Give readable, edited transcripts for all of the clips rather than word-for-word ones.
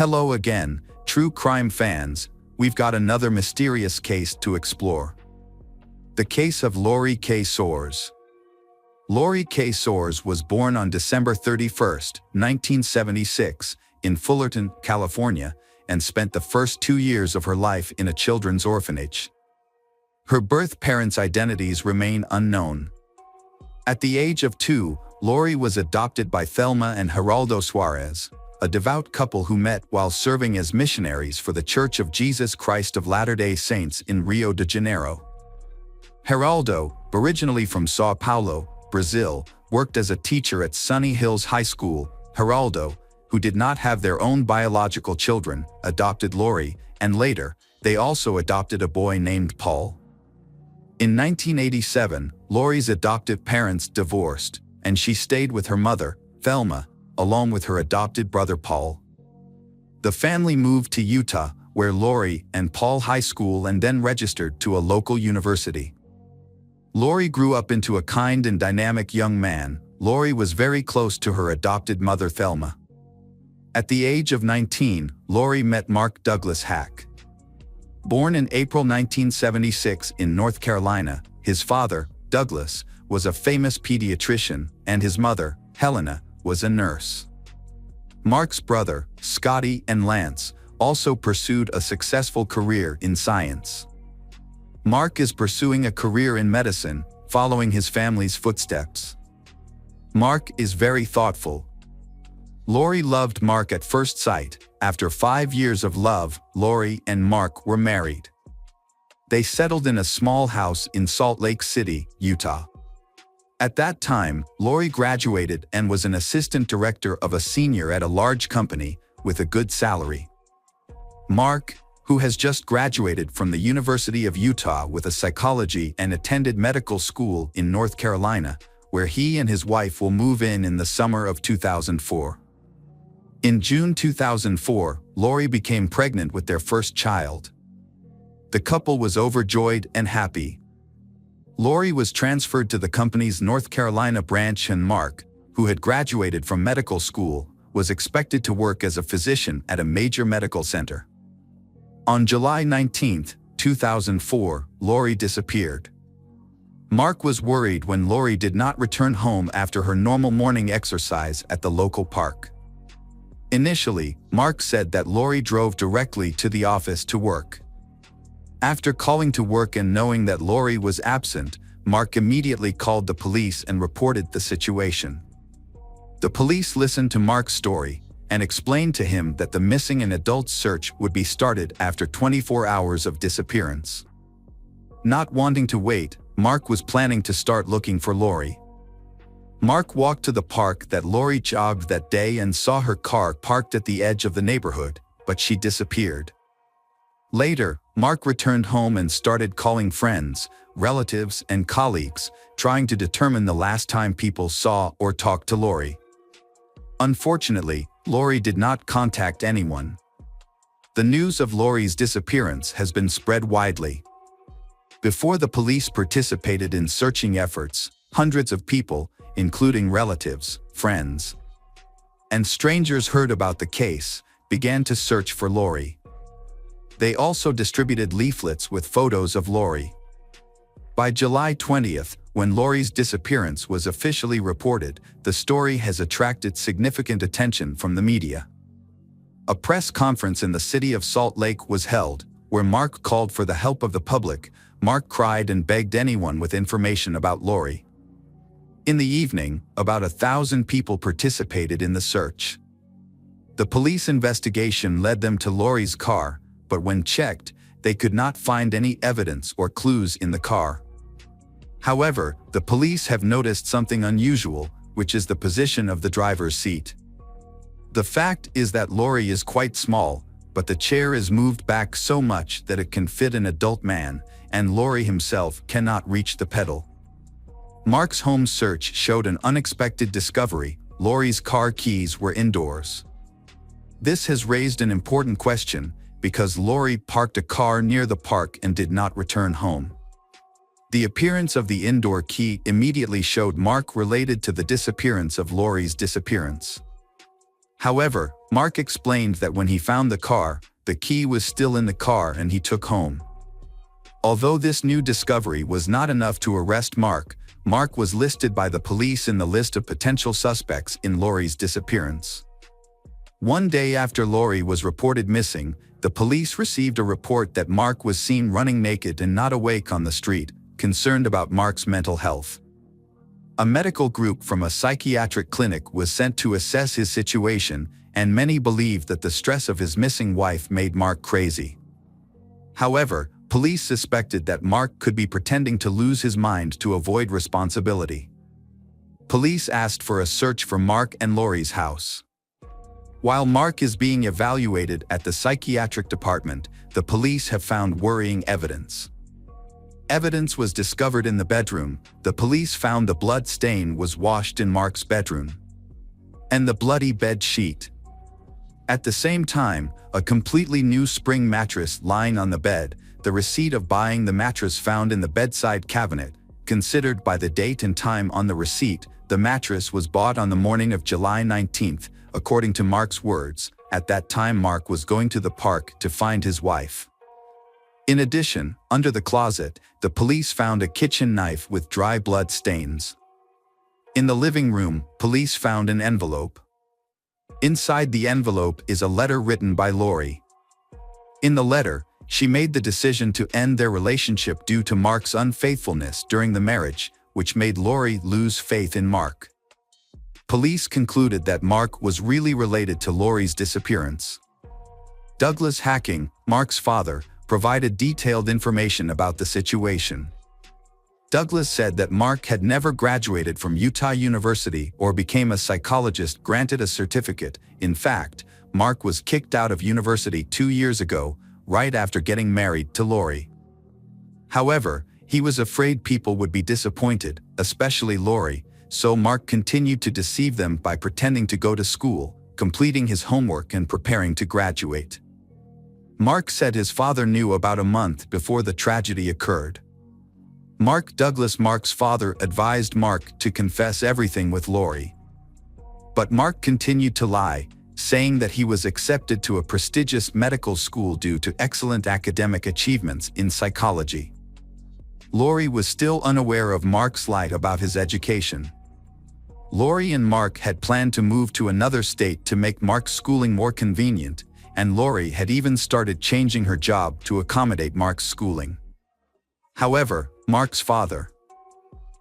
Hello again, true crime fans. We've got another mysterious case to explore. The case of Lori K. Soares. Lori K. Soares was born on December 31, 1976, in Fullerton, California, and spent the first 2 years of her life in a children's orphanage. Her birth parents' identities remain unknown. At the age of 2, Lori was adopted by Thelma and Geraldo Soares, a devout couple who met while serving as missionaries for the Church of Jesus Christ of Latter-day Saints in Rio de Janeiro. Geraldo, originally from São Paulo, Brazil, worked as a teacher at Sunny Hills High School. Geraldo, who did not have their own biological children, adopted Lori, and later, they also adopted a boy named Paul. In 1987, Lori's adoptive parents divorced, and she stayed with her mother, Thelma, along with her adopted brother Paul. The family moved to Utah, where Lori and Paul high school and then registered to a local university. Lori grew up into a kind and dynamic young man. Lori was very close to her adopted mother Thelma. At the age of 19, Lori met Mark Douglas Hack. Born in April 1976 in North Carolina, his father, Douglas, was a famous pediatrician, and his mother, Helena, was a nurse. Mark's brother, Scotty and Lance, also pursued a successful career in science. Mark is pursuing a career in medicine, following his family's footsteps. Mark is very thoughtful. Lori loved Mark at first sight. After 5 years of love, Lori and Mark were married. They settled in a small house in Salt Lake City, Utah. At that time, Lori graduated and was an assistant director of a senior at a large company with a good salary. Mark, who has just graduated from the University of Utah with a psychology and attended medical school in North Carolina, where he and his wife will move in the summer of 2004. In June 2004, Lori became pregnant with their first child. The couple was overjoyed and happy. Lori was transferred to the company's North Carolina branch, and Mark, who had graduated from medical school, was expected to work as a physician at a major medical center. On July 19, 2004, Lori disappeared. Mark was worried when Lori did not return home after her normal morning exercise at the local park. Initially, Mark said that Lori drove directly to the office to work. After calling to work and knowing that Lori was absent, Mark immediately called the police and reported the situation. The police listened to Mark's story and explained to him that the missing and adult search would be started after 24 hours of disappearance. Not wanting to wait, Mark was planning to start looking for Lori. Mark walked to the park that Lori jogged that day and saw her car parked at the edge of the neighborhood, but she disappeared. Later, Mark returned home and started calling friends, relatives, and colleagues, trying to determine the last time people saw or talked to Lori. Unfortunately, Lori did not contact anyone. The news of Lori's disappearance has been spread widely. Before the police participated in searching efforts, hundreds of people, including relatives, friends, and strangers heard about the case, began to search for Lori. They also distributed leaflets with photos of Lori. By July 20th, when Lori's disappearance was officially reported, the story has attracted significant attention from the media. A press conference in the city of Salt Lake was held, where Mark called for the help of the public. Mark cried and begged anyone with information about Lori. In the evening, about 1,000 people participated in the search. The police investigation led them to Lori's car, but when checked, they could not find any evidence or clues in the car. However, the police have noticed something unusual, which is the position of the driver's seat. The fact is that Lori is quite small, but the chair is moved back so much that it can fit an adult man, and Lori himself cannot reach the pedal. Mark's home search showed an unexpected discovery. Lori's car keys were indoors. This has raised an important question, because Lori parked a car near the park and did not return home. The appearance of the indoor key immediately showed Mark related to the disappearance of Lori's disappearance. However, Mark explained that when he found the car, the key was still in the car and he took home. Although this new discovery was not enough to arrest Mark, Mark was listed by the police in the list of potential suspects in Lori's disappearance. One day after Lori was reported missing, the police received a report that Mark was seen running naked and not awake on the street, concerned about Mark's mental health. A medical group from a psychiatric clinic was sent to assess his situation, and many believed that the stress of his missing wife made Mark crazy. However, police suspected that Mark could be pretending to lose his mind to avoid responsibility. Police asked for a search for Mark and Lori's house. While Mark is being evaluated at the psychiatric department, the police have found worrying evidence. Evidence was discovered in the bedroom. The police found the blood stain was washed in Mark's bedroom, and the bloody bed sheet. At the same time, a completely new spring mattress lying on the bed, the receipt of buying the mattress found in the bedside cabinet. Considered by the date and time on the receipt, the mattress was bought on the morning of July 19th, according to Mark's words. At that time, Mark was going to the park to find his wife. In addition, under the closet, the police found a kitchen knife with dry blood stains. In the living room, police found an envelope. Inside the envelope is a letter written by Lori. In the letter, she made the decision to end their relationship due to Mark's unfaithfulness during the marriage, which made Lori lose faith in Mark. Police concluded that Mark was really related to Lori's disappearance. Douglas Hacking, Mark's father, provided detailed information about the situation. Douglas said that Mark had never graduated from Utah University or became a psychologist granted a certificate. In fact, Mark was kicked out of university 2 years ago, right after getting married to Lori. However, he was afraid people would be disappointed, especially Lori, so Mark continued to deceive them by pretending to go to school, completing his homework and preparing to graduate. Mark said his father knew about a month before the tragedy occurred. Mark's father advised Mark to confess everything with Lori. But Mark continued to lie, saying that he was accepted to a prestigious medical school due to excellent academic achievements in psychology. Lori was still unaware of Mark's lie about his education. Lori and Mark had planned to move to another state to make Mark's schooling more convenient, and Lori had even started changing her job to accommodate Mark's schooling. However, Mark's father,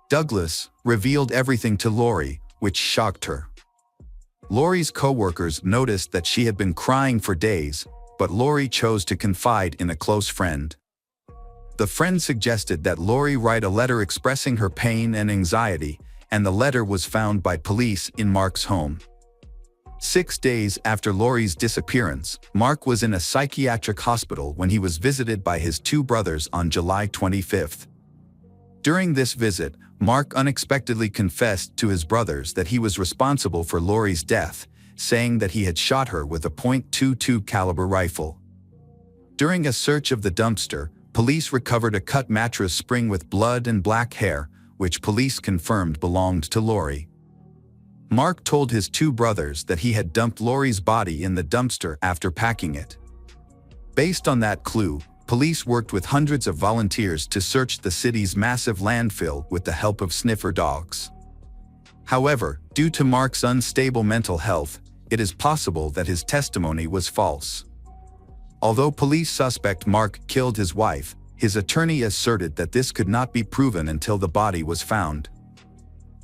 Douglas, revealed everything to Lori, which shocked her. Lori's co-workers noticed that she had been crying for days, but Lori chose to confide in a close friend. The friend suggested that Lori write a letter expressing her pain and anxiety, and the letter was found by police in Mark's home. 6 days after Lori's disappearance, Mark was in a psychiatric hospital when he was visited by his 2 brothers on July 25th. During this visit, Mark unexpectedly confessed to his brothers that he was responsible for Lori's death, saying that he had shot her with a .22 caliber rifle. During a search of the dumpster, police recovered a cut mattress spring with blood and black hair, which police confirmed belonged to Lori. Mark told his 2 brothers that he had dumped Lori's body in the dumpster after packing it. Based on that clue, police worked with hundreds of volunteers to search the city's massive landfill with the help of sniffer dogs. However, due to Mark's unstable mental health, it is possible that his testimony was false. Although police suspect Mark killed his wife, his attorney asserted that this could not be proven until the body was found.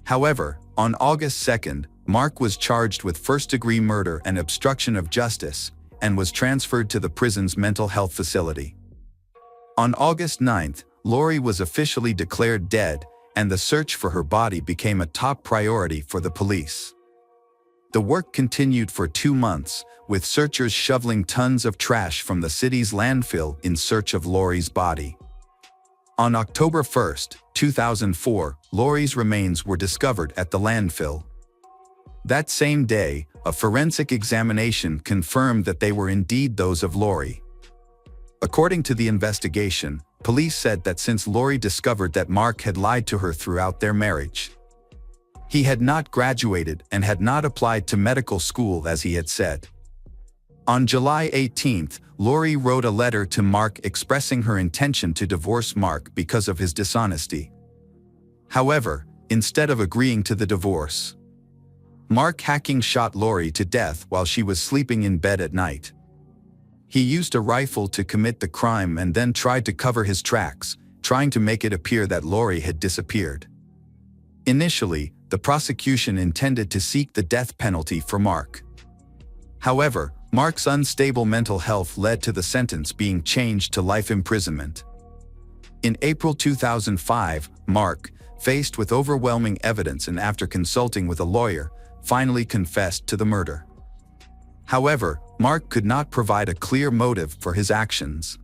However, on August 2nd, Mark was charged with first-degree murder and obstruction of justice, and was transferred to the prison's mental health facility. On August 9th, Lori was officially declared dead, and the search for her body became a top priority for the police. The work continued for 2 months, with searchers shoveling tons of trash from the city's landfill in search of Lori's body. On October 1st, 2004, Lori's remains were discovered at the landfill. That same day, a forensic examination confirmed that they were indeed those of Lori. According to the investigation, police said that since Lori discovered that Mark had lied to her throughout their marriage, he had not graduated and had not applied to medical school as he had said. On July 18, Lori wrote a letter to Mark expressing her intention to divorce Mark because of his dishonesty. However, instead of agreeing to the divorce, Mark hacking shot Lori to death while she was sleeping in bed at night. He used a rifle to commit the crime and then tried to cover his tracks, trying to make it appear that Lori had disappeared. Initially, the prosecution intended to seek the death penalty for Mark. However, Mark's unstable mental health led to the sentence being changed to life imprisonment. In April 2005, Mark, faced with overwhelming evidence and after consulting with a lawyer, finally confessed to the murder. However, Mark could not provide a clear motive for his actions.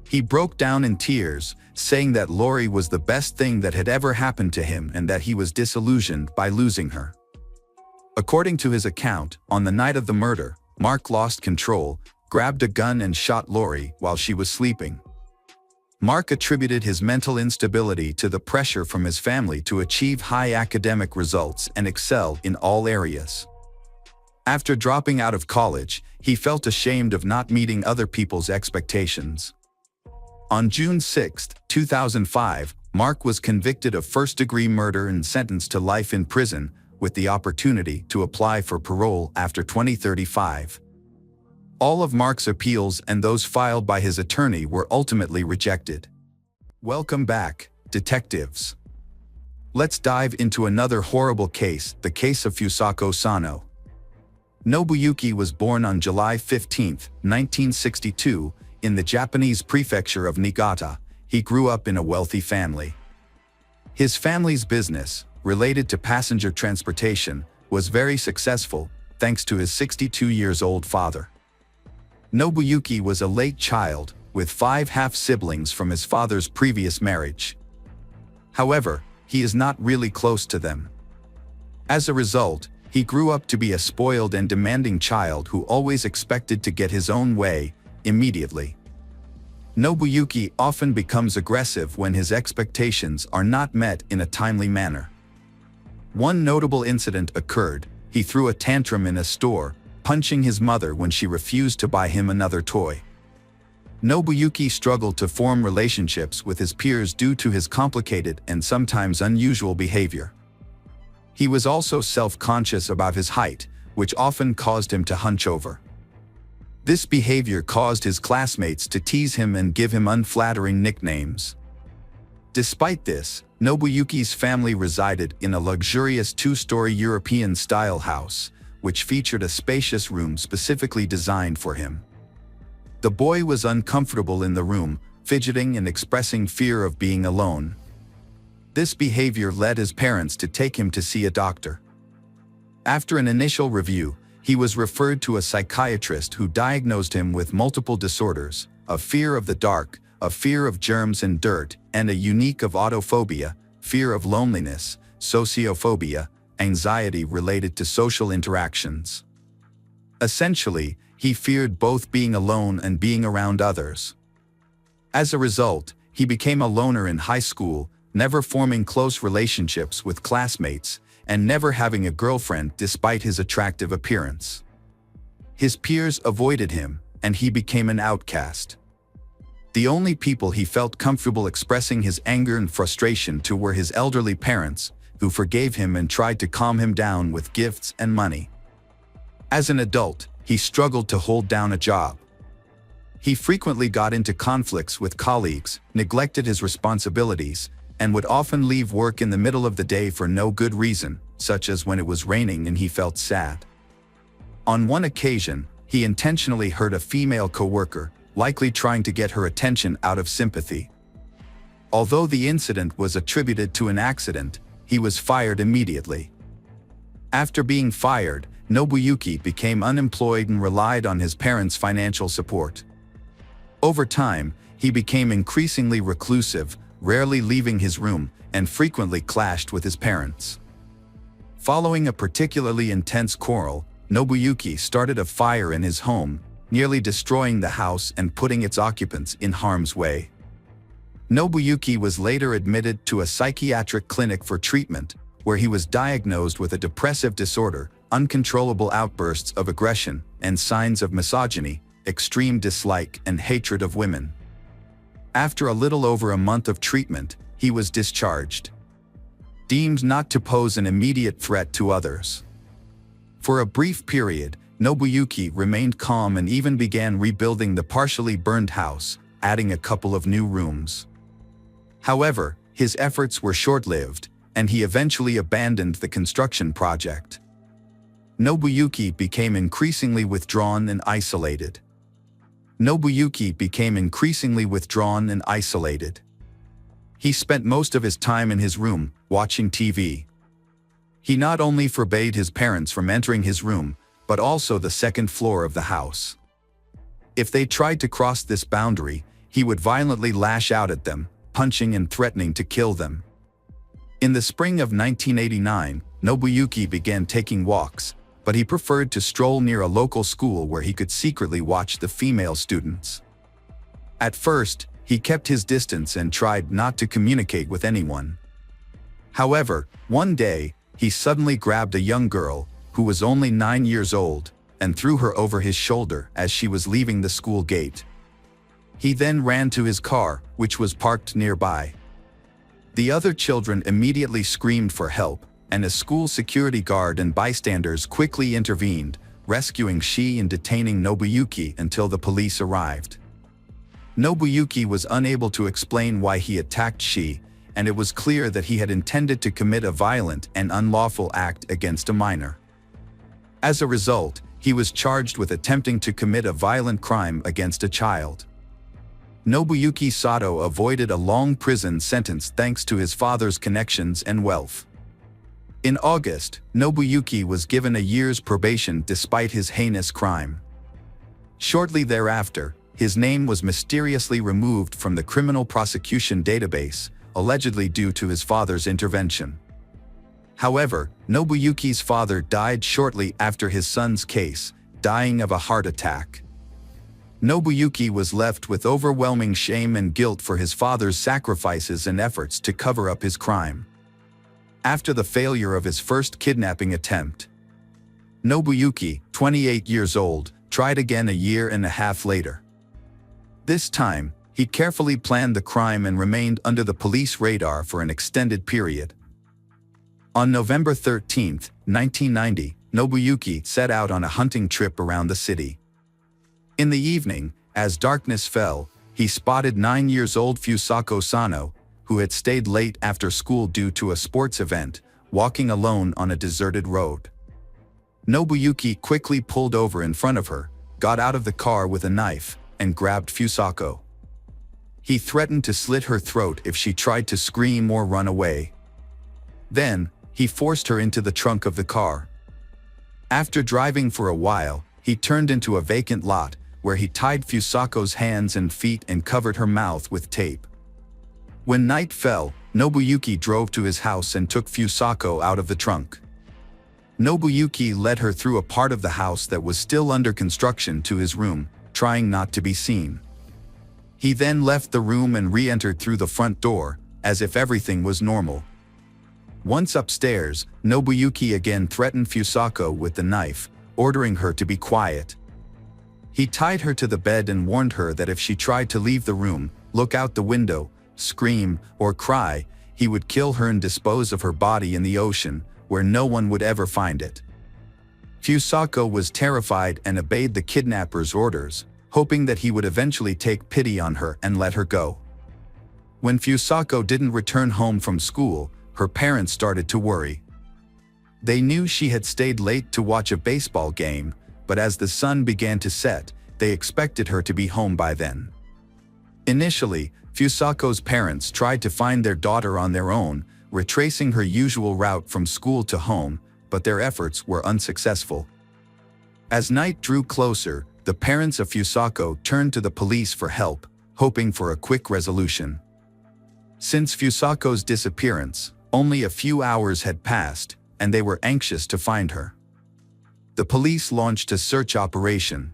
He broke down in tears, saying that Lori was the best thing that had ever happened to him and that he was disillusioned by losing her. According to his account, on the night of the murder, Mark lost control, grabbed a gun and shot Lori while she was sleeping. Mark attributed his mental instability to the pressure from his family to achieve high academic results and excel in all areas. After dropping out of college, he felt ashamed of not meeting other people's expectations. On June 6, 2005, Mark was convicted of first-degree murder and sentenced to life in prison, with the opportunity to apply for parole after 2035. All of Mark's appeals and those filed by his attorney were ultimately rejected. Welcome back, detectives. Let's dive into another horrible case, the case of Fusako Sano. Nobuyuki was born on July 15, 1962, in the Japanese prefecture of Niigata. He grew up in a wealthy family. His family's business, related to passenger transportation, was very successful, thanks to his 62-year-old father. Nobuyuki was a late child, with 5 half-siblings from his father's previous marriage. However, he is not really close to them. As a result, he grew up to be a spoiled and demanding child who always expected to get his own way, immediately. Nobuyuki often becomes aggressive when his expectations are not met in a timely manner. One notable incident occurred. He threw a tantrum in a store, punching his mother when she refused to buy him another toy. Nobuyuki struggled to form relationships with his peers due to his complicated and sometimes unusual behavior. He was also self-conscious about his height, which often caused him to hunch over. This behavior caused his classmates to tease him and give him unflattering nicknames. Despite this, Nobuyuki's family resided in a luxurious 2-story European-style house, which featured a spacious room specifically designed for him. The boy was uncomfortable in the room, fidgeting and expressing fear of being alone. This behavior led his parents to take him to see a doctor. After an initial review, he was referred to a psychiatrist who diagnosed him with multiple disorders, a fear of the dark, a fear of germs and dirt, and a unique of autophobia, fear of loneliness, sociophobia, anxiety related to social interactions. Essentially, he feared both being alone and being around others. As a result, he became a loner in high school, never forming close relationships with classmates, and never having a girlfriend despite his attractive appearance. His peers avoided him, and he became an outcast. The only people he felt comfortable expressing his anger and frustration to were his elderly parents, who forgave him and tried to calm him down with gifts and money. As an adult, he struggled to hold down a job. He frequently got into conflicts with colleagues, neglected his responsibilities, and would often leave work in the middle of the day for no good reason, such as when it was raining and he felt sad. On one occasion, he intentionally hurt a female coworker, likely trying to get her attention out of sympathy. Although the incident was attributed to an accident, he was fired immediately. After being fired, Nobuyuki became unemployed and relied on his parents' financial support. Over time, he became increasingly reclusive, rarely leaving his room, and frequently clashed with his parents. Following a particularly intense quarrel, Nobuyuki started a fire in his home, nearly destroying the house and putting its occupants in harm's way. Nobuyuki was later admitted to a psychiatric clinic for treatment, where he was diagnosed with a depressive disorder, uncontrollable outbursts of aggression, and signs of misogyny, extreme dislike and hatred of women. After a little over a month of treatment, he was discharged, deemed not to pose an immediate threat to others. For a brief period, Nobuyuki remained calm and even began rebuilding the partially burned house, adding a couple of new rooms. However, his efforts were short-lived, and he eventually abandoned the construction project. Nobuyuki became increasingly withdrawn and isolated. He spent most of his time in his room, watching TV. He not only forbade his parents from entering his room, but also the second floor of the house. If they tried to cross this boundary, he would violently lash out at them, punching and threatening to kill them. In the spring of 1989, Nobuyuki began taking walks, but he preferred to stroll near a local school where he could secretly watch the female students. At first, he kept his distance and tried not to communicate with anyone. However, one day, he suddenly grabbed a young girl, who was only 9 years old, and threw her over his shoulder as she was leaving the school gate. He then ran to his car, which was parked nearby. The other children immediately screamed for help, and a school security guard and bystanders quickly intervened, rescuing Shi and detaining Nobuyuki until the police arrived. Nobuyuki was unable to explain why he attacked Shi, and it was clear that he had intended to commit a violent and unlawful act against a minor. As a result, he was charged with attempting to commit a violent crime against a child. Nobuyuki Sato avoided a long prison sentence thanks to his father's connections and wealth. In August, Nobuyuki was given a year's probation despite his heinous crime. Shortly thereafter, his name was mysteriously removed from the criminal prosecution database, allegedly due to his father's intervention. However, Nobuyuki's father died shortly after his son's case, dying of a heart attack. Nobuyuki was left with overwhelming shame and guilt for his father's sacrifices and efforts to cover up his crime. After the failure of his first kidnapping attempt, Nobuyuki, 28 years old, tried again a year and a half later. This time, he carefully planned the crime and remained under the police radar for an extended period. On November 13, 1990, Nobuyuki set out on a hunting trip around the city. In the evening, as darkness fell, he spotted 9-year-old Fusako Sano, who had stayed late after school due to a sports event, walking alone on a deserted road. Nobuyuki quickly pulled over in front of her, got out of the car with a knife, and grabbed Fusako. He threatened to slit her throat if she tried to scream or run away. Then, he forced her into the trunk of the car. After driving for a while, he turned into a vacant lot, where he tied Fusako's hands and feet and covered her mouth with tape. When night fell, Nobuyuki drove to his house and took Fusako out of the trunk. Nobuyuki led her through a part of the house that was still under construction to his room, trying not to be seen. He then left the room and re-entered through the front door, as if everything was normal. Once upstairs, Nobuyuki again threatened Fusako with the knife, ordering her to be quiet. He tied her to the bed and warned her that if she tried to leave the room, look out the window, scream, or cry, he would kill her and dispose of her body in the ocean, where no one would ever find it. Fusako was terrified and obeyed the kidnapper's orders, hoping that he would eventually take pity on her and let her go. When Fusako didn't return home from school, her parents started to worry. They knew she had stayed late to watch a baseball game, but as the sun began to set, they expected her to be home by then. Initially, Fusako's parents tried to find their daughter on their own, retracing her usual route from school to home, but their efforts were unsuccessful. As night drew closer, the parents of Fusako turned to the police for help, hoping for a quick resolution. Since Fusako's disappearance, only a few hours had passed, and they were anxious to find her. The police launched a search operation.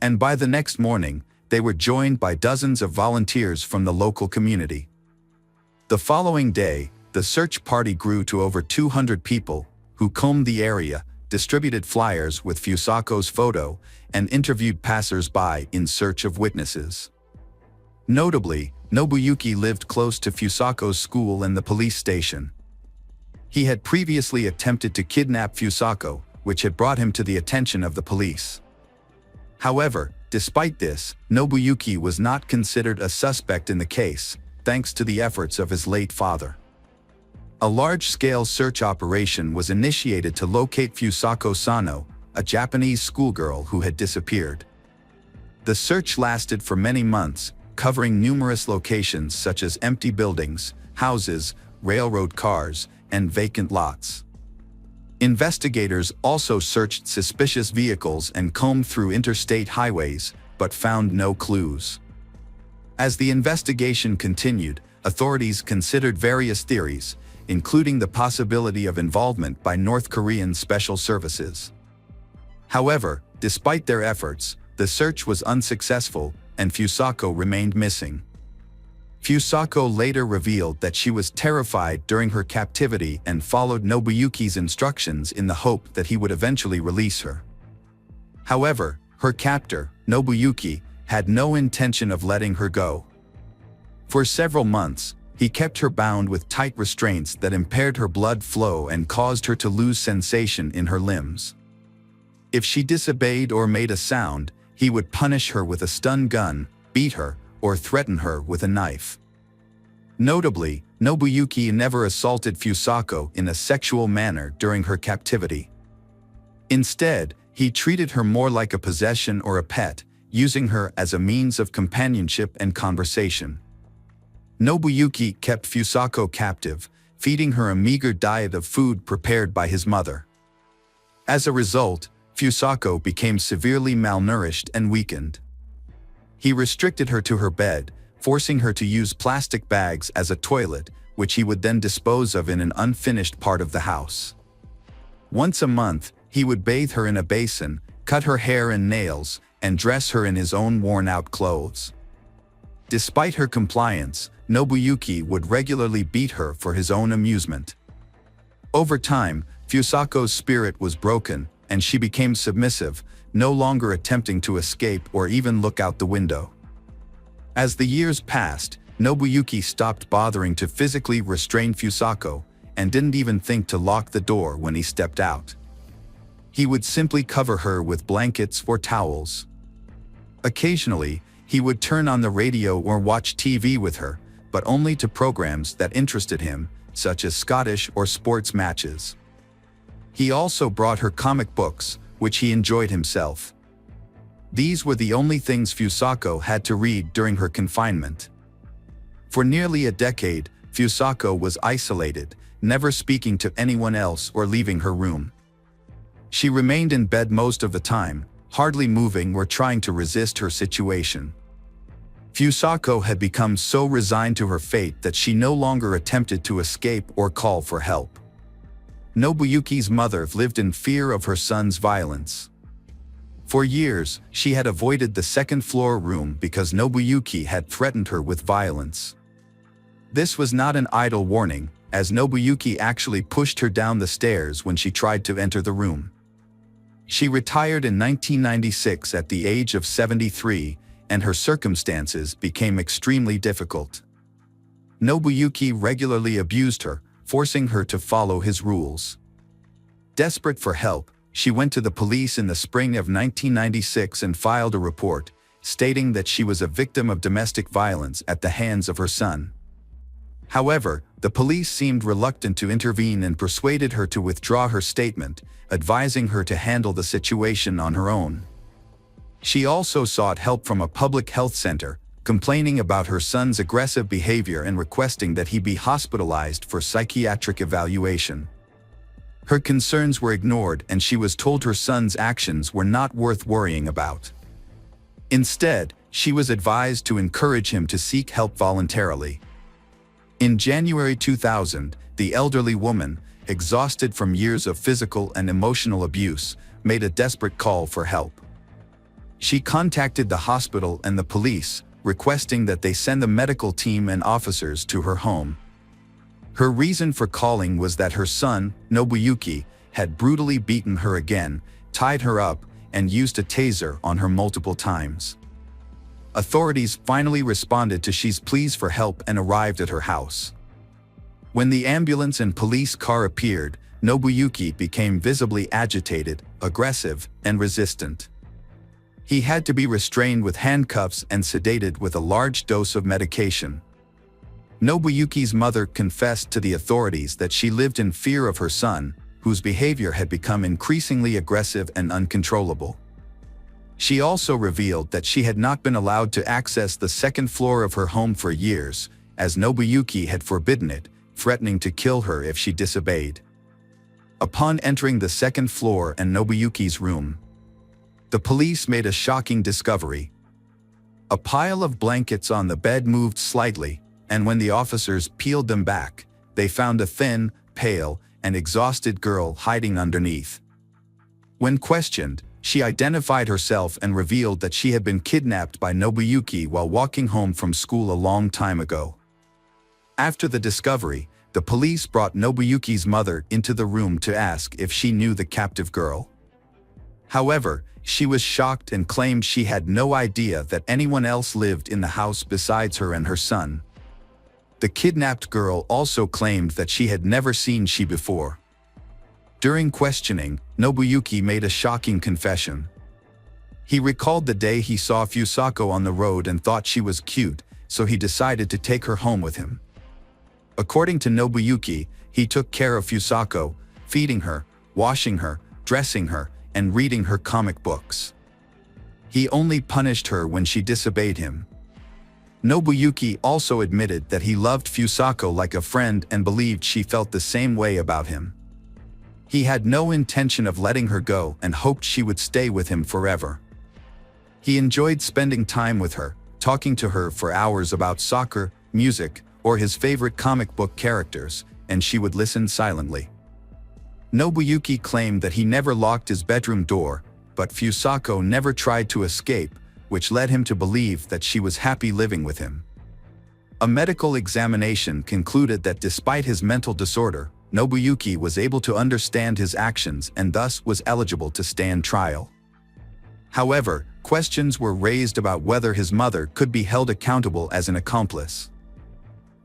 And by the next morning, they were joined by dozens of volunteers from the local community. The following day, the search party grew to over 200 people, who combed the area, distributed flyers with Fusako's photo, and interviewed passers-by in search of witnesses. Notably, Nobuyuki lived close to Fusako's school and the police station. He had previously attempted to kidnap Fusako, which had brought him to the attention of the police. However, despite this, Nobuyuki was not considered a suspect in the case, thanks to the efforts of his late father. A large-scale search operation was initiated to locate Fusako Sano, a Japanese schoolgirl who had disappeared. The search lasted for many months, covering numerous locations such as empty buildings, houses, railroad cars, and vacant lots. Investigators also searched suspicious vehicles and combed through interstate highways, but found no clues. As the investigation continued, authorities considered various theories, including the possibility of involvement by North Korean special services. However, despite their efforts, the search was unsuccessful and Fusako remained missing. Fusako later revealed that she was terrified during her captivity and followed Nobuyuki's instructions in the hope that he would eventually release her. However, her captor, Nobuyuki, had no intention of letting her go. For several months, he kept her bound with tight restraints that impaired her blood flow and caused her to lose sensation in her limbs. If she disobeyed or made a sound, he would punish her with a stun gun, beat her, or threaten her with a knife. Notably, Nobuyuki never assaulted Fusako in a sexual manner during her captivity. Instead, he treated her more like a possession or a pet, using her as a means of companionship and conversation. Nobuyuki kept Fusako captive, feeding her a meager diet of food prepared by his mother. As a result, Fusako became severely malnourished and weakened. He restricted her to her bed, forcing her to use plastic bags as a toilet, which he would then dispose of in an unfinished part of the house. Once a month, he would bathe her in a basin, cut her hair and nails, and dress her in his own worn-out clothes. Despite her compliance, Nobuyuki would regularly beat her for his own amusement. Over time, Fusako's spirit was broken, and she became submissive, no longer attempting to escape or even look out the window. As the years passed, Nobuyuki stopped bothering to physically restrain Fusako, and didn't even think to lock the door when he stepped out. He would simply cover her with blankets or towels. Occasionally, he would turn on the radio or watch TV with her, but only to programs that interested him, such as Scottish or sports matches. He also brought her comic books, which he enjoyed himself. These were the only things Fusako had to read during her confinement. For nearly a decade, Fusako was isolated, never speaking to anyone else or leaving her room. She remained in bed most of the time, hardly moving or trying to resist her situation. Fusako had become so resigned to her fate that she no longer attempted to escape or call for help. Nobuyuki's mother lived in fear of her son's violence. For years, she had avoided the second-floor room because Nobuyuki had threatened her with violence. This was not an idle warning, as Nobuyuki actually pushed her down the stairs when she tried to enter the room. She retired in 1996 at the age of 73, and her circumstances became extremely difficult. Nobuyuki regularly abused her, forcing her to follow his rules. Desperate for help, she went to the police in the spring of 1996 and filed a report, stating that she was a victim of domestic violence at the hands of her son. However, the police seemed reluctant to intervene and persuaded her to withdraw her statement, advising her to handle the situation on her own. She also sought help from a public health center, complaining about her son's aggressive behavior and requesting that he be hospitalized for psychiatric evaluation. Her concerns were ignored and she was told her son's actions were not worth worrying about. Instead, she was advised to encourage him to seek help voluntarily. In January 2000, the elderly woman, exhausted from years of physical and emotional abuse, made a desperate call for help. She contacted the hospital and the police, requesting that they send a medical team and officers to her home. Her reason for calling was that her son, Nobuyuki, had brutally beaten her again, tied her up, and used a taser on her multiple times. Authorities finally responded to Shi's pleas for help and arrived at her house. When the ambulance and police car appeared, Nobuyuki became visibly agitated, aggressive, and resistant. He had to be restrained with handcuffs and sedated with a large dose of medication. Nobuyuki's mother confessed to the authorities that she lived in fear of her son, whose behavior had become increasingly aggressive and uncontrollable. She also revealed that she had not been allowed to access the second floor of her home for years, as Nobuyuki had forbidden it, threatening to kill her if she disobeyed. Upon entering the second floor and Nobuyuki's room, the police made a shocking discovery. A pile of blankets on the bed moved slightly, and when the officers peeled them back, they found a thin, pale, and exhausted girl hiding underneath. When questioned, she identified herself and revealed that she had been kidnapped by Nobuyuki while walking home from school a long time ago. After the discovery, the police brought Nobuyuki's mother into the room to ask if she knew the captive girl. However, she was shocked and claimed she had no idea that anyone else lived in the house besides her and her son. The kidnapped girl also claimed that she had never seen Shi before. During questioning, Nobuyuki made a shocking confession. He recalled the day he saw Fusako on the road and thought she was cute, so he decided to take her home with him. According to Nobuyuki, he took care of Fusako, feeding her, washing her, dressing her, and reading her comic books. He only punished her when she disobeyed him. Nobuyuki also admitted that he loved Fusako like a friend and believed she felt the same way about him. He had no intention of letting her go and hoped she would stay with him forever. He enjoyed spending time with her, talking to her for hours about soccer, music, or his favorite comic book characters, and she would listen silently. Nobuyuki claimed that he never locked his bedroom door, but Fusako never tried to escape, which led him to believe that she was happy living with him. A medical examination concluded that despite his mental disorder, Nobuyuki was able to understand his actions and thus was eligible to stand trial. However, questions were raised about whether his mother could be held accountable as an accomplice.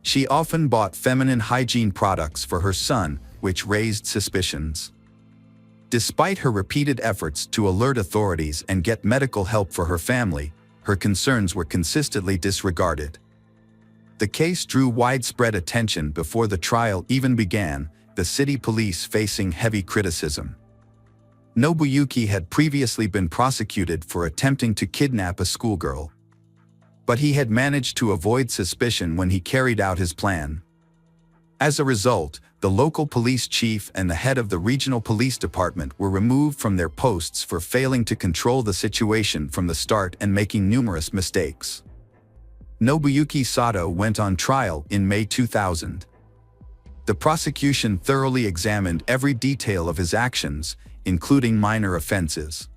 She often bought feminine hygiene products for her son, which raised suspicions. Despite her repeated efforts to alert authorities and get medical help for her family, her concerns were consistently disregarded. The case drew widespread attention before the trial even began, the city police facing heavy criticism. Nobuyuki had previously been prosecuted for attempting to kidnap a schoolgirl. But he had managed to avoid suspicion when he carried out his plan. As a result, the local police chief and the head of the regional police department were removed from their posts for failing to control the situation from the start and making numerous mistakes. Nobuyuki Sato went on trial in May 2000. The prosecution thoroughly examined every detail of his actions, including minor offenses.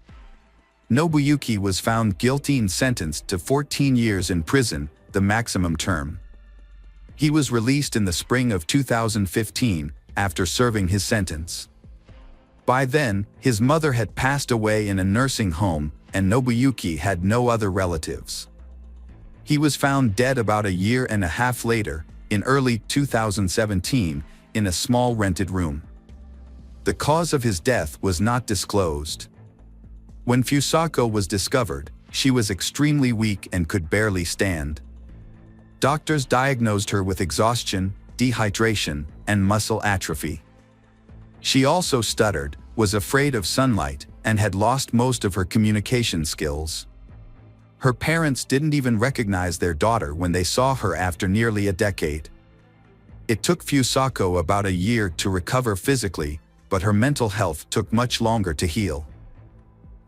Nobuyuki was found guilty and sentenced to 14 years in prison, the maximum term. He was released in the spring of 2015 after serving his sentence. By then, his mother had passed away in a nursing home, and Nobuyuki had no other relatives. He was found dead about a year and a half later, in early 2017, in a small rented room. The cause of his death was not disclosed. When Fusako was discovered, she was extremely weak and could barely stand. Doctors diagnosed her with exhaustion, dehydration, and muscle atrophy. She also stuttered, was afraid of sunlight, and had lost most of her communication skills. Her parents didn't even recognize their daughter when they saw her after nearly a decade. It took Fusako about a year to recover physically, but her mental health took much longer to heal.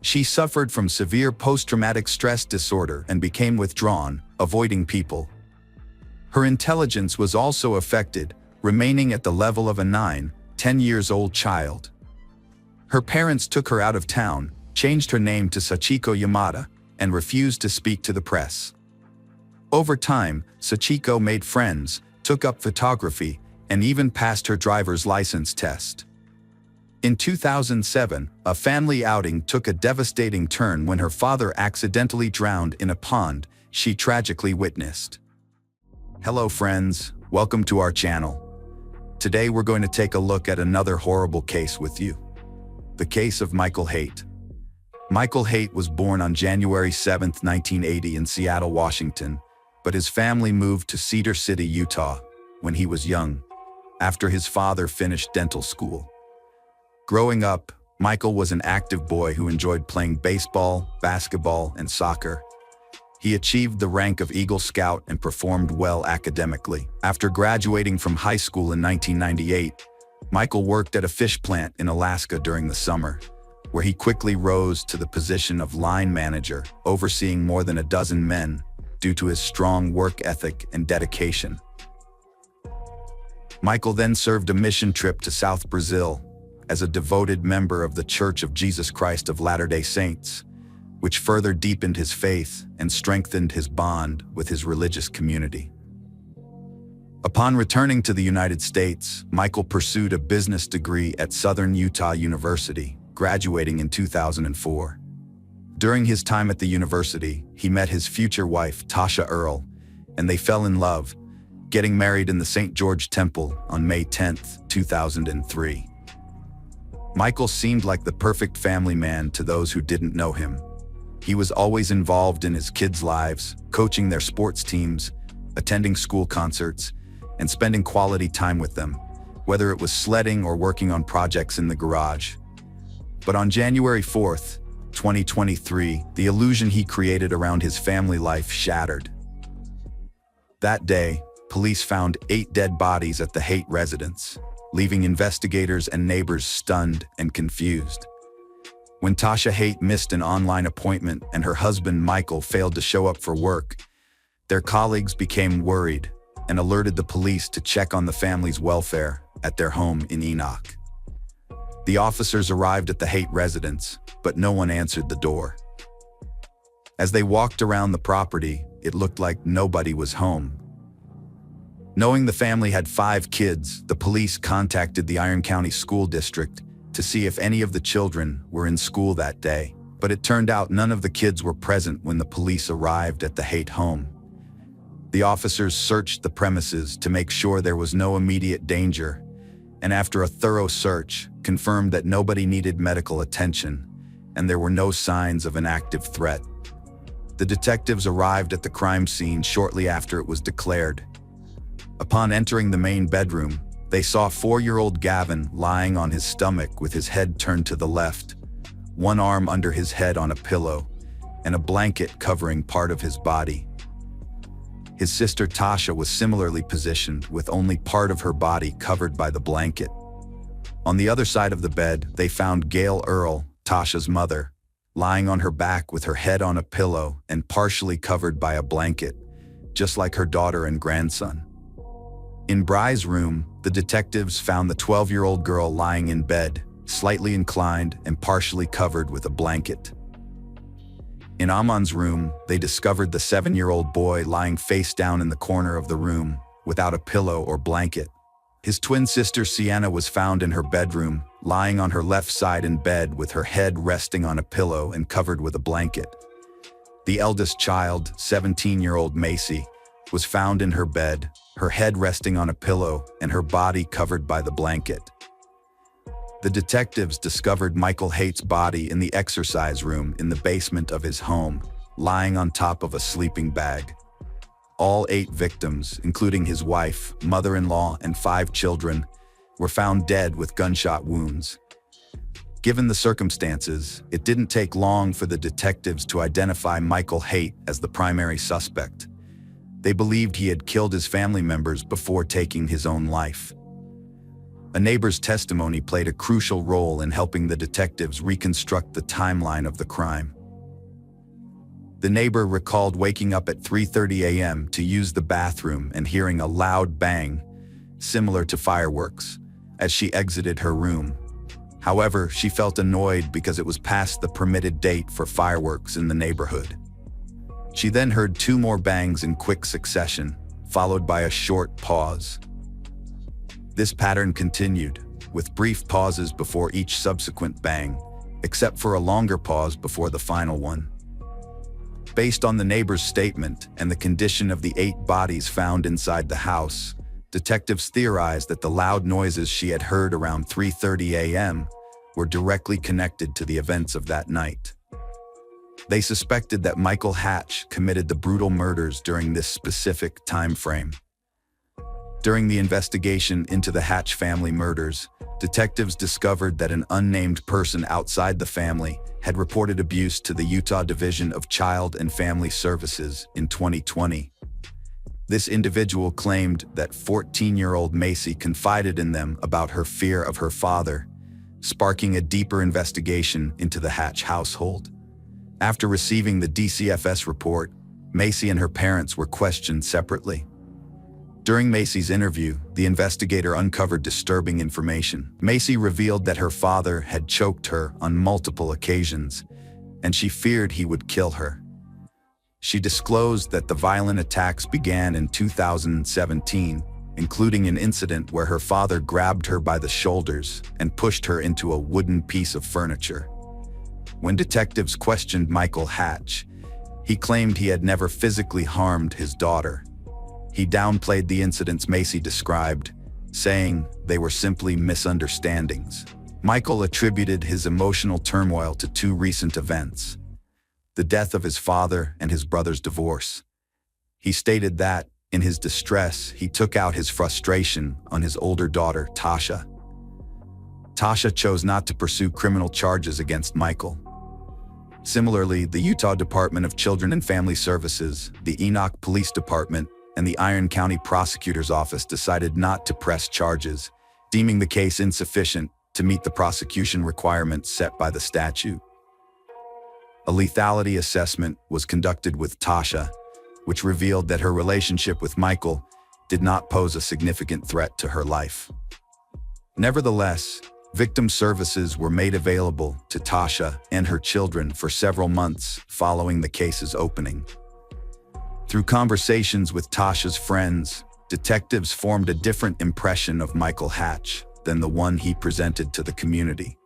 She suffered from severe post-traumatic stress disorder and became withdrawn, avoiding people. Her intelligence was also affected, remaining at the level of a 9-10-years-old child. Her parents took her out of town, changed her name to Sachiko Yamada, and refused to speak to the press. Over time, Sachiko made friends, took up photography, and even passed her driver's license test. In 2007, a family outing took a devastating turn when her father accidentally drowned in a pond she tragically witnessed. Hello friends, welcome to our channel. Today we're going to take a look at another horrible case with you. The case of Michael Haight. Michael Haight was born on January 7, 1980 in Seattle, Washington, but his family moved to Cedar City, Utah, when he was young, after his father finished dental school. Growing up, Michael was an active boy who enjoyed playing baseball, basketball, and soccer. He achieved the rank of Eagle Scout and performed well academically. After graduating from high school in 1998, Michael worked at a fish plant in Alaska during the summer, where he quickly rose to the position of line manager, overseeing more than a dozen men due to his strong work ethic and dedication. Michael then served a mission trip to South Brazil as a devoted member of the Church of Jesus Christ of Latter-day Saints, which further deepened his faith and strengthened his bond with his religious community. Upon returning to the United States, Michael pursued a business degree at Southern Utah University, graduating in 2004. During his time at the university, he met his future wife, Tasha Earle, and they fell in love, getting married in the St. George Temple on May 10, 2003. Michael seemed like the perfect family man to those who didn't know him. He was always involved in his kids' lives, coaching their sports teams, attending school concerts, and spending quality time with them, whether it was sledding or working on projects in the garage. But on January 4, 2023, the illusion he created around his family life shattered. That day, police found 8 dead bodies at the Haight residence, leaving investigators and neighbors stunned and confused. When Tasha Haight missed an online appointment and her husband Michael failed to show up for work, their colleagues became worried and alerted the police to check on the family's welfare at their home in Enoch. The officers arrived at the Haight residence, but no one answered the door. As they walked around the property, it looked like nobody was home. Knowing the family had 5 kids, the police contacted the Iron County School District to see if any of the children were in school that day, but it turned out none of the kids were present when the police arrived at the Haight home. The officers searched the premises to make sure there was no immediate danger, and after a thorough search, confirmed that nobody needed medical attention and there were no signs of an active threat. The detectives arrived at the crime scene shortly after it was declared. Upon entering the main bedroom, they saw 4-year-old Gavin lying on his stomach with his head turned to the left, one arm under his head on a pillow, and a blanket covering part of his body. His sister Tasha was similarly positioned with only part of her body covered by the blanket. On the other side of the bed, they found Gail Earle, Tasha's mother, lying on her back with her head on a pillow and partially covered by a blanket, just like her daughter and grandson. In Bry's room, the detectives found the 12-year-old girl lying in bed, slightly inclined and partially covered with a blanket. In Amon's room, they discovered the 7-year-old boy lying face down in the corner of the room, without a pillow or blanket. His twin sister Sienna was found in her bedroom, lying on her left side in bed with her head resting on a pillow and covered with a blanket. The eldest child, 17-year-old Macy, was found in her bed, her head resting on a pillow and her body covered by the blanket. The detectives discovered Michael Haight's body in the exercise room in the basement of his home, lying on top of a sleeping bag. All 8 victims, including his wife, mother-in-law, and 5 children, were found dead with gunshot wounds. Given the circumstances, it didn't take long for the detectives to identify Michael Haight as the primary suspect. They believed he had killed his family members before taking his own life. A neighbor's testimony played a crucial role in helping the detectives reconstruct the timeline of the crime. The neighbor recalled waking up at 3:30 a.m. to use the bathroom and hearing a loud bang, similar to fireworks, as she exited her room. However, she felt annoyed because it was past the permitted date for fireworks in the neighborhood. She then heard 2 more bangs in quick succession, followed by a short pause. This pattern continued, with brief pauses before each subsequent bang, except for a longer pause before the final one. Based on the neighbor's statement and the condition of the 8 bodies found inside the house, detectives theorized that the loud noises she had heard around 3:30 a.m. were directly connected to the events of that night. They suspected that Michael Hatch committed the brutal murders during this specific time frame. During the investigation into the Hatch family murders, detectives discovered that an unnamed person outside the family had reported abuse to the Utah Division of Child and Family Services in 2020. This individual claimed that 14-year-old Macy confided in them about her fear of her father, sparking a deeper investigation into the Hatch household. After receiving the DCFS report, Macy and her parents were questioned separately. During Macy's interview, the investigator uncovered disturbing information. Macy revealed that her father had choked her on multiple occasions, and she feared he would kill her. She disclosed that the violent attacks began in 2017, including an incident where her father grabbed her by the shoulders and pushed her into a wooden piece of furniture. When detectives questioned Michael Hatch, he claimed he had never physically harmed his daughter. He downplayed the incidents Macy described, saying they were simply misunderstandings. Michael attributed his emotional turmoil to 2 recent events: the death of his father and his brother's divorce. He stated that, in his distress, he took out his frustration on his older daughter, Tasha. Tasha chose not to pursue criminal charges against Michael. Similarly, the Utah Department of Children and Family Services, the Enoch Police Department, and the Iron County Prosecutor's Office decided not to press charges, deeming the case insufficient to meet the prosecution requirements set by the statute. A lethality assessment was conducted with Tasha, which revealed that her relationship with Michael did not pose a significant threat to her life. Nevertheless, victim services were made available to Tasha and her children for several months following the case's opening. Through conversations with Tasha's friends, detectives formed a different impression of Michael Hatch than the one he presented to the community.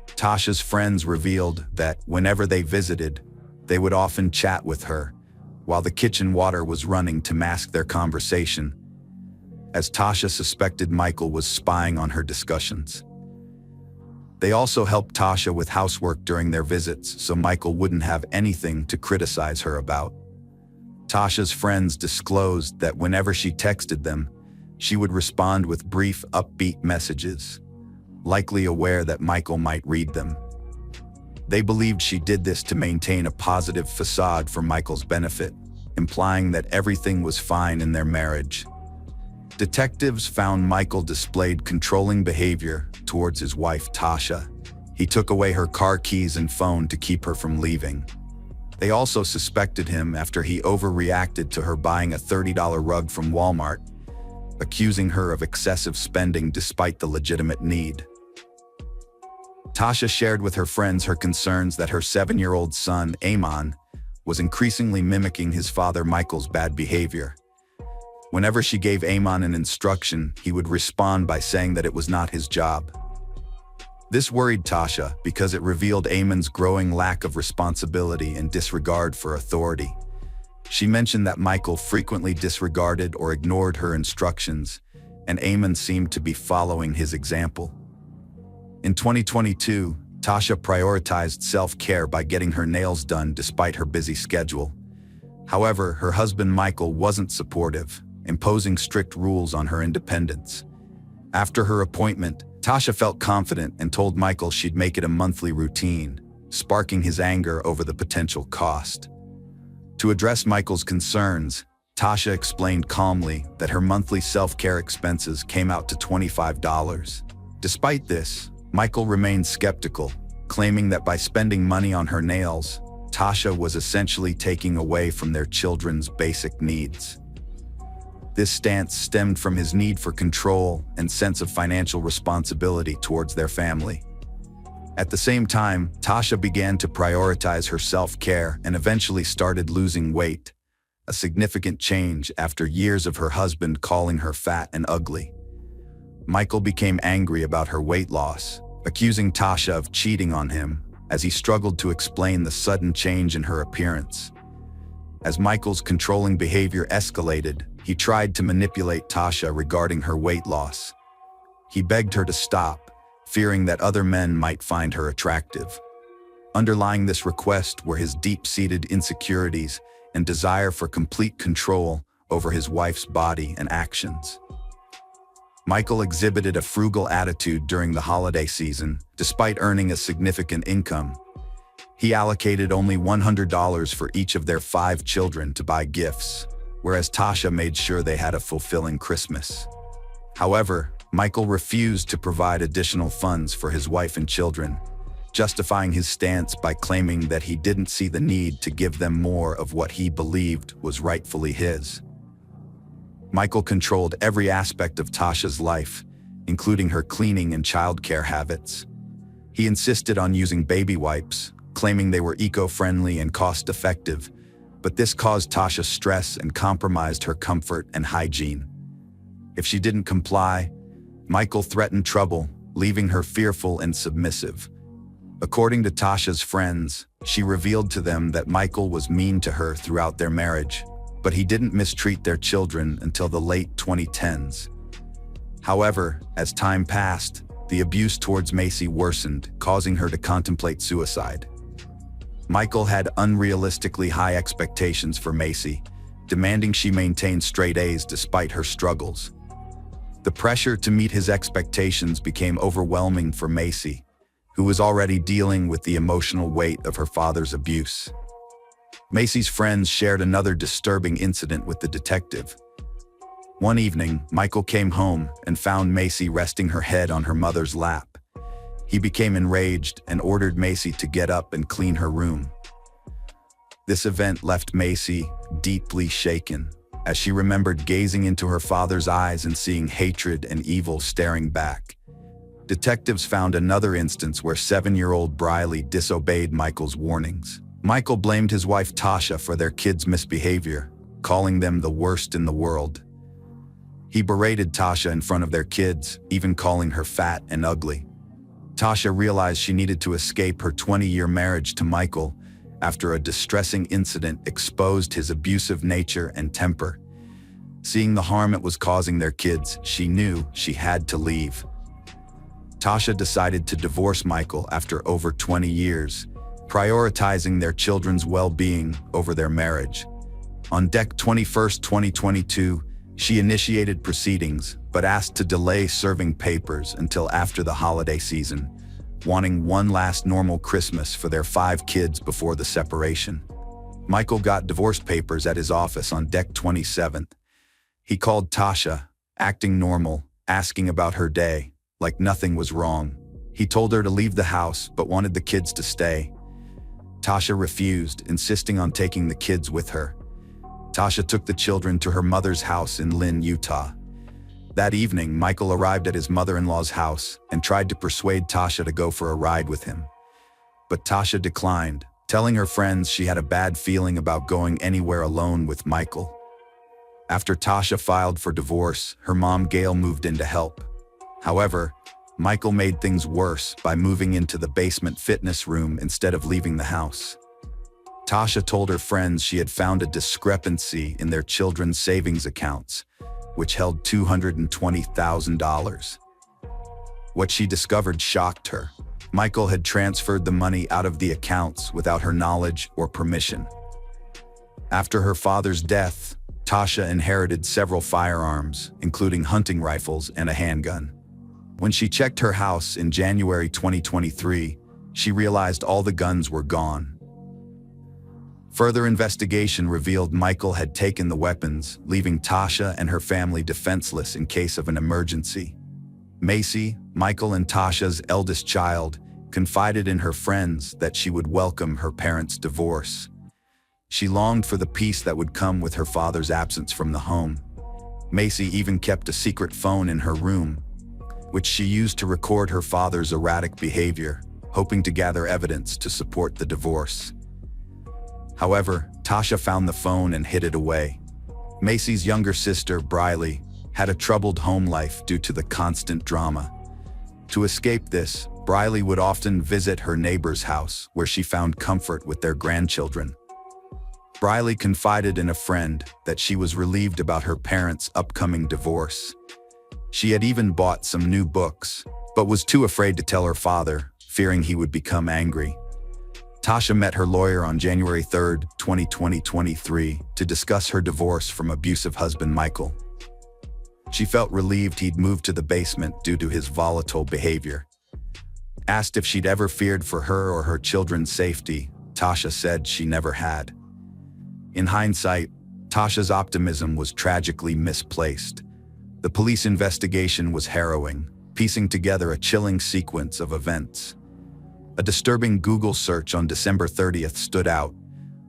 Tasha's friends revealed that whenever they visited, they would often chat with her, while the kitchen water was running to mask their conversation, as Tasha suspected Michael was spying on her discussions. They also helped Tasha with housework during their visits so Michael wouldn't have anything to criticize her about. Tasha's friends disclosed that whenever she texted them, she would respond with brief, upbeat messages, likely aware that Michael might read them. They believed she did this to maintain a positive facade for Michael's benefit, implying that everything was fine in their marriage. Detectives found Michael displayed controlling behavior towards his wife, Tasha. He took away her car keys and phone to keep her from leaving. They also suspected him after he overreacted to her buying a $30 rug from Walmart, accusing her of excessive spending despite the legitimate need. Tasha shared with her friends her concerns that her 7-year-old son, Amon, was increasingly mimicking his father Michael's bad behavior. Whenever she gave Amon an instruction, he would respond by saying that it was not his job. This worried Tasha because it revealed Amon's growing lack of responsibility and disregard for authority. She mentioned that Michael frequently disregarded or ignored her instructions, and Amon seemed to be following his example. In 2022, Tasha prioritized self-care by getting her nails done despite her busy schedule. However, her husband Michael wasn't supportive, imposing strict rules on her independence. After her appointment, Tasha felt confident and told Michael she'd make it a monthly routine, sparking his anger over the potential cost. To address Michael's concerns, Tasha explained calmly that her monthly self-care expenses came out to $25. Despite this, Michael remained skeptical, claiming that by spending money on her nails, Tasha was essentially taking away from their children's basic needs. This stance stemmed from his need for control and sense of financial responsibility towards their family. At the same time, Tasha began to prioritize her self-care and eventually started losing weight, a significant change after years of her husband calling her fat and ugly. Michael became angry about her weight loss, accusing Tasha of cheating on him as he struggled to explain the sudden change in her appearance. As Michael's controlling behavior escalated, he tried to manipulate Tasha regarding her weight loss. He begged her to stop, fearing that other men might find her attractive. Underlying this request were his deep-seated insecurities and desire for complete control over his wife's body and actions. Michael exhibited a frugal attitude during the holiday season, despite earning a significant income. He allocated only $100 for each of their 5 children to buy gifts, whereas Tasha made sure they had a fulfilling Christmas. However, Michael refused to provide additional funds for his wife and children, justifying his stance by claiming that he didn't see the need to give them more of what he believed was rightfully his. Michael controlled every aspect of Tasha's life, including her cleaning and childcare habits. He insisted on using baby wipes, claiming they were eco-friendly and cost-effective, but this caused Tasha stress and compromised her comfort and hygiene. If she didn't comply, Michael threatened trouble, leaving her fearful and submissive. According to Tasha's friends, she revealed to them that Michael was mean to her throughout their marriage, but he didn't mistreat their children until the late 2010s. However, as time passed, the abuse towards Macy worsened, causing her to contemplate suicide. Michael had unrealistically high expectations for Macy, demanding she maintain straight A's despite her struggles. The pressure to meet his expectations became overwhelming for Macy, who was already dealing with the emotional weight of her father's abuse. Macy's friends shared another disturbing incident with the detective. One evening, Michael came home and found Macy resting her head on her mother's lap. He became enraged and ordered Macy to get up and clean her room. This event left Macy deeply shaken, as she remembered gazing into her father's eyes and seeing hatred and evil staring back. Detectives found another instance where 7-year-old Briley disobeyed Michael's warnings. Michael blamed his wife Tasha for their kids' misbehavior, calling them the worst in the world. He berated Tasha in front of their kids, even calling her fat and ugly. Tasha realized she needed to escape her 20-year marriage to Michael after a distressing incident exposed his abusive nature and temper. Seeing the harm it was causing their kids, she knew she had to leave. Tasha decided to divorce Michael after over 20 years, prioritizing their children's well-being over their marriage. On Dec 21, 2022, she initiated proceedings, but asked to delay serving papers until after the holiday season, wanting one last normal Christmas for their 5 kids before the separation. Michael got divorce papers at his office on Dec 27th. He called Tasha, acting normal, asking about her day, like nothing was wrong. He told her to leave the house, but wanted the kids to stay. Tasha refused, insisting on taking the kids with her. Tasha took the children to her mother's house in Lynn, Utah. That evening, Michael arrived at his mother-in-law's house and tried to persuade Tasha to go for a ride with him. But Tasha declined, telling her friends she had a bad feeling about going anywhere alone with Michael. After Tasha filed for divorce, her mom Gail moved in to help. However, Michael made things worse by moving into the basement fitness room instead of leaving the house. Tasha told her friends she had found a discrepancy in their children's savings accounts, which held $220,000. What she discovered shocked her. Michael had transferred the money out of the accounts without her knowledge or permission. After her father's death, Tasha inherited several firearms, including hunting rifles and a handgun. When she checked her house in January 2023, she realized all the guns were gone. Further investigation revealed Michael had taken the weapons, leaving Tasha and her family defenseless in case of an emergency. Macy, Michael and Tasha's eldest child, confided in her friends that she would welcome her parents' divorce. She longed for the peace that would come with her father's absence from the home. Macy even kept a secret phone in her room, which she used to record her father's erratic behavior, hoping to gather evidence to support the divorce. However, Tasha found the phone and hid it away. Macy's younger sister, Briley, had a troubled home life due to the constant drama. To escape this, Briley would often visit her neighbor's house, where she found comfort with their grandchildren. Briley confided in a friend that she was relieved about her parents' upcoming divorce. She had even bought some new books, but was too afraid to tell her father, fearing he would become angry. Tasha met her lawyer on January 3, 2023, to discuss her divorce from abusive husband Michael. She felt relieved he'd moved to the basement due to his volatile behavior. Asked if she'd ever feared for her or her children's safety, Tasha said she never had. In hindsight, Tasha's optimism was tragically misplaced. The police investigation was harrowing, piecing together a chilling sequence of events. A disturbing Google search on December 30th stood out,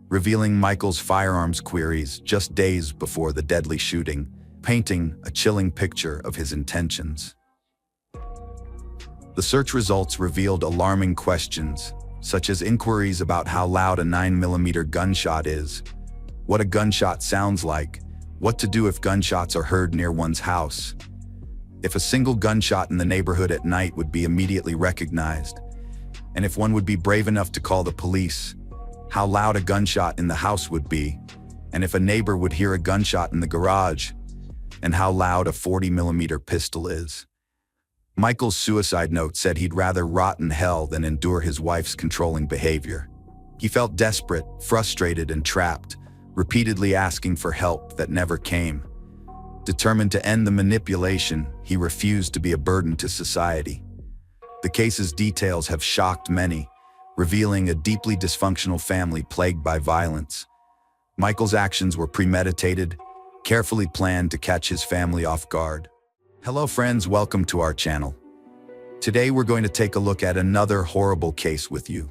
revealing Michael's firearms queries just days before the deadly shooting, painting a chilling picture of his intentions. The search results revealed alarming questions, such as inquiries about how loud a 9mm gunshot is, what a gunshot sounds like, what to do if gunshots are heard near one's house, if a single gunshot in the neighborhood at night would be immediately recognized, and if one would be brave enough to call the police, how loud a gunshot in the house would be, and if a neighbor would hear a gunshot in the garage, and how loud a 40mm pistol is. Michael's suicide note said he'd rather rot in hell than endure his wife's controlling behavior. He felt desperate, frustrated, and trapped, repeatedly asking for help that never came. Determined to end the manipulation, he refused to be a burden to society. The case's details have shocked many, revealing a deeply dysfunctional family plagued by violence. Michael's actions were premeditated, carefully planned to catch his family off guard. Hello friends, welcome to our channel. Today we're going to take a look at another horrible case with you.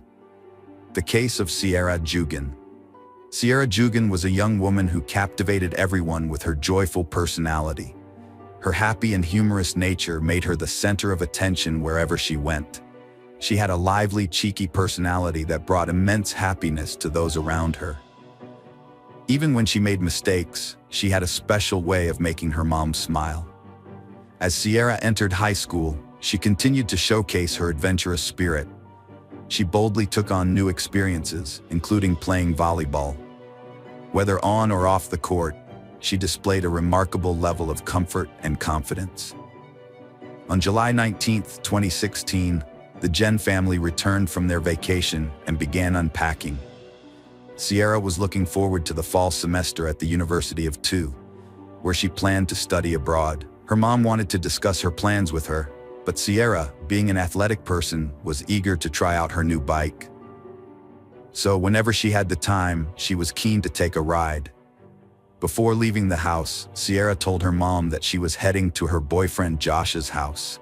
The case of Sierra Jugan. Sierra Jugan was a young woman who captivated everyone with her joyful personality. Her happy and humorous nature made her the center of attention wherever she went. She had a lively, cheeky personality that brought immense happiness to those around her. Even when she made mistakes, she had a special way of making her mom smile. As Sierra entered high school, she continued to showcase her adventurous spirit. She boldly took on new experiences, including playing volleyball. Whether on or off the court, she displayed a remarkable level of comfort and confidence. On July 19, 2016, the Jen family returned from their vacation and began unpacking. Sierra was looking forward to the fall semester at the University of Tu, where she planned to study abroad. Her mom wanted to discuss her plans with her, but Sierra, being an athletic person, was eager to try out her new bike. So whenever she had the time, she was keen to take a ride. Before leaving the house, Sierra told her mom that she was heading to her boyfriend Josh's house.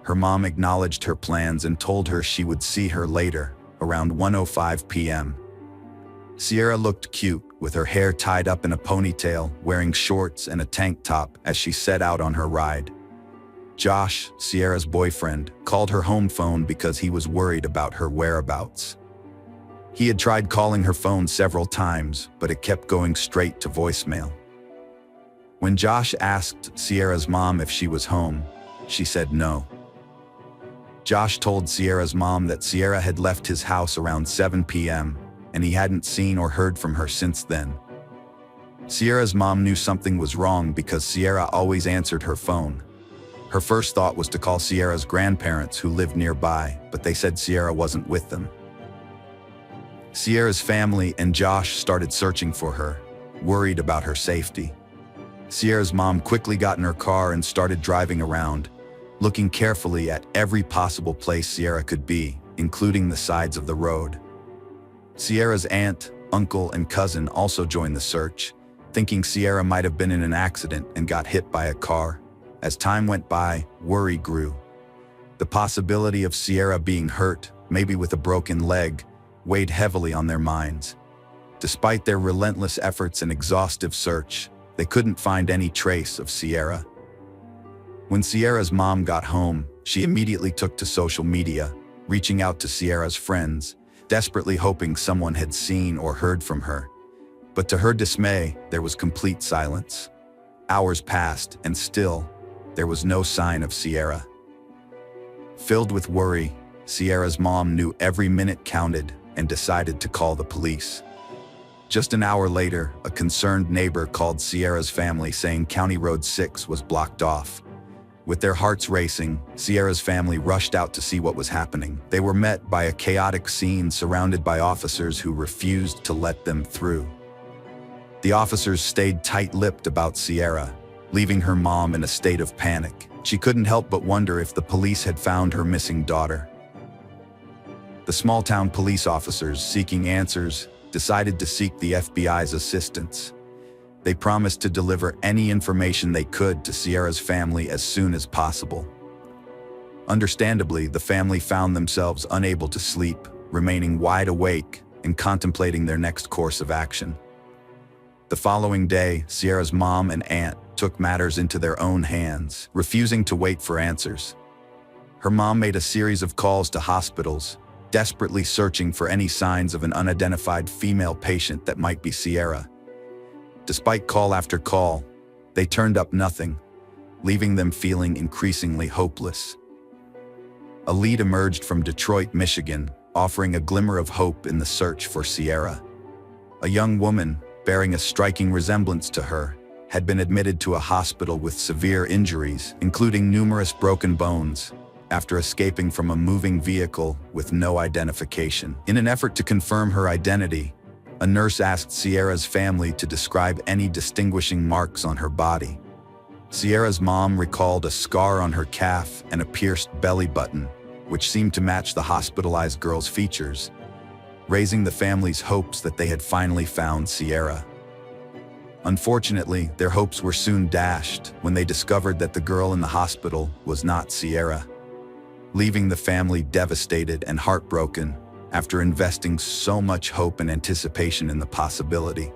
Her mom acknowledged her plans and told her she would see her later, around 1:05 p.m. Sierra looked cute, with her hair tied up in a ponytail, wearing shorts and a tank top as she set out on her ride. Josh, Sierra's boyfriend, called her home phone because he was worried about her whereabouts. He had tried calling her phone several times, but it kept going straight to voicemail. When Josh asked Sierra's mom if she was home, she said no. Josh told Sierra's mom that Sierra had left his house around 7 p.m., and he hadn't seen or heard from her since then. Sierra's mom knew something was wrong because Sierra always answered her phone. Her first thought was to call Sierra's grandparents who lived nearby, but they said Sierra wasn't with them. Sierra's family and Josh started searching for her, worried about her safety. Sierra's mom quickly got in her car and started driving around, looking carefully at every possible place Sierra could be, including the sides of the road. Sierra's aunt, uncle, and cousin also joined the search, thinking Sierra might have been in an accident and got hit by a car. As time went by, worry grew. The possibility of Sierra being hurt, maybe with a broken leg, weighed heavily on their minds. Despite their relentless efforts and exhaustive search, they couldn't find any trace of Sierra. When Sierra's mom got home, she immediately took to social media, reaching out to Sierra's friends, desperately hoping someone had seen or heard from her. But to her dismay, there was complete silence. Hours passed, and still, there was no sign of Sierra. Filled with worry, Sierra's mom knew every minute counted and decided to call the police. Just an hour later, a concerned neighbor called Sierra's family saying County Road 6 was blocked off. With their hearts racing, Sierra's family rushed out to see what was happening. They were met by a chaotic scene surrounded by officers who refused to let them through. The officers stayed tight-lipped about Sierra, leaving her mom in a state of panic. She couldn't help but wonder if the police had found her missing daughter. The small-town police officers, seeking answers, decided to seek the FBI's assistance. They promised to deliver any information they could to Sierra's family as soon as possible. Understandably, the family found themselves unable to sleep, remaining wide awake and contemplating their next course of action. The following day, Sierra's mom and aunt took matters into their own hands, refusing to wait for answers. Her mom made a series of calls to hospitals, desperately searching for any signs of an unidentified female patient that might be Sierra. Despite call after call, they turned up nothing, leaving them feeling increasingly hopeless. A lead emerged from Detroit, Michigan, offering a glimmer of hope in the search for Sierra. A young woman, bearing a striking resemblance to her, had been admitted to a hospital with severe injuries, including numerous broken bones, after escaping from a moving vehicle with no identification. In an effort to confirm her identity, a nurse asked Sierra's family to describe any distinguishing marks on her body. Sierra's mom recalled a scar on her calf and a pierced belly button, which seemed to match the hospitalized girl's features, raising the family's hopes that they had finally found Sierra. Unfortunately, their hopes were soon dashed when they discovered that the girl in the hospital was not Sierra, leaving the family devastated and heartbroken after investing so much hope and anticipation in the possibility.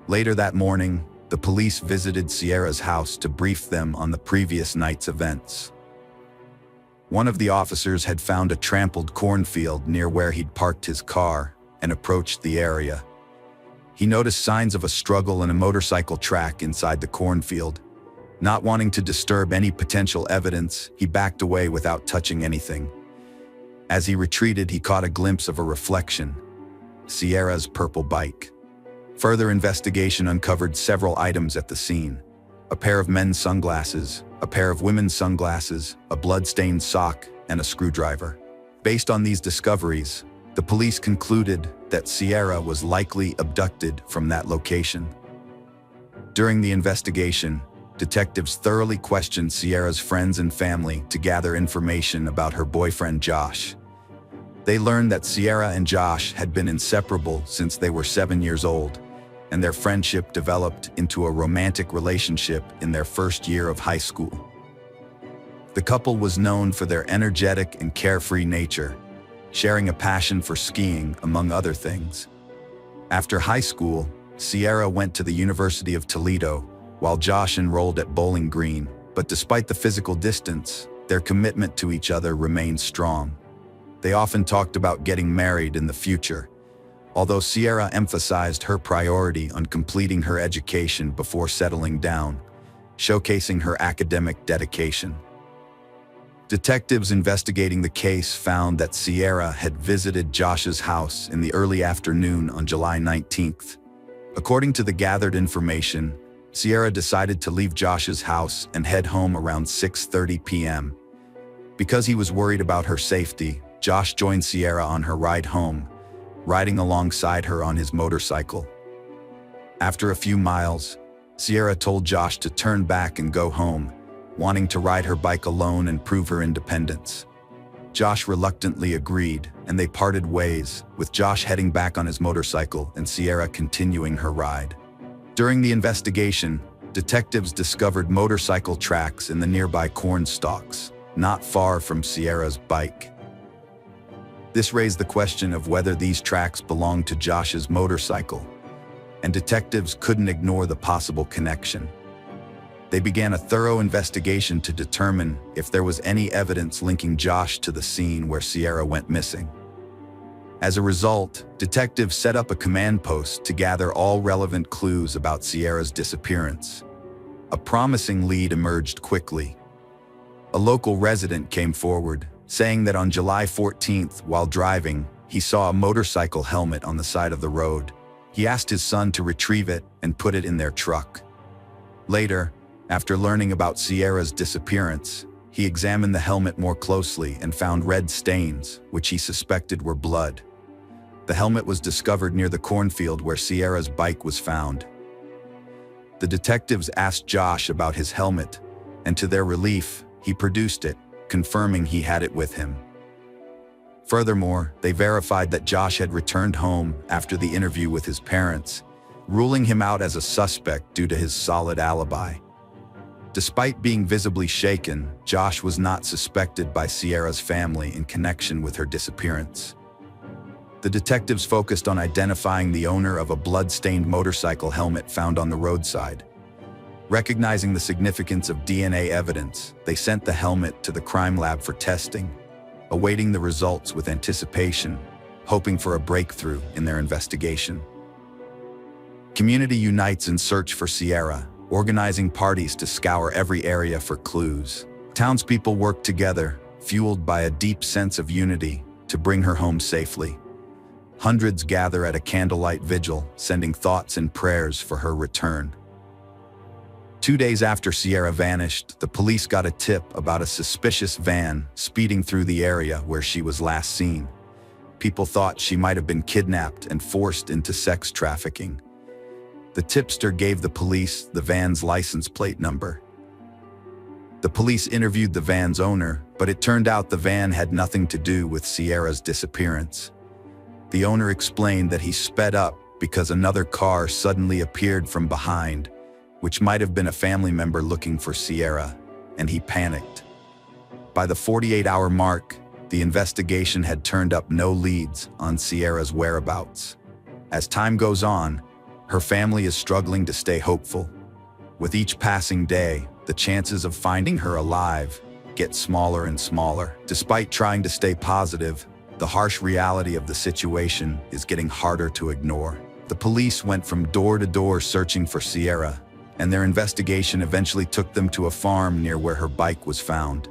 Later that morning, the police visited Sierra's house to brief them on the previous night's events. One of the officers had found a trampled cornfield near where he'd parked his car and approached the area. He noticed signs of a struggle and a motorcycle track inside the cornfield. Not wanting to disturb any potential evidence, he backed away without touching anything. As he retreated, he caught a glimpse of a reflection: Sierra's purple bike. Further investigation uncovered several items at the scene: a pair of men's sunglasses, a pair of women's sunglasses, a blood-stained sock, and a screwdriver. Based on these discoveries, the police concluded that Sierra was likely abducted from that location. During the investigation, detectives thoroughly questioned Sierra's friends and family to gather information about her boyfriend Josh. They learned that Sierra and Josh had been inseparable since they were 7 years old, and their friendship developed into a romantic relationship in their first year of high school. The couple was known for their energetic and carefree nature, sharing a passion for skiing, among other things. After high school, Sierra went to the University of Toledo, while Josh enrolled at Bowling Green, but despite the physical distance, their commitment to each other remained strong. They often talked about getting married in the future, although Sierra emphasized her priority on completing her education before settling down, showcasing her academic dedication. Detectives investigating the case found that Sierra had visited Josh's house in the early afternoon on July 19th. According to the gathered information, Sierra decided to leave Josh's house and head home around 6:30 p.m. Because he was worried about her safety, Josh joined Sierra on her ride home, riding alongside her on his motorcycle. After a few miles, Sierra told Josh to turn back and go home, wanting to ride her bike alone and prove her independence. Josh reluctantly agreed, and they parted ways, with Josh heading back on his motorcycle and Sierra continuing her ride. During the investigation, detectives discovered motorcycle tracks in the nearby corn stalks, not far from Sierra's bike. This raised the question of whether these tracks belonged to Josh's motorcycle, and detectives couldn't ignore the possible connection. They began a thorough investigation to determine if there was any evidence linking Josh to the scene where Sierra went missing. As a result, detectives set up a command post to gather all relevant clues about Sierra's disappearance. A promising lead emerged quickly. A local resident came forward, saying that on July 14th, while driving, he saw a motorcycle helmet on the side of the road. He asked his son to retrieve it and put it in their truck. Later, after learning about Sierra's disappearance, he examined the helmet more closely and found red stains, which he suspected were blood. The helmet was discovered near the cornfield where Sierra's bike was found. The detectives asked Josh about his helmet, and to their relief, he produced it, confirming he had it with him. Furthermore, they verified that Josh had returned home after the interview with his parents, ruling him out as a suspect due to his solid alibi. Despite being visibly shaken, Josh was not suspected by Sierra's family in connection with her disappearance. The detectives focused on identifying the owner of a blood-stained motorcycle helmet found on the roadside. Recognizing the significance of DNA evidence, they sent the helmet to the crime lab for testing, awaiting the results with anticipation, hoping for a breakthrough in their investigation. Community unites in search for Sierra, organizing parties to scour every area for clues. Townspeople work together, fueled by a deep sense of unity, to bring her home safely. Hundreds gather at a candlelight vigil, sending thoughts and prayers for her return. 2 days after Sierra vanished, the police got a tip about a suspicious van speeding through the area where she was last seen. People thought she might have been kidnapped and forced into sex trafficking. The tipster gave the police the van's license plate number. The police interviewed the van's owner, but it turned out the van had nothing to do with Sierra's disappearance. The owner explained that he sped up because another car suddenly appeared from behind, which might have been a family member looking for Sierra, and he panicked. By the 48-hour mark, the investigation had turned up no leads on Sierra's whereabouts. As time goes on, her family is struggling to stay hopeful. With each passing day, the chances of finding her alive get smaller and smaller. Despite trying to stay positive, the harsh reality of the situation is getting harder to ignore. The police went from door to door searching for Sierra, and their investigation eventually took them to a farm near where her bike was found.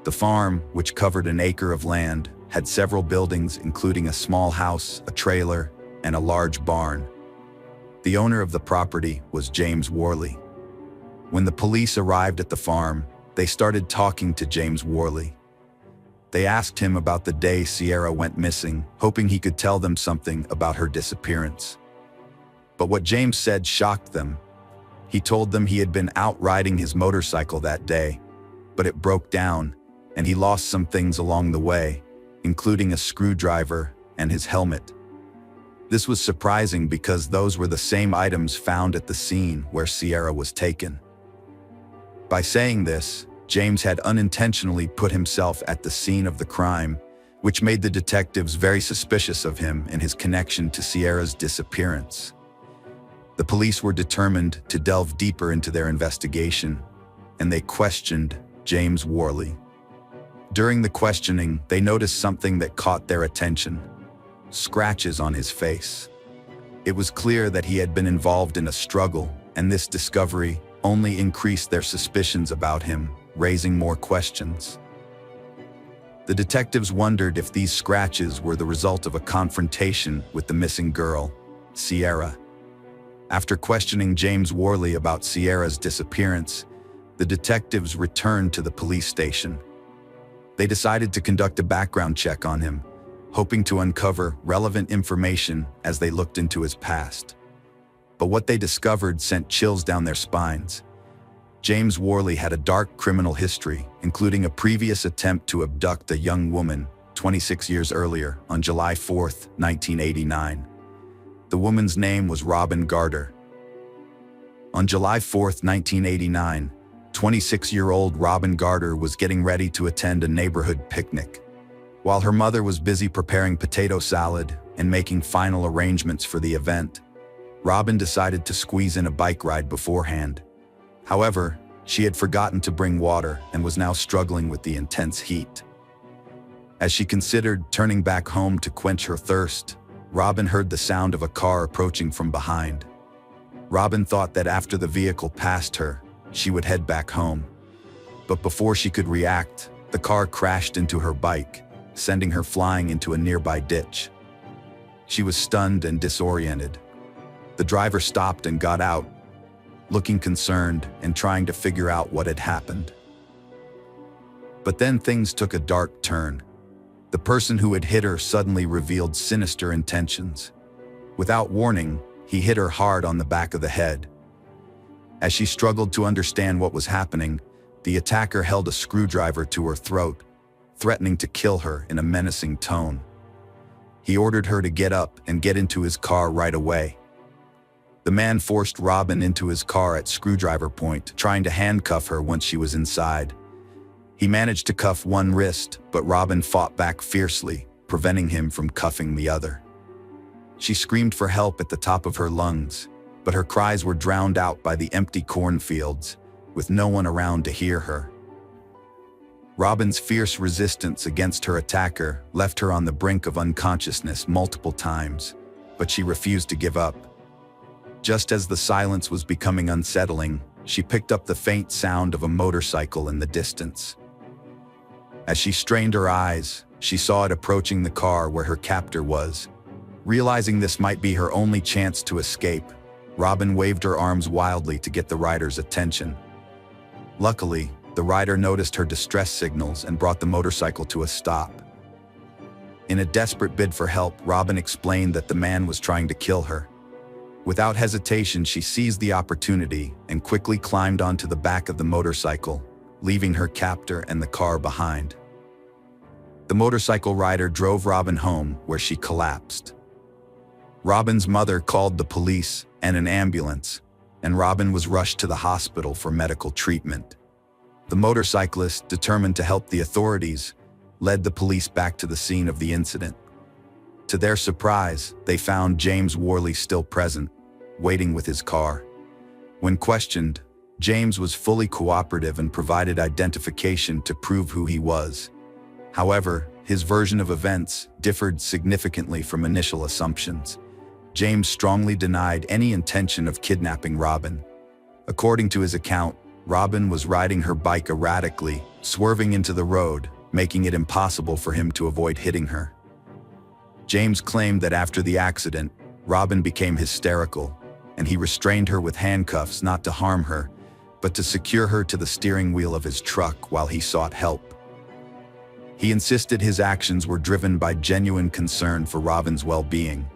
The farm, which covered an acre of land, had several buildings including a small house, a trailer, and a large barn. The owner of the property was James Worley. When the police arrived at the farm, they started talking to James Worley. They asked him about the day Sierra went missing, hoping he could tell them something about her disappearance. But what James said shocked them. He told them he had been out riding his motorcycle that day, but it broke down, and he lost some things along the way, including a screwdriver and his helmet. This was surprising because those were the same items found at the scene where Sierra was taken. By saying this, James had unintentionally put himself at the scene of the crime, which made the detectives very suspicious of him and his connection to Sierra's disappearance. The police were determined to delve deeper into their investigation, and they questioned James Worley. During the questioning, they noticed something that caught their attention: scratches on his face. It was clear that he had been involved in a struggle, and this discovery only increased their suspicions about him, raising more questions. The detectives wondered if these scratches were the result of a confrontation with the missing girl, Sierra. After questioning James Worley about Sierra's disappearance, the detectives returned to the police station. They decided to conduct a background check on him, hoping to uncover relevant information as they looked into his past. But what they discovered sent chills down their spines. James Worley had a dark criminal history, including a previous attempt to abduct a young woman 26 years earlier on July 4, 1989. The woman's name was Robin Garter. On July 4, 1989, 26-year-old Robin Garter was getting ready to attend a neighborhood picnic. While her mother was busy preparing potato salad and making final arrangements for the event, Robin decided to squeeze in a bike ride beforehand. However, she had forgotten to bring water and was now struggling with the intense heat. As she considered turning back home to quench her thirst, Robin heard the sound of a car approaching from behind. Robin thought that after the vehicle passed her, she would head back home. But before she could react, the car crashed into her bike, sending her flying into a nearby ditch. She was stunned and disoriented. The driver stopped and got out, looking concerned and trying to figure out what had happened. But then things took a dark turn. The person who had hit her suddenly revealed sinister intentions. Without warning, he hit her hard on the back of the head. As she struggled to understand what was happening, the attacker held a screwdriver to her throat, threatening to kill her in a menacing tone. He ordered her to get up and get into his car right away. The man forced Robin into his car at screwdriver point, trying to handcuff her once she was inside. He managed to cuff one wrist, but Robin fought back fiercely, preventing him from cuffing the other. She screamed for help at the top of her lungs, but her cries were drowned out by the empty cornfields, with no one around to hear her. Robin's fierce resistance against her attacker left her on the brink of unconsciousness multiple times, but she refused to give up. Just as the silence was becoming unsettling, she picked up the faint sound of a motorcycle in the distance. As she strained her eyes, she saw it approaching the car where her captor was. Realizing this might be her only chance to escape, Robin waved her arms wildly to get the rider's attention. Luckily, the rider noticed her distress signals and brought the motorcycle to a stop. In a desperate bid for help, Robin explained that the man was trying to kill her. Without hesitation, she seized the opportunity and quickly climbed onto the back of the motorcycle, leaving her captor and the car behind. The motorcycle rider drove Robin home, where she collapsed. Robin's mother called the police and an ambulance, and Robin was rushed to the hospital for medical treatment. The motorcyclist, determined to help the authorities, led the police back to the scene of the incident. To their surprise, they found James Worley still present, waiting with his car. When questioned, James was fully cooperative and provided identification to prove who he was. However, his version of events differed significantly from initial assumptions. James strongly denied any intention of kidnapping Robin. According to his account, Robin was riding her bike erratically, swerving into the road, making it impossible for him to avoid hitting her. James claimed that after the accident, Robin became hysterical, and he restrained her with handcuffs not to harm her, but to secure her to the steering wheel of his truck while he sought help. He insisted his actions were driven by genuine concern for Robin's well-being.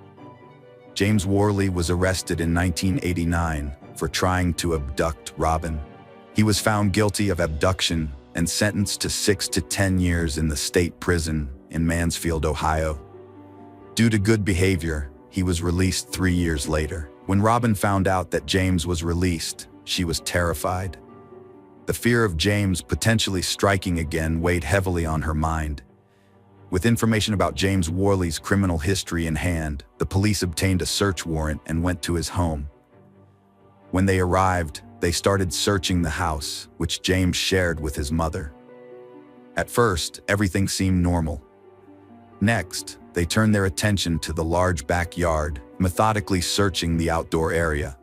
James Worley was arrested in 1989 for trying to abduct Robin. He was found guilty of abduction and sentenced to 6 to 10 years in the state prison in Mansfield, Ohio. Due to good behavior, he was released 3 years later. When Robin found out that James was released, she was terrified. The fear of James potentially striking again weighed heavily on her mind. With information about James Worley's criminal history in hand, the police obtained a search warrant and went to his home. When they arrived, they started searching the house, which James shared with his mother. At first, everything seemed normal. Next, they turned their attention to the large backyard, methodically searching the outdoor area.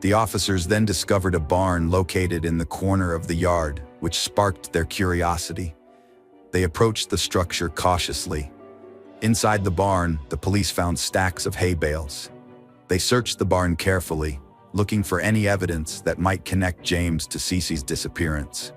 The officers then discovered a barn located in the corner of the yard, which sparked their curiosity. They approached the structure cautiously. Inside the barn, the police found stacks of hay bales. They searched the barn carefully, looking for any evidence that might connect James to Cece's disappearance.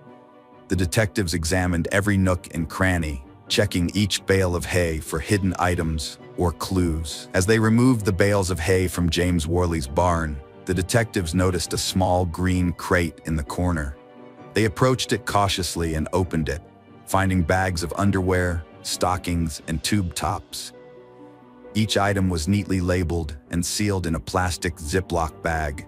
The detectives examined every nook and cranny, checking each bale of hay for hidden items or clues. As they removed the bales of hay from James Worley's barn, the detectives noticed a small green crate in the corner. They approached it cautiously and opened it, finding bags of underwear, stockings, and tube tops. Each item was neatly labeled and sealed in a plastic Ziploc bag.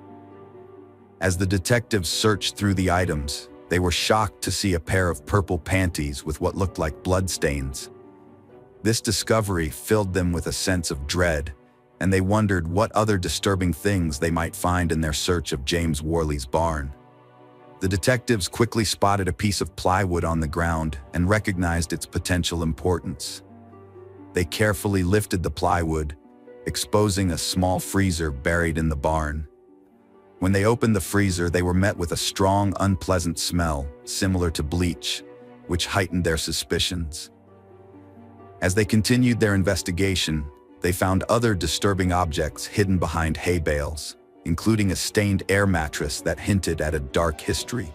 As the detectives searched through the items, they were shocked to see a pair of purple panties with what looked like bloodstains. This discovery filled them with a sense of dread, and they wondered what other disturbing things they might find in their search of James Worley's barn. The detectives quickly spotted a piece of plywood on the ground and recognized its potential importance. They carefully lifted the plywood, exposing a small freezer buried in the barn. When they opened the freezer, they were met with a strong, unpleasant smell, similar to bleach, which heightened their suspicions. As they continued their investigation, they found other disturbing objects hidden behind hay bales, including a stained air mattress that hinted at a dark history.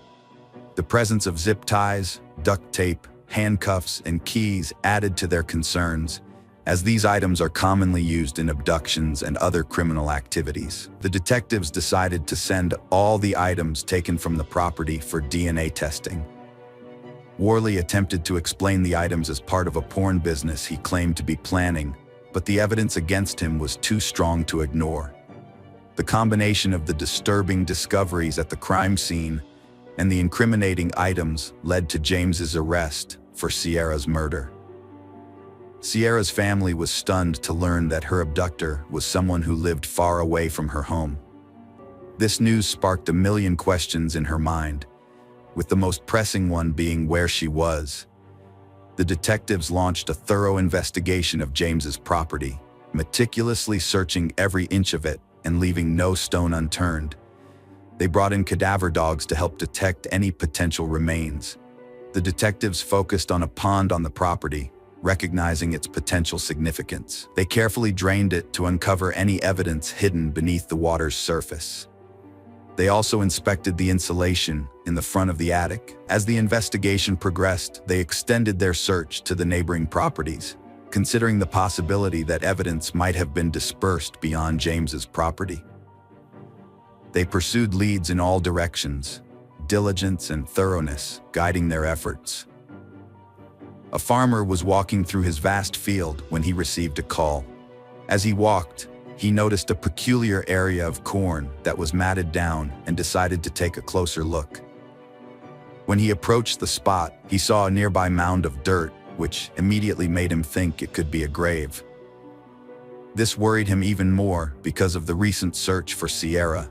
The presence of zip ties, duct tape, handcuffs, and keys added to their concerns, as these items are commonly used in abductions and other criminal activities. The detectives decided to send all the items taken from the property for DNA testing. Worley attempted to explain the items as part of a porn business he claimed to be planning, but the evidence against him was too strong to ignore. The combination of the disturbing discoveries at the crime scene and the incriminating items led to James's arrest for Sierra's murder. Sierra's family was stunned to learn that her abductor was someone who lived far away from her home. This news sparked a million questions in her mind, with the most pressing one being where she was. The detectives launched a thorough investigation of James's property, meticulously searching every inch of it and leaving no stone unturned. They brought in cadaver dogs to help detect any potential remains. The detectives focused on a pond on the property, recognizing its potential significance. They carefully drained it to uncover any evidence hidden beneath the water's surface. They also inspected the insulation in the front of the attic. As the investigation progressed, they extended their search to the neighboring properties, considering the possibility that evidence might have been dispersed beyond James's property. They pursued leads in all directions, diligence and thoroughness guiding their efforts. A farmer was walking through his vast field when he received a call. As he walked, he noticed a peculiar area of corn that was matted down and decided to take a closer look. When he approached the spot, he saw a nearby mound of dirt, which immediately made him think it could be a grave. This worried him even more because of the recent search for Sierra.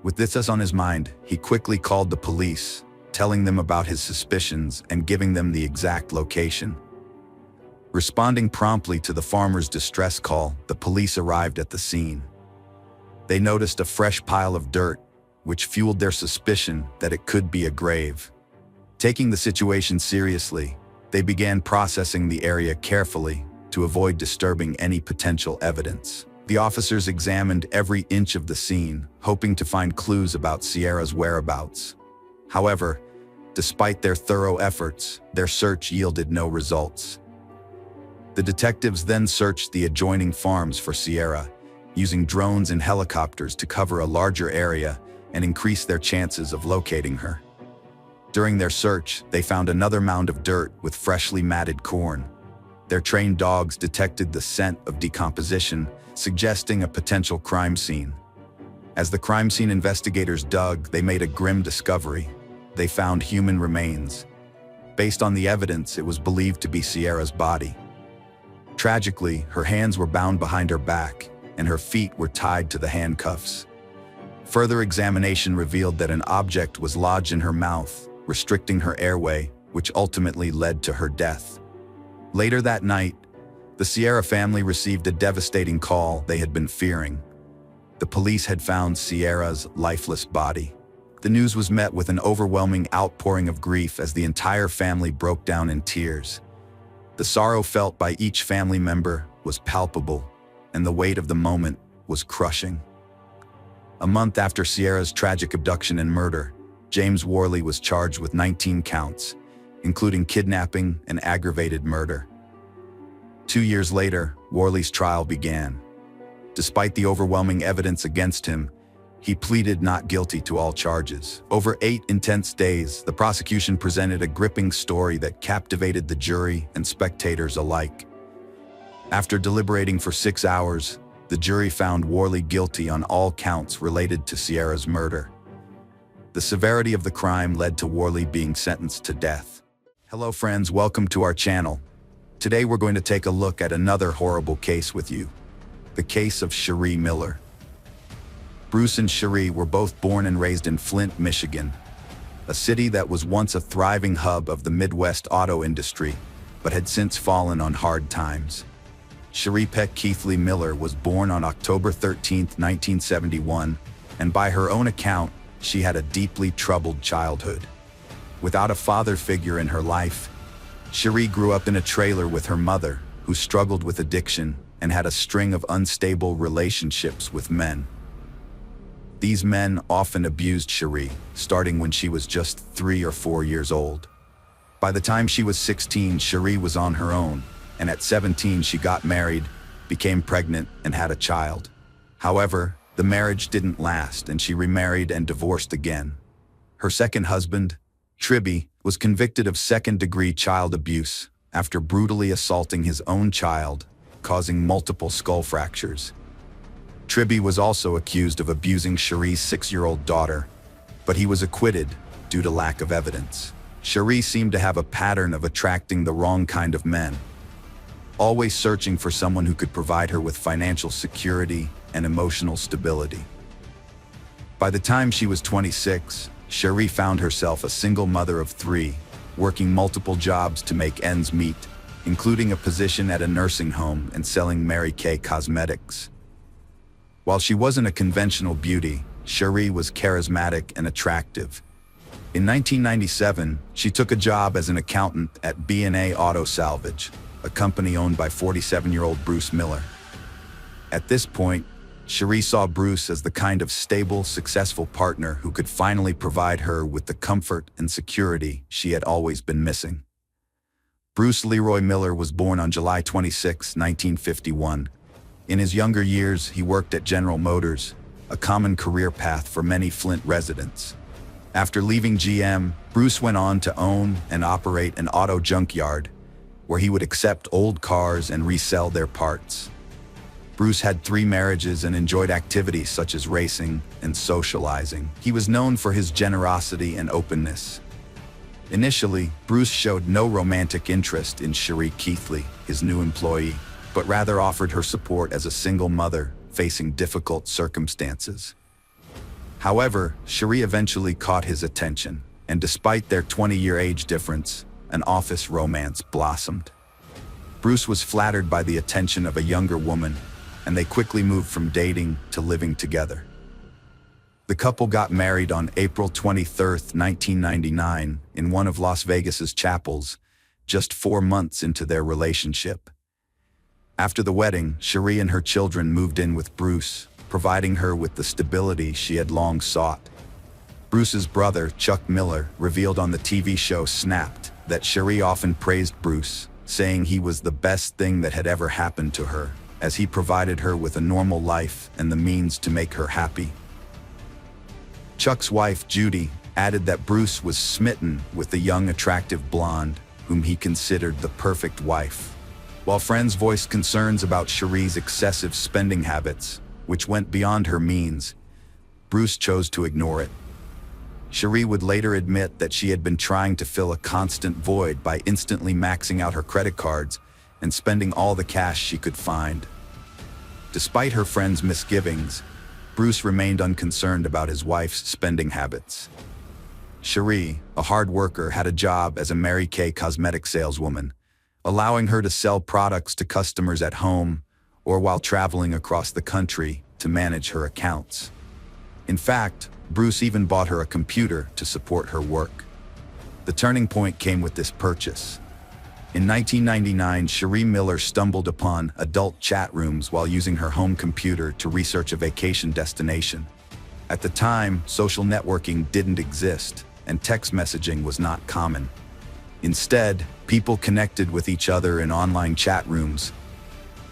With this on his mind, he quickly called the police, telling them about his suspicions and giving them the exact location. Responding promptly to the farmer's distress call, the police arrived at the scene. They noticed a fresh pile of dirt, which fueled their suspicion that it could be a grave. Taking the situation seriously, they began processing the area carefully to avoid disturbing any potential evidence. The officers examined every inch of the scene, hoping to find clues about Sierra's whereabouts. However, despite their thorough efforts, their search yielded no results. The detectives then searched the adjoining farms for Sierra, using drones and helicopters to cover a larger area and increase their chances of locating her. During their search, they found another mound of dirt with freshly matted corn. Their trained dogs detected the scent of decomposition, suggesting a potential crime scene. As the crime scene investigators dug, they made a grim discovery. They found human remains. Based on the evidence, it was believed to be Sierra's body. Tragically, her hands were bound behind her back, and her feet were tied to the handcuffs. Further examination revealed that an object was lodged in her mouth, restricting her airway, which ultimately led to her death. Later that night, the Sierra family received a devastating call they had been fearing. The police had found Sierra's lifeless body. The news was met with an overwhelming outpouring of grief as the entire family broke down in tears. The sorrow felt by each family member was palpable, and the weight of the moment was crushing. A month after Sierra's tragic abduction and murder, James Worley was charged with 19 counts, including kidnapping and aggravated murder. 2 years later, Worley's trial began. Despite the overwhelming evidence against him, he pleaded not guilty to all charges. Over 8 intense days, the prosecution presented a gripping story that captivated the jury and spectators alike. After deliberating for 6 hours, the jury found Worley guilty on all counts related to Sierra's murder. The severity of the crime led to Worley being sentenced to death. Hello friends, welcome to our channel. Today we're going to take a look at another horrible case with you. The case of Cherie Miller. Bruce and Cherie were both born and raised in Flint, Michigan, a city that was once a thriving hub of the Midwest auto industry, but had since fallen on hard times. Cherie Peck Keithley Miller was born on October 13, 1971, and by her own account, she had a deeply troubled childhood. Without a father figure in her life, Cherie grew up in a trailer with her mother, who struggled with addiction and had a string of unstable relationships with men. These men often abused Cherie, starting when she was just 3 or 4 years old. By the time she was 16, Cherie was on her own, and at 17 she got married, became pregnant, and had a child. However, the marriage didn't last, and she remarried and divorced again. Her second husband, Tribby, was convicted of second-degree child abuse after brutally assaulting his own child, causing multiple skull fractures. Tribby was also accused of abusing Cherie's 6-year-old daughter, but he was acquitted due to lack of evidence. Cherie seemed to have a pattern of attracting the wrong kind of men, always searching for someone who could provide her with financial security and emotional stability. By the time she was 26, Cherie found herself a single mother of 3, working multiple jobs to make ends meet, including a position at a nursing home and selling Mary Kay cosmetics. While she wasn't a conventional beauty, Cherie was charismatic and attractive. In 1997, she took a job as an accountant at B&A Auto Salvage, a company owned by 47-year-old Bruce Miller. At this point, Cherie saw Bruce as the kind of stable, successful partner who could finally provide her with the comfort and security she had always been missing. Bruce Leroy Miller was born on July 26, 1951. In his younger years, he worked at General Motors, a common career path for many Flint residents. After leaving GM, Bruce went on to own and operate an auto junkyard, where he would accept old cars and resell their parts. Bruce had 3 marriages and enjoyed activities such as racing and socializing. He was known for his generosity and openness. Initially, Bruce showed no romantic interest in Cherie Keithley, his new employee, but rather offered her support as a single mother facing difficult circumstances. However, Cherie eventually caught his attention, and despite their 20-year age difference, an office romance blossomed. Bruce was flattered by the attention of a younger woman, and they quickly moved from dating to living together. The couple got married on April 23, 1999, in one of Las Vegas's chapels, just 4 months into their relationship. After the wedding, Cherie and her children moved in with Bruce, providing her with the stability she had long sought. Bruce's brother, Chuck Miller, revealed on the TV show Snapped that Cherie often praised Bruce, saying he was the best thing that had ever happened to her, as he provided her with a normal life and the means to make her happy. Chuck's wife, Judy, added that Bruce was smitten with the young, attractive blonde, whom he considered the perfect wife. While friends voiced concerns about Cherie's excessive spending habits, which went beyond her means, Bruce chose to ignore it. Cherie would later admit that she had been trying to fill a constant void by instantly maxing out her credit cards and spending all the cash she could find. Despite her friends' misgivings, Bruce remained unconcerned about his wife's spending habits. Cherie, a hard worker, had a job as a Mary Kay cosmetic saleswoman, allowing her to sell products to customers at home or while traveling across the country to manage her accounts. In fact, Bruce even bought her a computer to support her work. The turning point came with this purchase. In 1999, Cherie Miller stumbled upon adult chat rooms while using her home computer to research a vacation destination. At the time, social networking didn't exist, and text messaging was not common. Instead, people connected with each other in online chat rooms,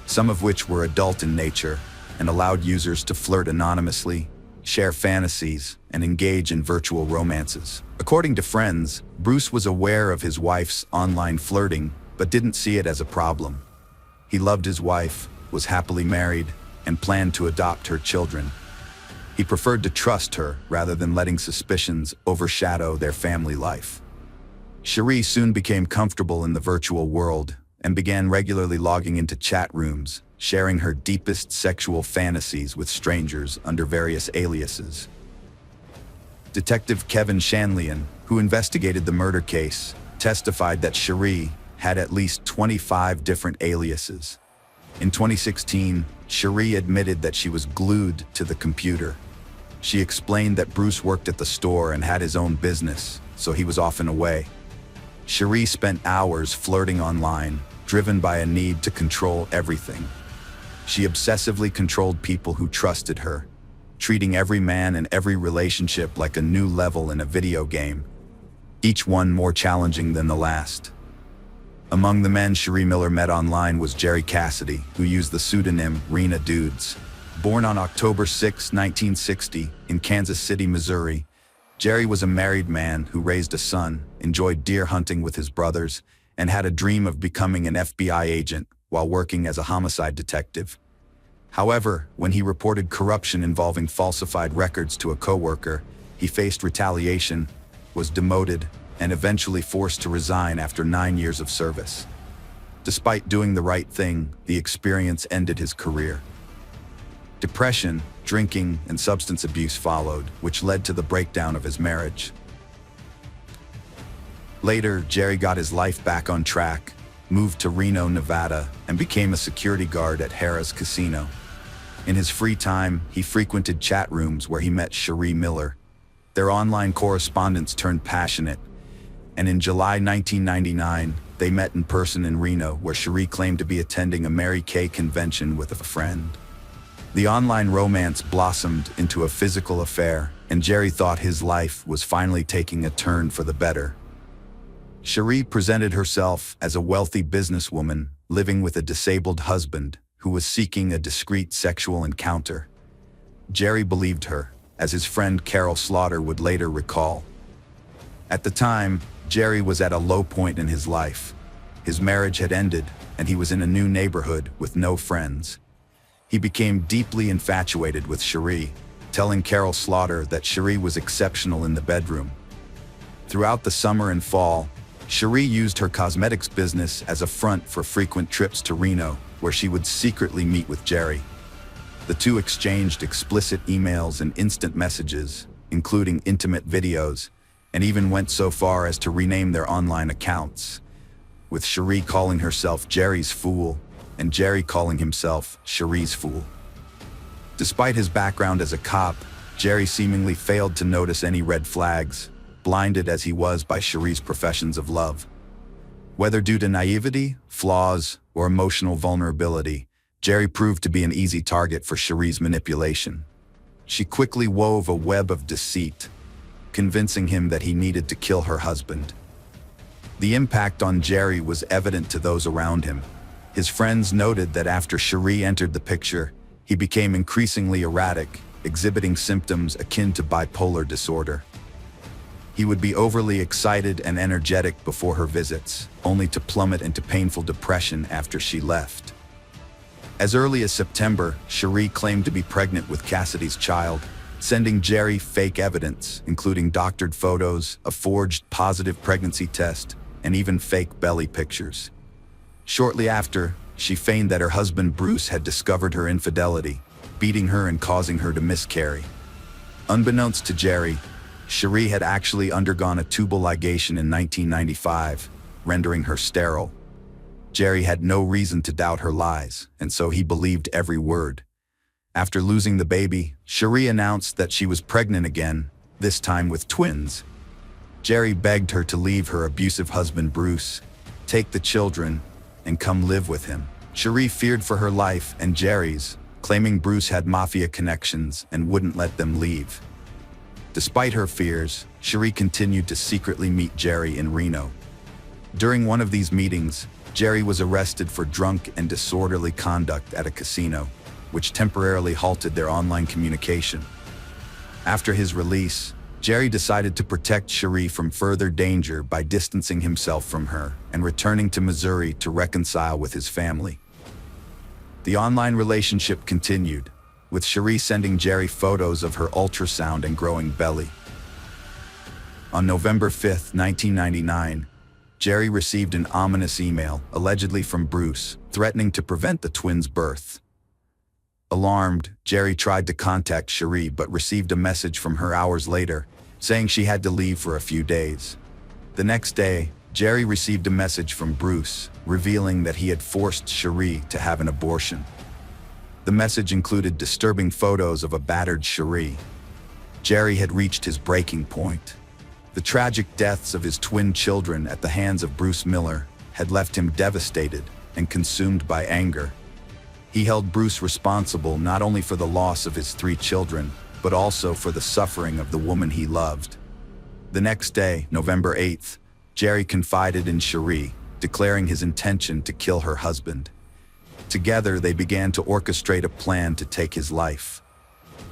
some of which were adult in nature and allowed users to flirt anonymously, share fantasies, and engage in virtual romances. According to friends, Bruce was aware of his wife's online flirting, but didn't see it as a problem. He loved his wife, was happily married, and planned to adopt her children. He preferred to trust her rather than letting suspicions overshadow their family life. Cherie soon became comfortable in the virtual world and began regularly logging into chat rooms, sharing her deepest sexual fantasies with strangers under various aliases. Detective Kevin Shanlian, who investigated the murder case, testified that Cherie had at least 25 different aliases. In 2016, Cherie admitted that she was glued to the computer. She explained that Bruce worked at the store and had his own business, so he was often away. Cherie spent hours flirting online, driven by a need to control everything. She obsessively controlled people who trusted her, treating every man and every relationship like a new level in a video game, each one more challenging than the last. Among the men Cherie Miller met online was Jerry Cassidy, who used the pseudonym Rena Dudes. Born on October 6, 1960, in Kansas City, Missouri, Jerry was a married man who raised a son, enjoyed deer hunting with his brothers, and had a dream of becoming an FBI agent while working as a homicide detective. However, when he reported corruption involving falsified records to a coworker, he faced retaliation, was demoted, and eventually forced to resign after 9 years of service. Despite doing the right thing, the experience ended his career. Depression, drinking, and substance abuse followed, which led to the breakdown of his marriage. Later, Jerry got his life back on track, moved to Reno, Nevada, and became a security guard at Harrah's Casino. In his free time, he frequented chat rooms where he met Cherie Miller. Their online correspondence turned passionate, and in July 1999, they met in person in Reno, where Cherie claimed to be attending a Mary Kay convention with a friend. The online romance blossomed into a physical affair, and Jerry thought his life was finally taking a turn for the better. Cherie presented herself as a wealthy businesswoman living with a disabled husband who was seeking a discreet sexual encounter. Jerry believed her, as his friend Carol Slaughter would later recall. At the time, Jerry was at a low point in his life. His marriage had ended, and he was in a new neighborhood with no friends. He became deeply infatuated with Cherie, telling Carol Slaughter that Cherie was exceptional in the bedroom. Throughout the summer and fall, Cherie used her cosmetics business as a front for frequent trips to Reno, where she would secretly meet with Jerry. The two exchanged explicit emails and instant messages, including intimate videos, and even went so far as to rename their online accounts, with Cherie calling herself Jerry's Fool and Jerry calling himself Cherie's Fool. Despite his background as a cop, Jerry seemingly failed to notice any red flags, blinded as he was by Cherie's professions of love. Whether due to naivety, flaws, or emotional vulnerability, Jerry proved to be an easy target for Cherie's manipulation. She quickly wove a web of deceit, convincing him that he needed to kill her husband. The impact on Jerry was evident to those around him. His friends noted that after Cherie entered the picture, he became increasingly erratic, exhibiting symptoms akin to bipolar disorder. He would be overly excited and energetic before her visits, only to plummet into painful depression after she left. As early as September, Cherie claimed to be pregnant with Cassidy's child, sending Jerry fake evidence, including doctored photos, a forged positive pregnancy test, and even fake belly pictures. Shortly after, she feigned that her husband Bruce had discovered her infidelity, beating her and causing her to miscarry. Unbeknownst to Jerry, Cherie had actually undergone a tubal ligation in 1995, rendering her sterile. Jerry had no reason to doubt her lies, and so he believed every word. After losing the baby, Cherie announced that she was pregnant again, this time with twins. Jerry begged her to leave her abusive husband Bruce, take the children, and come live with him. Cherie feared for her life and Jerry's, claiming Bruce had mafia connections and wouldn't let them leave. Despite her fears, Cherie continued to secretly meet Jerry in Reno. During one of these meetings, Jerry was arrested for drunk and disorderly conduct at a casino, which temporarily halted their online communication. After his release, Jerry decided to protect Cherie from further danger by distancing himself from her and returning to Missouri to reconcile with his family. The online relationship continued, with Cherie sending Jerry photos of her ultrasound and growing belly. On November 5, 1999, Jerry received an ominous email, allegedly from Bruce, threatening to prevent the twins' birth. Alarmed, Jerry tried to contact Cherie but received a message from her hours later, saying she had to leave for a few days. The next day, Jerry received a message from Bruce, revealing that he had forced Cherie to have an abortion. The message included disturbing photos of a battered Cherie. Jerry had reached his breaking point. The tragic deaths of his twin children at the hands of Bruce Miller had left him devastated and consumed by anger. He held Bruce responsible not only for the loss of his 3 children, but also for the suffering of the woman he loved. The next day, November 8th, Jerry confided in Cherie, declaring his intention to kill her husband. Together, they began to orchestrate a plan to take his life.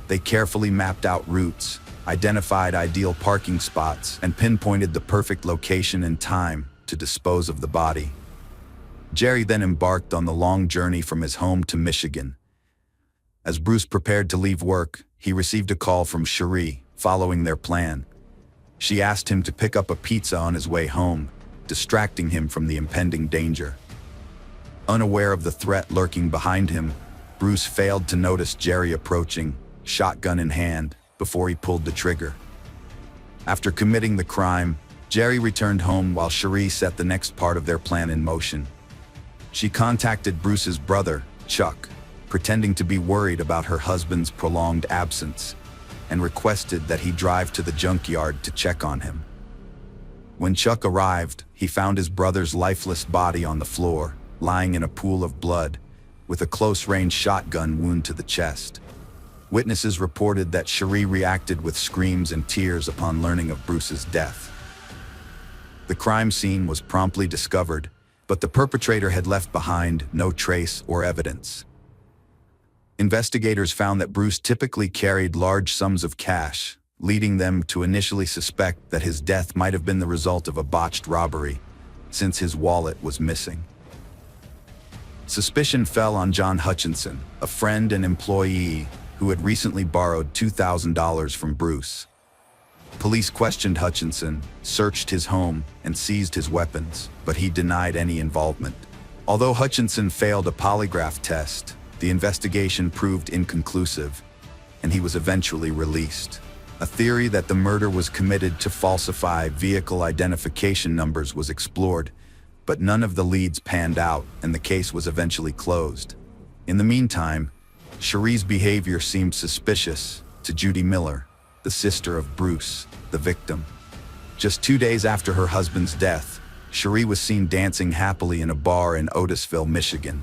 They carefully mapped out routes, identified ideal parking spots, and pinpointed the perfect location and time to dispose of the body. Jerry then embarked on the long journey from his home to Michigan. As Bruce prepared to leave work, he received a call from Cherie, following their plan. She asked him to pick up a pizza on his way home, distracting him from the impending danger. Unaware of the threat lurking behind him, Bruce failed to notice Jerry approaching, shotgun in hand, before he pulled the trigger. After committing the crime, Jerry returned home while Cherie set the next part of their plan in motion. She contacted Bruce's brother, Chuck, pretending to be worried about her husband's prolonged absence, and requested that he drive to the junkyard to check on him. When Chuck arrived, he found his brother's lifeless body on the floor, lying in a pool of blood, with a close-range shotgun wound to the chest. Witnesses reported that Cherie reacted with screams and tears upon learning of Bruce's death. The crime scene was promptly discovered, but the perpetrator had left behind no trace or evidence. Investigators found that Bruce typically carried large sums of cash, leading them to initially suspect that his death might have been the result of a botched robbery, since his wallet was missing. Suspicion fell on John Hutchinson, a friend and employee who had recently borrowed $2,000 from Bruce. Police questioned Hutchinson, searched his home, and seized his weapons, but he denied any involvement. Although Hutchinson failed a polygraph test, the investigation proved inconclusive, and he was eventually released. A theory that the murder was committed to falsify vehicle identification numbers was explored, but none of the leads panned out, and the case was eventually closed. In the meantime, Cherie's behavior seemed suspicious to Judy Miller, the sister of Bruce, the victim. Just 2 days after her husband's death, Cherie was seen dancing happily in a bar in Otisville, Michigan.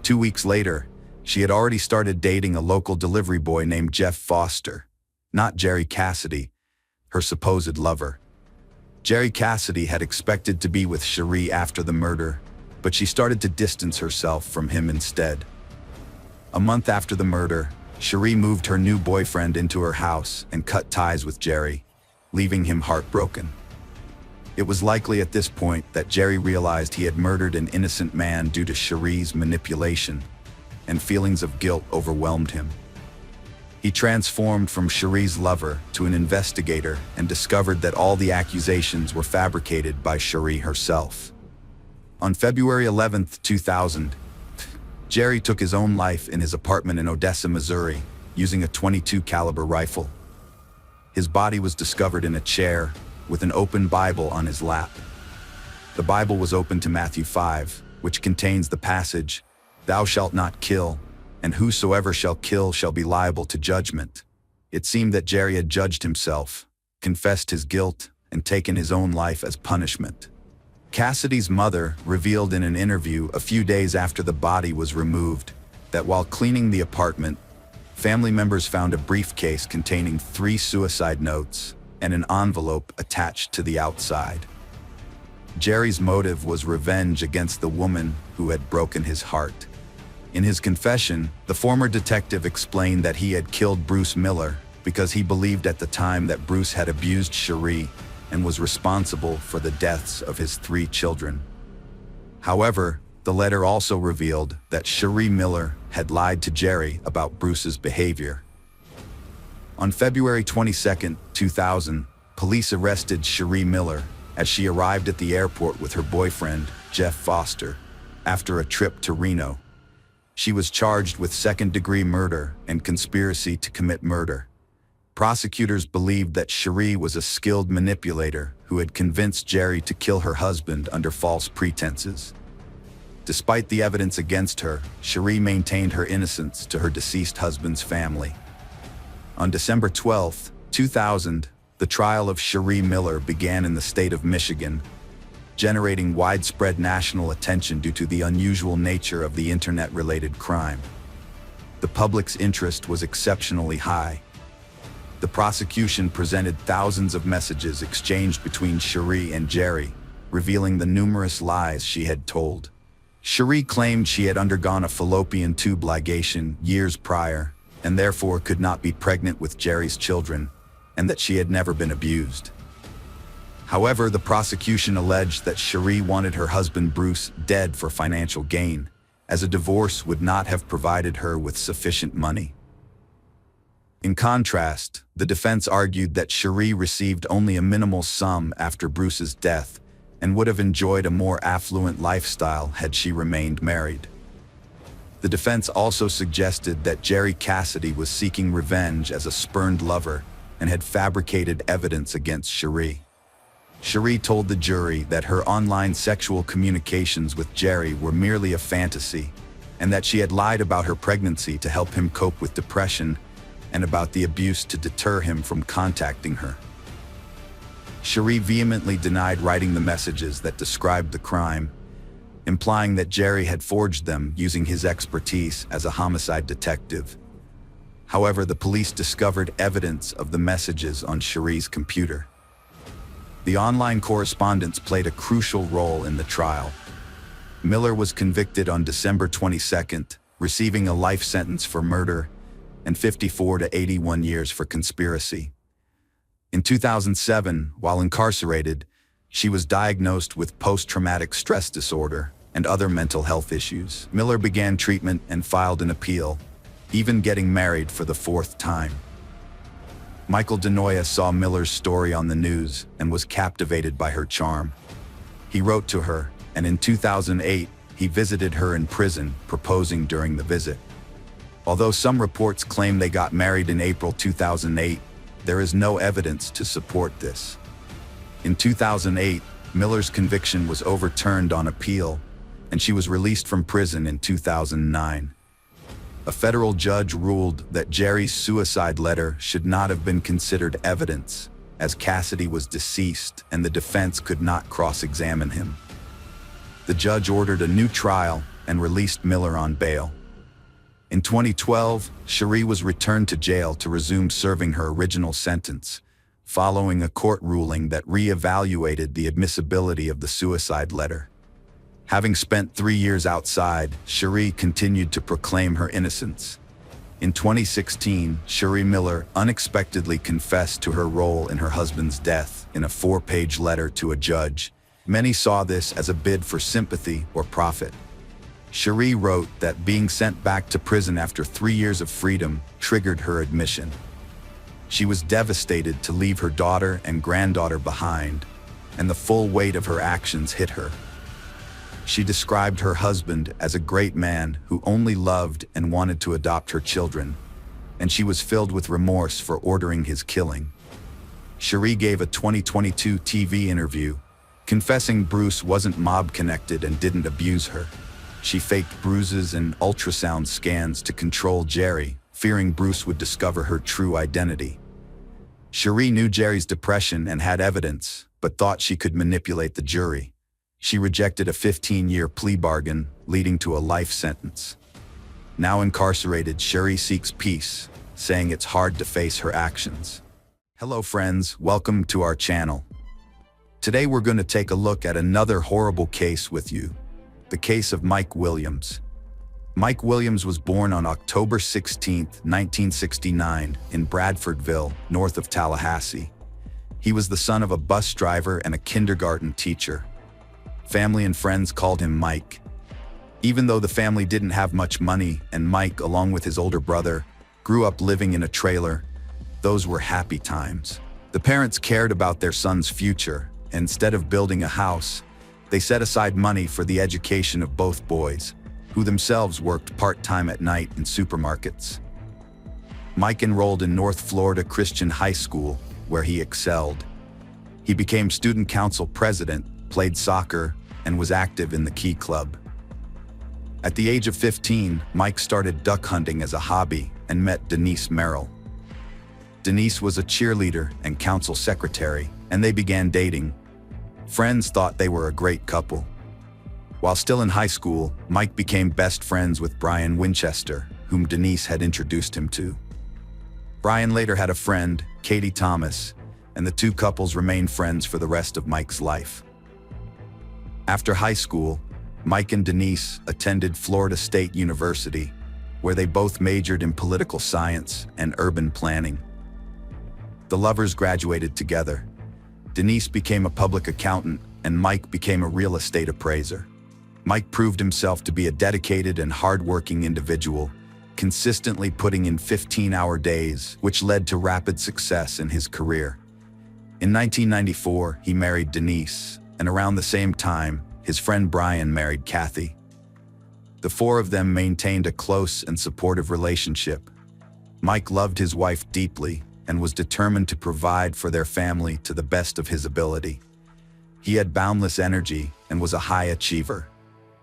2 weeks later, she had already started dating a local delivery boy named Jeff Foster, not Jerry Cassidy, her supposed lover. Jerry Cassidy had expected to be with Cherie after the murder, but she started to distance herself from him instead. A month after the murder, Cherie moved her new boyfriend into her house and cut ties with Jerry, leaving him heartbroken. It was likely at this point that Jerry realized he had murdered an innocent man due to Cherie's manipulation, and feelings of guilt overwhelmed him. He transformed from Cherie's lover to an investigator and discovered that all the accusations were fabricated by Cherie herself. On February 11, 2000, Jerry took his own life in his apartment in Odessa, Missouri, using a .22 caliber rifle. His body was discovered in a chair, with an open Bible on his lap. The Bible was open to Matthew 5, which contains the passage, "Thou shalt not kill, and whosoever shall kill shall be liable to judgment." It seemed that Jerry had judged himself, confessed his guilt, and taken his own life as punishment. Cassidy's mother revealed in an interview a few days after the body was removed that while cleaning the apartment, family members found a briefcase containing 3 suicide notes and an envelope attached to the outside. Jerry's motive was revenge against the woman who had broken his heart. In his confession, the former detective explained that he had killed Bruce Miller because he believed at the time that Bruce had abused Cherie and was responsible for the deaths of his 3 children. However, the letter also revealed that Cherie Miller had lied to Jerry about Bruce's behavior. On February 22, 2000, police arrested Cherie Miller as she arrived at the airport with her boyfriend, Jeff Foster, after a trip to Reno. She was charged with second-degree murder and conspiracy to commit murder. Prosecutors believed that Cherie was a skilled manipulator who had convinced Jerry to kill her husband under false pretenses. Despite the evidence against her, Cherie maintained her innocence to her deceased husband's family. On December 12, 2000, the trial of Cherie Miller began in the state of Michigan, generating widespread national attention due to the unusual nature of the internet-related crime. The public's interest was exceptionally high. The prosecution presented thousands of messages exchanged between Cherie and Jerry, revealing the numerous lies she had told. Cherie claimed she had undergone a fallopian tube ligation years prior, and therefore could not be pregnant with Jerry's children, and that she had never been abused. However, the prosecution alleged that Cherie wanted her husband Bruce dead for financial gain, as a divorce would not have provided her with sufficient money. In contrast, the defense argued that Cherie received only a minimal sum after Bruce's death and would have enjoyed a more affluent lifestyle had she remained married. The defense also suggested that Jerry Cassidy was seeking revenge as a spurned lover and had fabricated evidence against Cherie. Cherie told the jury that her online sexual communications with Jerry were merely a fantasy, and that she had lied about her pregnancy to help him cope with depression and about the abuse to deter him from contacting her. Cherie vehemently denied writing the messages that described the crime, implying that Jerry had forged them using his expertise as a homicide detective. However, the police discovered evidence of the messages on Cherie's computer. The online correspondence played a crucial role in the trial. Miller was convicted on December 22nd, receiving a life sentence for murder and 54 to 81 years for conspiracy. In 2007, while incarcerated, she was diagnosed with post-traumatic stress disorder and other mental health issues. Miller began treatment and filed an appeal, even getting married for the fourth time. Michael DeNoia saw Miller's story on the news and was captivated by her charm. He wrote to her, and in 2008, he visited her in prison, proposing during the visit. Although some reports claim they got married in April 2008, there is no evidence to support this. In 2008, Miller's conviction was overturned on appeal, and she was released from prison in 2009. A federal judge ruled that Jerry's suicide letter should not have been considered evidence, as Cassidy was deceased and the defense could not cross-examine him. The judge ordered a new trial and released Miller on bail. In 2012, Cherie was returned to jail to resume serving her original sentence, following a court ruling that re-evaluated the admissibility of the suicide letter. Having spent 3 years outside, Cherie continued to proclaim her innocence. In 2016, Cherie Miller unexpectedly confessed to her role in her husband's death in a 4-page letter to a judge. Many saw this as a bid for sympathy or profit. Cherie wrote that being sent back to prison after 3 years of freedom triggered her admission. She was devastated to leave her daughter and granddaughter behind, and the full weight of her actions hit her. She described her husband as a great man who only loved and wanted to adopt her children, and she was filled with remorse for ordering his killing. Cherie gave a 2022 TV interview, confessing Bruce wasn't mob-connected and didn't abuse her. She faked bruises and ultrasound scans to control Jerry, fearing Bruce would discover her true identity. Cherie knew Jerry's depression and had evidence, but thought she could manipulate the jury. She rejected a 15-year plea bargain, leading to a life sentence. Now incarcerated, Cherie seeks peace, saying it's hard to face her actions. Hello friends, welcome to our channel. Today we're going to take a look at another horrible case with you. The case of Mike Williams. Mike Williams was born on October 16, 1969, in Bradfordville, north of Tallahassee. He was the son of a bus driver and a kindergarten teacher. Family and friends called him Mike. Even though the family didn't have much money, and Mike, along with his older brother, grew up living in a trailer, those were happy times. The parents cared about their son's future, and instead of building a house, they set aside money for the education of both boys, who themselves worked part-time at night in supermarkets. Mike enrolled in North Florida Christian High School, where he excelled. He became student council president, played soccer, and was active in the Key Club. At the age of 15, Mike started duck hunting as a hobby and met Denise Merrill. Denise was a cheerleader and council secretary, and they began dating. Friends thought they were a great couple. While still in high school, Mike became best friends with Brian Winchester, whom Denise had introduced him to. Brian later had a friend, Katie Thomas, and the two couples remained friends for the rest of Mike's life. After high school, Mike and Denise attended Florida State University, where they both majored in political science and urban planning. The lovers graduated together. Denise became a public accountant, and Mike became a real estate appraiser. Mike proved himself to be a dedicated and hard-working individual, consistently putting in 15-hour days, which led to rapid success in his career. In 1994, he married Denise, and around the same time, his friend Brian married Kathy. The four of them maintained a close and supportive relationship. Mike loved his wife deeply and was determined to provide for their family to the best of his ability. He had boundless energy and was a high achiever.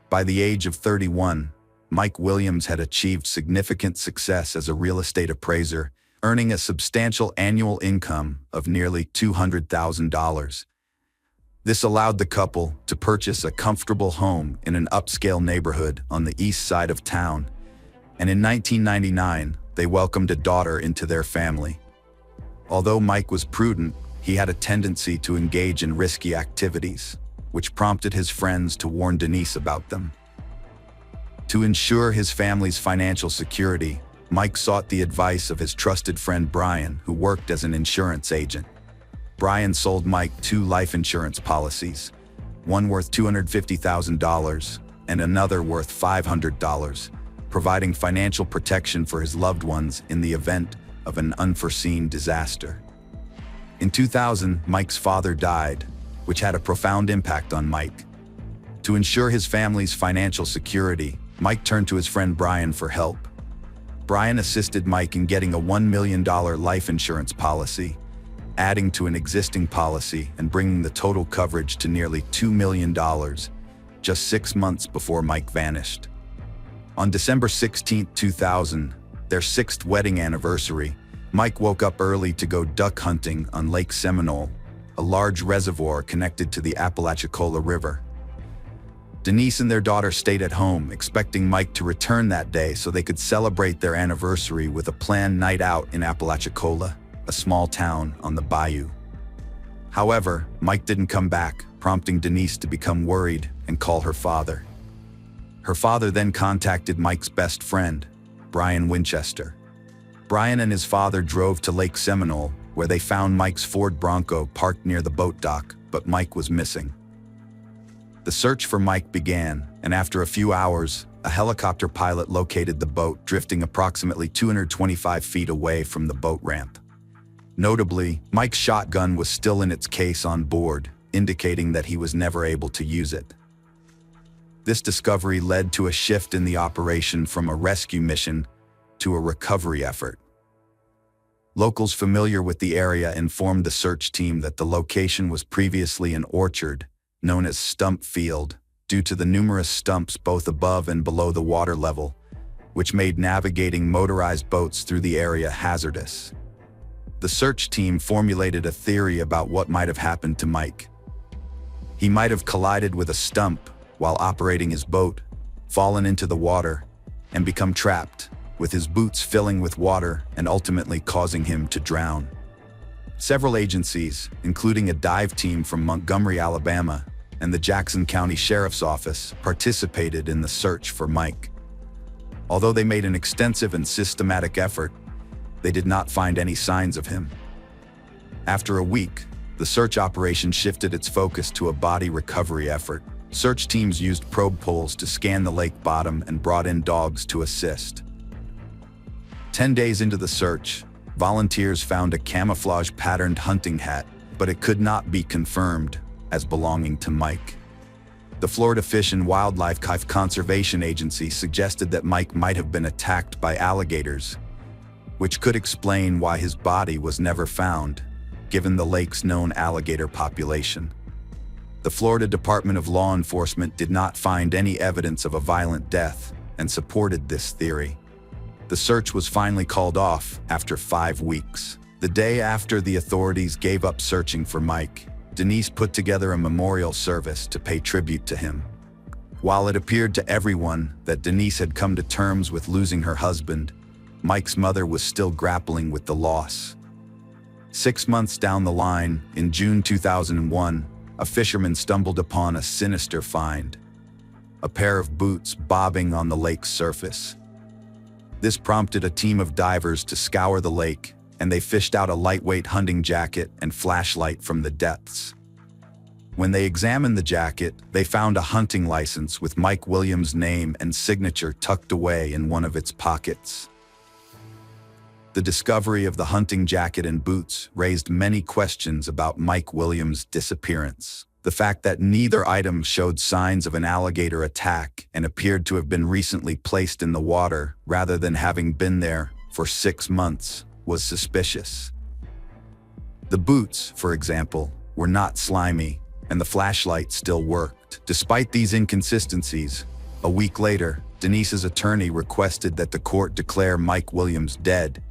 By the age of 31, Mike Williams had achieved significant success as a real estate appraiser, earning a substantial annual income of nearly $200,000. This allowed the couple to purchase a comfortable home in an upscale neighborhood on the east side of town, and in 1999, they welcomed a daughter into their family. Although Mike was prudent, he had a tendency to engage in risky activities, which prompted his friends to warn Denise about them. To ensure his family's financial security, Mike sought the advice of his trusted friend Brian, who worked as an insurance agent. Brian sold Mike 2 life insurance policies, one worth $250,000 and another worth $500, providing financial protection for his loved ones in the event of an unforeseen disaster. In 2000, Mike's father died, which had a profound impact on Mike. To ensure his family's financial security, Mike turned to his friend Brian for help. Brian assisted Mike in getting a $1 million life insurance policy, adding to an existing policy and bringing the total coverage to nearly $2 million, just 6 months before Mike vanished. On December 16, 2000, their 6th wedding anniversary, Mike woke up early to go duck hunting on Lake Seminole, a large reservoir connected to the Apalachicola River. Denise and their daughter stayed at home, expecting Mike to return that day so they could celebrate their anniversary with a planned night out in Apalachicola, a small town on the bayou. However, Mike didn't come back, prompting Denise to become worried and call her father. Her father then contacted Mike's best friend, Brian Winchester. Brian and his father drove to Lake Seminole, where they found Mike's Ford Bronco parked near the boat dock, but Mike was missing. The search for Mike began, and after a few hours, a helicopter pilot located the boat drifting approximately 225 feet away from the boat ramp. Notably, Mike's shotgun was still in its case on board, indicating that he was never able to use it. This discovery led to a shift in the operation from a rescue mission to a recovery effort. Locals familiar with the area informed the search team that the location was previously an orchard, known as Stump Field, due to the numerous stumps both above and below the water level, which made navigating motorized boats through the area hazardous. The search team formulated a theory about what might have happened to Mike. He might have collided with a stump while operating his boat, fallen into the water, and become trapped, with his boots filling with water and ultimately causing him to drown. Several agencies, including a dive team from Montgomery, Alabama, and the Jackson County Sheriff's Office, participated in the search for Mike. Although they made an extensive and systematic effort, they did not find any signs of him. After a week, the search operation shifted its focus to a body recovery effort. Search teams used probe poles to scan the lake bottom and brought in dogs to assist. 10 days into the search, volunteers found a camouflage-patterned hunting hat, but it could not be confirmed as belonging to Mike. The Florida Fish and Wildlife Conservation Agency suggested that Mike might have been attacked by alligators, which could explain why his body was never found, given the lake's known alligator population. The Florida Department of Law Enforcement did not find any evidence of a violent death and supported this theory. The search was finally called off after 5 weeks. The day after the authorities gave up searching for Mike, Denise put together a memorial service to pay tribute to him. While it appeared to everyone that Denise had come to terms with losing her husband, Mike's mother was still grappling with the loss. 6 months down the line, in June 2001, a fisherman stumbled upon a sinister find: a pair of boots bobbing on the lake's surface. This prompted a team of divers to scour the lake, and they fished out a lightweight hunting jacket and flashlight from the depths. When they examined the jacket, they found a hunting license with Mike Williams' name and signature tucked away in one of its pockets. The discovery of the hunting jacket and boots raised many questions about Mike Williams' disappearance. The fact that neither item showed signs of an alligator attack and appeared to have been recently placed in the water rather than having been there for 6 months was suspicious. The boots, for example, were not slimy, and the flashlight still worked. Despite these inconsistencies, a week later, Denise's attorney requested that the court declare Mike Williams dead,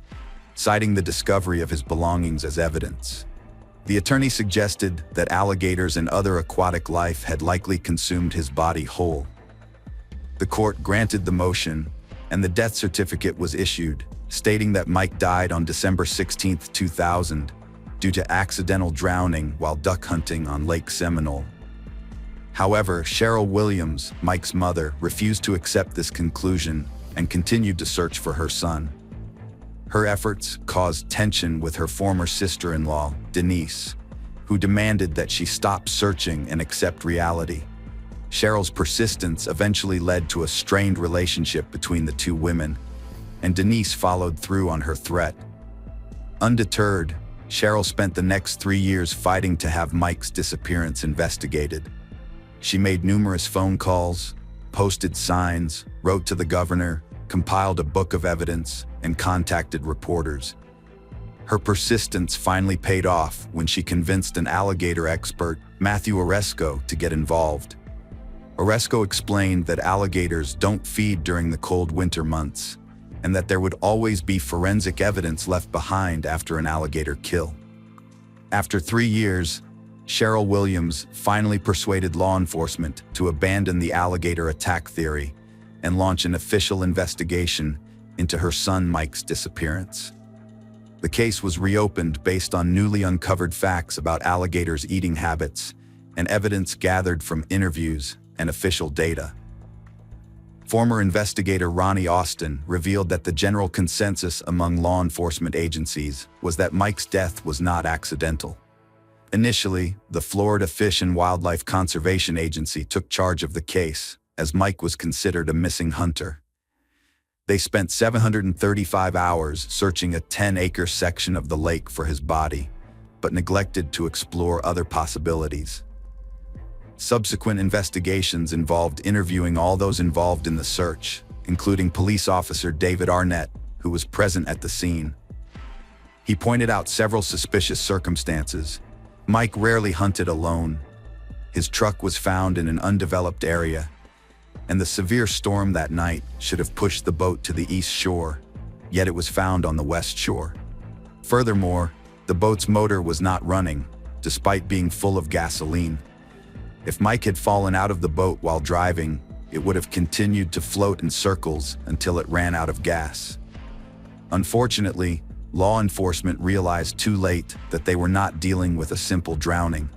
citing the discovery of his belongings as evidence. The attorney suggested that alligators and other aquatic life had likely consumed his body whole. The court granted the motion, and the death certificate was issued, stating that Mike died on December 16, 2000, due to accidental drowning while duck hunting on Lake Seminole. However, Cheryl Williams, Mike's mother, refused to accept this conclusion and continued to search for her son. Her efforts caused tension with her former sister-in-law, Denise, who demanded that she stop searching and accept reality. Cheryl's persistence eventually led to a strained relationship between the two women, and Denise followed through on her threat. Undeterred, Cheryl spent the next 3 years fighting to have Mike's disappearance investigated. She made numerous phone calls, posted signs, wrote to the governor, compiled a book of evidence, and contacted reporters. Her persistence finally paid off when she convinced an alligator expert, Matthew Oresco, to get involved. Oresco explained that alligators don't feed during the cold winter months, and that there would always be forensic evidence left behind after an alligator kill. After 3 years, Cheryl Williams finally persuaded law enforcement to abandon the alligator attack theory and launch an official investigation into her son Mike's disappearance. The case was reopened based on newly uncovered facts about alligators' eating habits and evidence gathered from interviews and official data. Former investigator Ronnie Austin revealed that the general consensus among law enforcement agencies was that Mike's death was not accidental. Initially, the Florida Fish and Wildlife Conservation Agency took charge of the case, as Mike was considered a missing hunter. They spent 735 hours searching a 10-acre section of the lake for his body, but neglected to explore other possibilities. Subsequent investigations involved interviewing all those involved in the search, including police officer David Arnett, who was present at the scene. He pointed out several suspicious circumstances. Mike rarely hunted alone. His truck was found in an undeveloped area, and the severe storm that night should have pushed the boat to the east shore, yet it was found on the west shore. Furthermore, the boat's motor was not running, despite being full of gasoline. If Mike had fallen out of the boat while driving, it would have continued to float in circles until it ran out of gas. Unfortunately, law enforcement realized too late that they were not dealing with a simple drowning.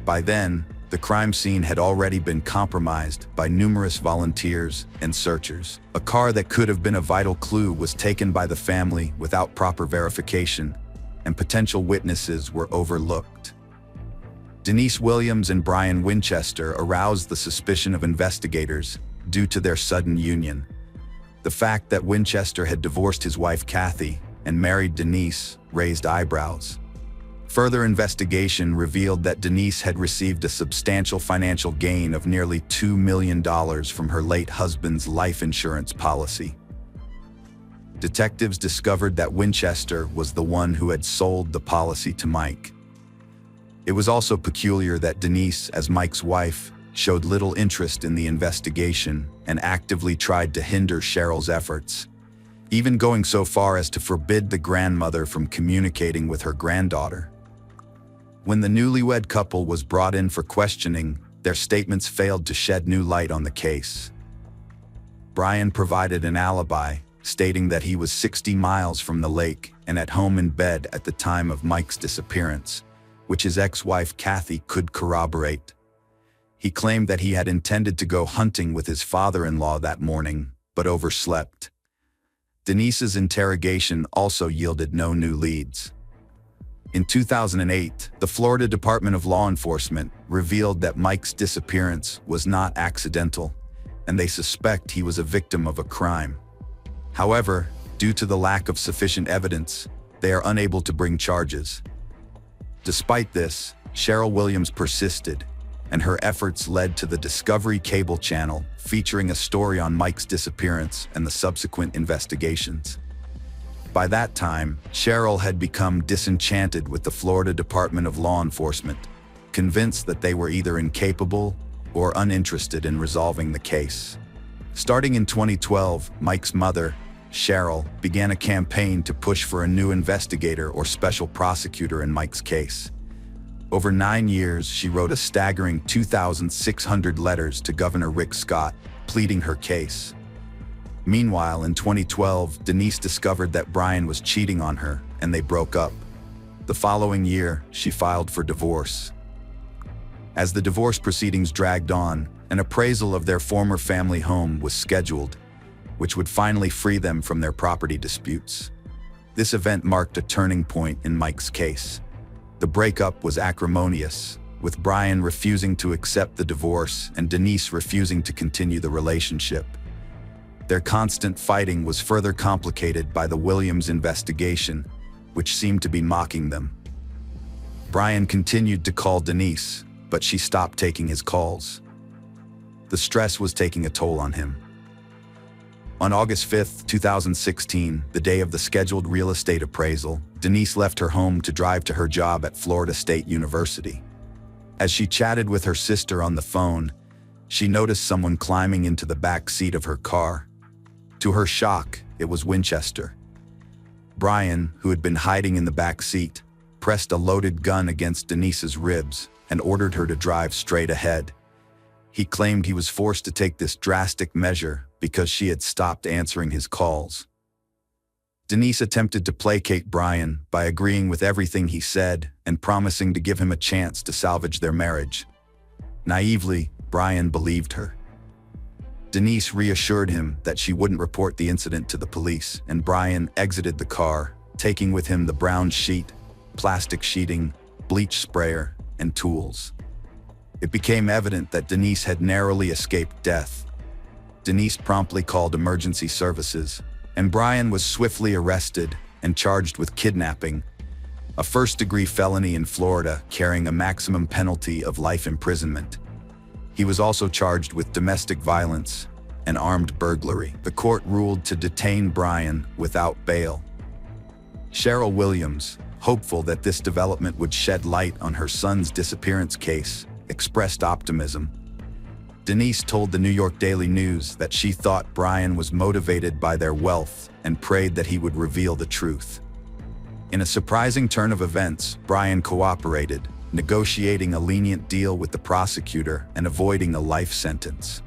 By then, the crime scene had already been compromised by numerous volunteers and searchers. A car that could have been a vital clue was taken by the family without proper verification, and potential witnesses were overlooked. Denise Williams and Brian Winchester aroused the suspicion of investigators due to their sudden union. The fact that Winchester had divorced his wife Kathy and married Denise raised eyebrows. Further investigation revealed that Denise had received a substantial financial gain of nearly $2 million from her late husband's life insurance policy. detectives discovered that Winchester was the one who had sold the policy to Mike. It was also peculiar that Denise, as Mike's wife, showed little interest in the investigation and actively tried to hinder Cheryl's efforts, even going so far as to forbid the grandmother from communicating with her granddaughter. When the newlywed couple was brought in for questioning, their statements failed to shed new light on the case. Brian provided an alibi, stating that he was 60 miles from the lake and at home in bed at the time of Mike's disappearance, which his ex-wife Kathy could corroborate. He claimed that he had intended to go hunting with his father-in-law that morning, but overslept. Denise's interrogation also yielded no new leads. In 2008, the Florida Department of Law Enforcement revealed that Mike's disappearance was not accidental, and they suspect he was a victim of a crime. However, due to the lack of sufficient evidence, they are unable to bring charges. Despite this, Cheryl Williams persisted, and her efforts led to the Discovery Cable Channel featuring a story on Mike's disappearance and the subsequent investigations. By that time, Cheryl had become disenchanted with the Florida Department of Law Enforcement, convinced that they were either incapable or uninterested in resolving the case. Starting in 2012, Mike's mother, Cheryl, began a campaign to push for a new investigator or special prosecutor in Mike's case. Over 9 years, she wrote a staggering 2,600 letters to Governor Rick Scott, pleading her case. Meanwhile, in 2012, Denise discovered that Brian was cheating on her, and they broke up. The following year, she filed for divorce. As the divorce proceedings dragged on, an appraisal of their former family home was scheduled, which would finally free them from their property disputes. This event marked a turning point in Mike's case. The breakup was acrimonious, with Brian refusing to accept the divorce and Denise refusing to continue the relationship. Their constant fighting was further complicated by the Williams investigation, which seemed to be mocking them. Brian continued to call Denise, but she stopped taking his calls. The stress was taking a toll on him. On August 5, 2016, the day of the scheduled real estate appraisal, Denise left her home to drive to her job at Florida State University. As she chatted with her sister on the phone, she noticed someone climbing into the back seat of her car. To her shock, it was Winchester. Brian, who had been hiding in the back seat, pressed a loaded gun against Denise's ribs and ordered her to drive straight ahead. He claimed he was forced to take this drastic measure because she had stopped answering his calls. Denise attempted to placate Brian by agreeing with everything he said and promising to give him a chance to salvage their marriage. Naively, Brian believed her. Denise reassured him that she wouldn't report the incident to the police, and Brian exited the car, taking with him the brown sheet, plastic sheeting, bleach sprayer, and tools. It became evident that Denise had narrowly escaped death. Denise promptly called emergency services, and Brian was swiftly arrested and charged with kidnapping, a first-degree felony in Florida carrying a maximum penalty of life imprisonment. He was also charged with domestic violence and armed burglary. The court ruled to detain Brian without bail. Cheryl Williams, hopeful that this development would shed light on her son's disappearance case, expressed optimism. Denise told the New York Daily News that she thought Brian was motivated by their wealth and prayed that he would reveal the truth. In a surprising turn of events, Brian cooperated, negotiating a lenient deal with the prosecutor and avoiding a life sentence.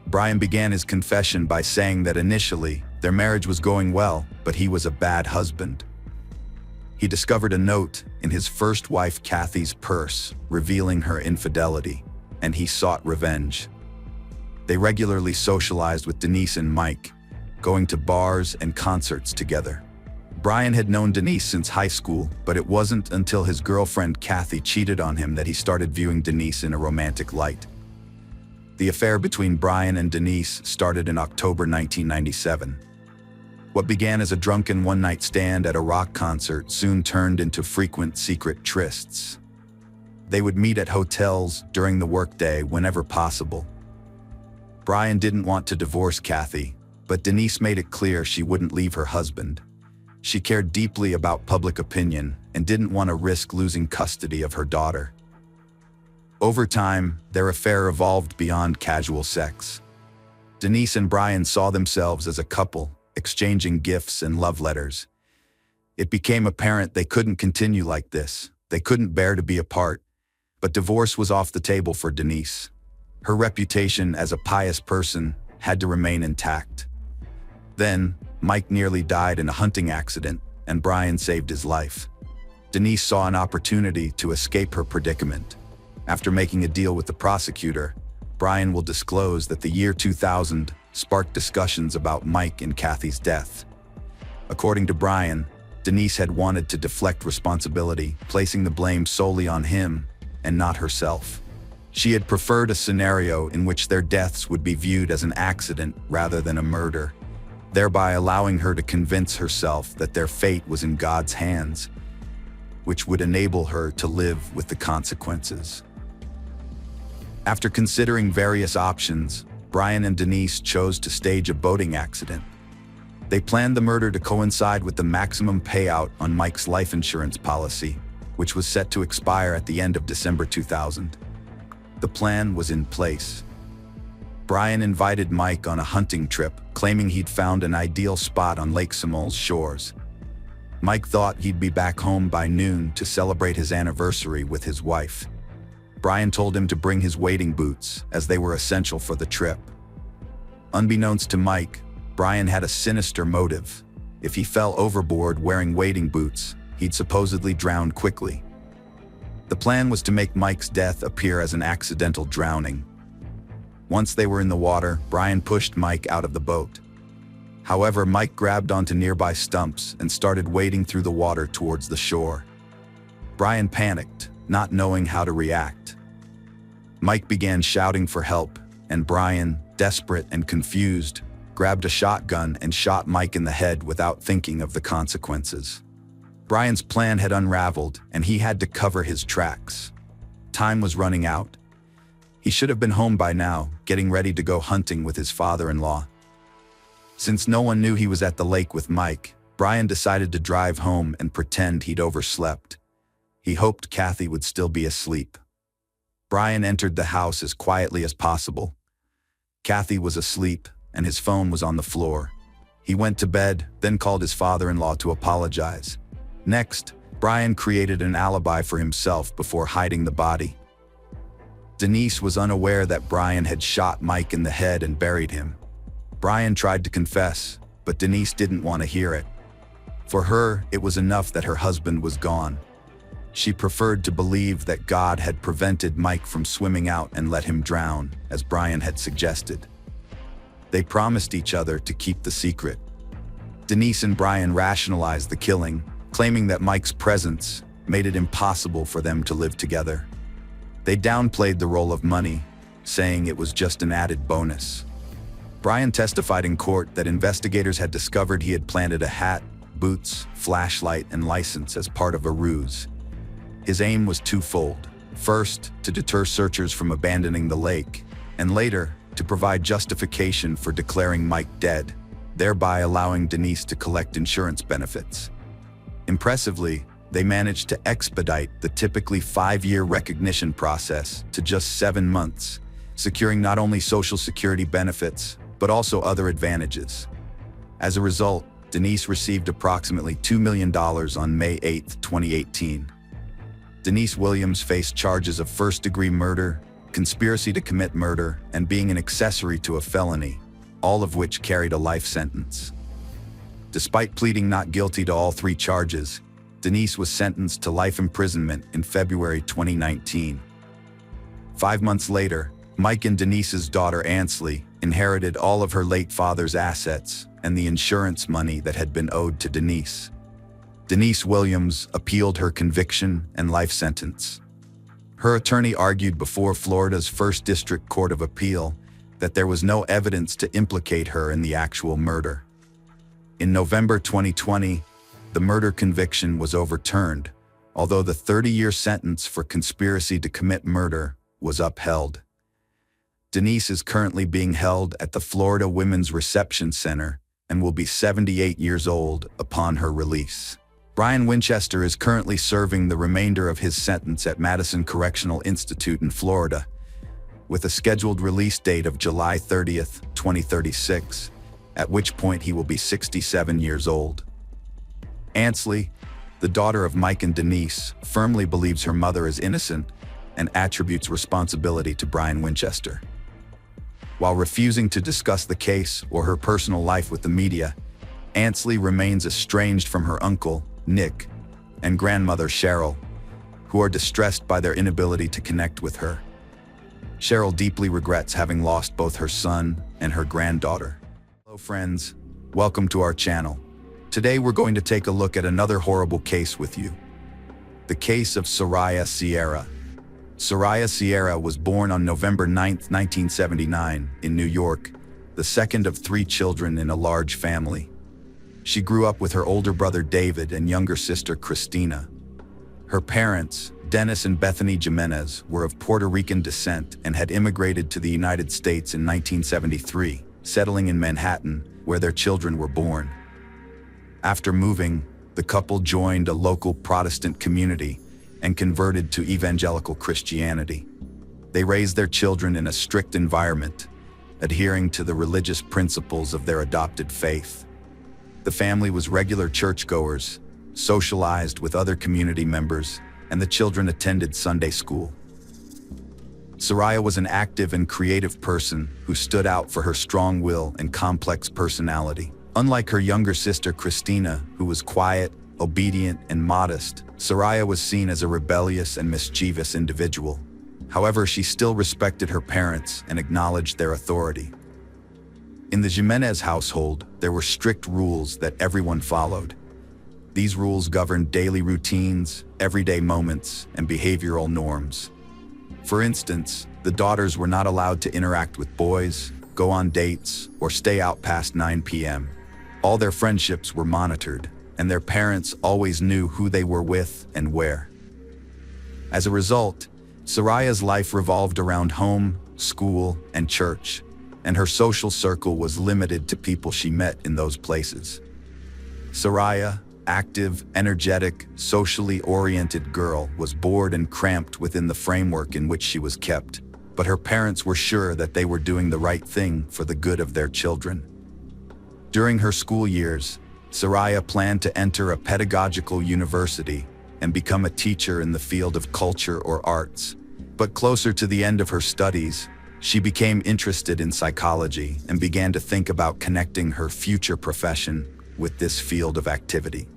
Brian began his confession by saying that initially, their marriage was going well, but he was a bad husband. He discovered a note in his first wife Kathy's purse, revealing her infidelity, and he sought revenge. They regularly socialized with Denise and Mike, going to bars and concerts together. Brian had known Denise since high school, but it wasn't until his girlfriend Kathy cheated on him that he started viewing Denise in a romantic light. The affair between Brian and Denise started in October 1997. What began as a drunken one-night stand at a rock concert soon turned into frequent secret trysts. They would meet at hotels during the workday whenever possible. Brian didn't want to divorce Kathy, But Denise made it clear she wouldn't leave her husband. She cared deeply about public opinion and didn't want to risk losing custody of her daughter. Over time, their affair evolved beyond casual sex. Denise and Brian saw themselves as a couple, exchanging gifts and love letters. It became apparent they couldn't continue like this. They couldn't bear to be apart. But divorce was off the table for Denise. Her reputation as a pious person had to remain intact. Then, Mike nearly died in a hunting accident, and Brian saved his life. Denise saw an opportunity to escape her predicament. After making a deal with the prosecutor, Brian will disclose that the year 2000 sparked discussions about Mike and Kathy's death. According to Brian, Denise had wanted to deflect responsibility, placing the blame solely on him and not herself. She had preferred a scenario in which their deaths would be viewed as an accident rather than a murder, thereby allowing her to convince herself that their fate was in God's hands, which would enable her to live with the consequences. After considering various options, Brian and Denise chose to stage a boating accident. They planned the murder to coincide with the maximum payout on Mike's life insurance policy, which was set to expire at the end of December 2000. The plan was in place. Brian invited Mike on a hunting trip, claiming he'd found an ideal spot on Lake Semol's shores. Mike thought he'd be back home by noon to celebrate his anniversary with his wife. Brian told him to bring his wading boots, as they were essential for the trip. Unbeknownst to Mike, Brian had a sinister motive. If he fell overboard wearing wading boots, he'd supposedly drown quickly. The plan was to make Mike's death appear as an accidental drowning. Once they were in the water, Brian pushed Mike out of the boat. However, Mike grabbed onto nearby stumps and started wading through the water towards the shore. Brian panicked, not knowing how to react. Mike began shouting for help, and Brian, desperate and confused, grabbed a shotgun and shot Mike in the head without thinking of the consequences. Brian's plan had unraveled, and he had to cover his tracks. Time was running out. He should have been home by now, getting ready to go hunting with his father-in-law. Since no one knew he was at the lake with Mike, Brian decided to drive home and pretend he'd overslept. He hoped Kathy would still be asleep. Brian entered the house as quietly as possible. Kathy was asleep, and his phone was on the floor. He went to bed, then called his father-in-law to apologize. Next, Brian created an alibi for himself before hiding the body. Denise was unaware that Brian had shot Mike in the head and buried him. Brian tried to confess, but Denise didn't want to hear it. For her, it was enough that her husband was gone. She preferred to believe that God had prevented Mike from swimming out and let him drown, as Brian had suggested. They promised each other to keep the secret. Denise and Brian rationalized the killing, claiming that Mike's presence made it impossible for them to live together. They downplayed the role of money, saying it was just an added bonus. Brian testified in court that investigators had discovered he had planted a hat, boots, flashlight, and license as part of a ruse. His aim was twofold. First, to deter searchers from abandoning the lake, and later, to provide justification for declaring Mike dead, thereby allowing Denise to collect insurance benefits. Impressively, they managed to expedite the typically 5-year recognition process to just 7 months, securing not only Social Security benefits, but also other advantages. As a result, Denise received approximately $2 million on May 8, 2018. Denise Williams faced charges of first-degree murder, conspiracy to commit murder, and being an accessory to a felony, all of which carried a life sentence. Despite pleading not guilty to all 3 charges, Denise was sentenced to life imprisonment in February 2019. 5 months later, Mike and Denise's daughter Ansley inherited all of her late father's assets and the insurance money that had been owed to Denise. Denise Williams appealed her conviction and life sentence. Her attorney argued before Florida's First District Court of Appeal that there was no evidence to implicate her in the actual murder. In November 2020, the murder conviction was overturned, although the 30-year sentence for conspiracy to commit murder was upheld. Denise is currently being held at the Florida Women's Reception Center and will be 78 years old upon her release. Brian Winchester is currently serving the remainder of his sentence at Madison Correctional Institute in Florida, with a scheduled release date of July 30th, 2036, at which point he will be 67 years old. Ansley, the daughter of Mike and Denise, firmly believes her mother is innocent and attributes responsibility to Brian Winchester. While refusing to discuss the case or her personal life with the media, Ansley remains estranged from her uncle, Nick, and grandmother, Cheryl, who are distressed by their inability to connect with her. Cheryl deeply regrets having lost both her son and her granddaughter. Hello friends, welcome to our channel. Today we're going to take a look at another horrible case with you. The case of Soraya Sierra. Soraya Sierra was born on November 9, 1979, in New York, the second of 3 children in a large family. She grew up with her older brother David and younger sister Christina. Her parents, Dennis and Bethany Jimenez, were of Puerto Rican descent and had immigrated to the United States in 1973, settling in Manhattan, where their children were born. After moving, the couple joined a local Protestant community and converted to evangelical Christianity. They raised their children in a strict environment, adhering to the religious principles of their adopted faith. The family was regular churchgoers, socialized with other community members, and the children attended Sunday school. Soraya was an active and creative person who stood out for her strong will and complex personality. Unlike her younger sister Christina, who was quiet, obedient, and modest, Soraya was seen as a rebellious and mischievous individual. However, she still respected her parents and acknowledged their authority. In the Jimenez household, there were strict rules that everyone followed. These rules governed daily routines, everyday moments, and behavioral norms. For instance, the daughters were not allowed to interact with boys, go on dates, or stay out past 9 p.m. All their friendships were monitored, and their parents always knew who they were with and where. As a result, Soraya's life revolved around home, school, and church, and her social circle was limited to people she met in those places. Soraya, active, energetic, socially oriented girl, was bored and cramped within the framework in which she was kept, but her parents were sure that they were doing the right thing for the good of their children. During her school years, Soraya planned to enter a pedagogical university and become a teacher in the field of culture or arts. But closer to the end of her studies, she became interested in psychology and began to think about connecting her future profession with this field of activity.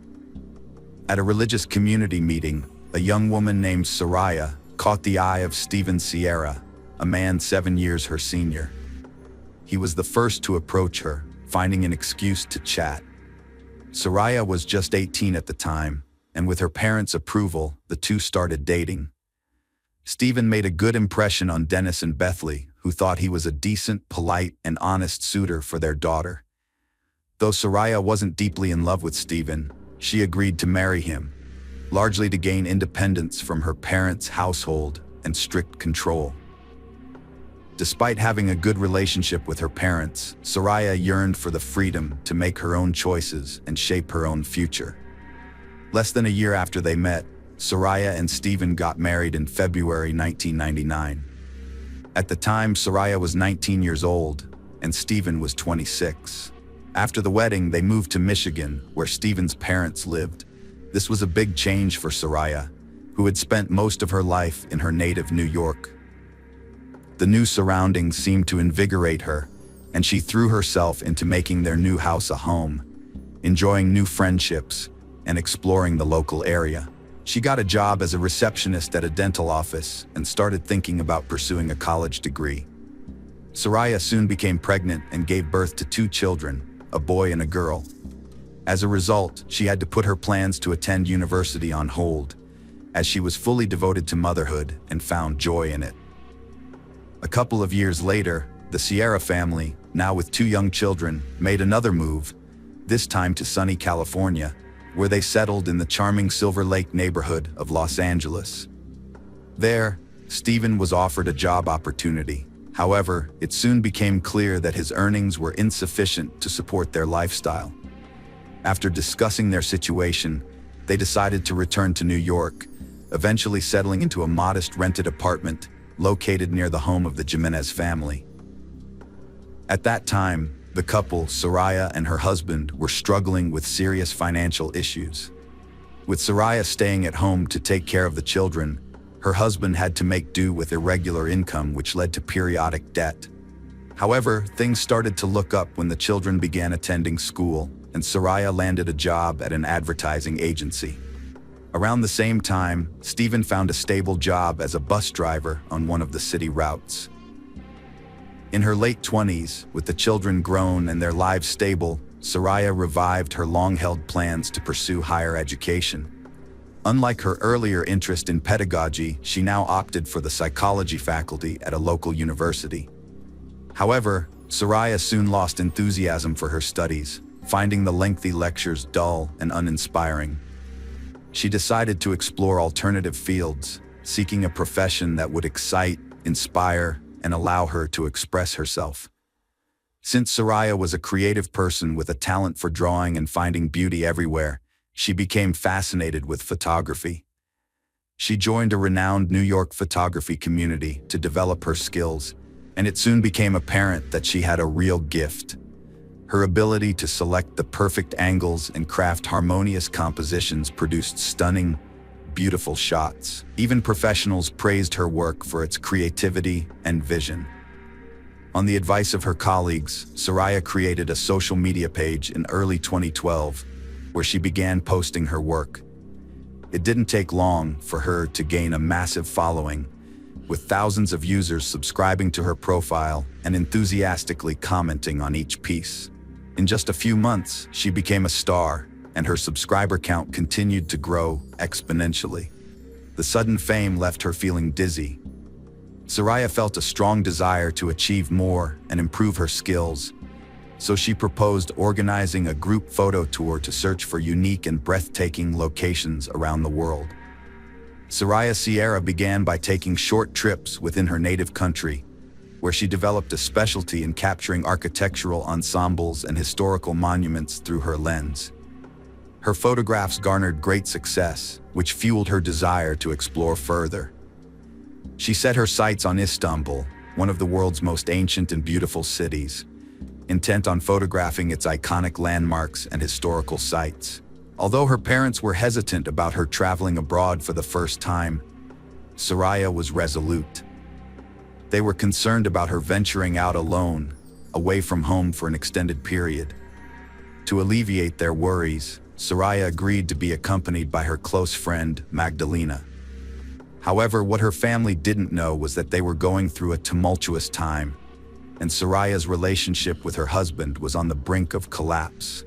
At a religious community meeting, a young woman named Soraya caught the eye of Stephen Sierra, a man 7 years her senior. He was the first to approach her, finding an excuse to chat. Soraya was just 18 at the time, and with her parents' approval, the two started dating. Stephen made a good impression on Dennis and Bethany, who thought he was a decent, polite, and honest suitor for their daughter. Though Soraya wasn't deeply in love with Stephen, she agreed to marry him, largely to gain independence from her parents' household and strict control. Despite having a good relationship with her parents, Soraya yearned for the freedom to make her own choices and shape her own future. Less than a year after they met, Soraya and Stephen got married in February 1999. At the time, Soraya was 19 years old, and Stephen was 26. After the wedding, they moved to Michigan, where Stephen's parents lived. This was a big change for Soraya, who had spent most of her life in her native New York. The new surroundings seemed to invigorate her, and she threw herself into making their new house a home, enjoying new friendships, and exploring the local area. She got a job as a receptionist at a dental office and started thinking about pursuing a college degree. Soraya soon became pregnant and gave birth to 2 children, a boy and a girl. As a result, she had to put her plans to attend university on hold, as she was fully devoted to motherhood and found joy in it. A couple of years later, the Sierra family, now with 2 young children, made another move, this time to sunny California, where they settled in the charming Silver Lake neighborhood of Los Angeles. There, Stephen was offered a job opportunity. However, it soon became clear that his earnings were insufficient to support their lifestyle. After discussing their situation, they decided to return to New York, eventually settling into a modest rented apartment located near the home of the Jimenez family. At that time, the couple, Soraya and her husband, were struggling with serious financial issues. With Soraya staying at home to take care of the children, her husband had to make do with irregular income, which led to periodic debt. However, things started to look up when the children began attending school, and Soraya landed a job at an advertising agency. Around the same time, Stephen found a stable job as a bus driver on one of the city routes. In her late 20s, with the children grown and their lives stable, Soraya revived her long-held plans to pursue higher education. Unlike her earlier interest in pedagogy, she now opted for the psychology faculty at a local university. However, Soraya soon lost enthusiasm for her studies, finding the lengthy lectures dull and uninspiring. She decided to explore alternative fields, seeking a profession that would excite, inspire, and allow her to express herself. Since Soraya was a creative person with a talent for drawing and finding beauty everywhere, she became fascinated with photography. She joined a renowned New York photography community to develop her skills, and it soon became apparent that she had a real gift. Her ability to select the perfect angles and craft harmonious compositions produced stunning, beautiful shots. Even professionals praised her work for its creativity and vision. On the advice of her colleagues, Soraya created a social media page in early 2012, where she began posting her work. It didn't take long for her to gain a massive following, with thousands of users subscribing to her profile and enthusiastically commenting on each piece. In just a few months, she became a star, and her subscriber count continued to grow exponentially. The sudden fame left her feeling dizzy. Soraya felt a strong desire to achieve more and improve her skills, so she proposed organizing a group photo tour to search for unique and breathtaking locations around the world. Soraya Sierra began by taking short trips within her native country, where she developed a specialty in capturing architectural ensembles and historical monuments through her lens. Her photographs garnered great success, which fueled her desire to explore further. She set her sights on Istanbul, one of the world's most ancient and beautiful cities, intent on photographing its iconic landmarks and historical sites. Although her parents were hesitant about her traveling abroad for the first time, Soraya was resolute. They were concerned about her venturing out alone, away from home for an extended period. To alleviate their worries, Soraya agreed to be accompanied by her close friend, Magdalena. However, what her family didn't know was that they were going through a tumultuous time, and Soraya's relationship with her husband was on the brink of collapse.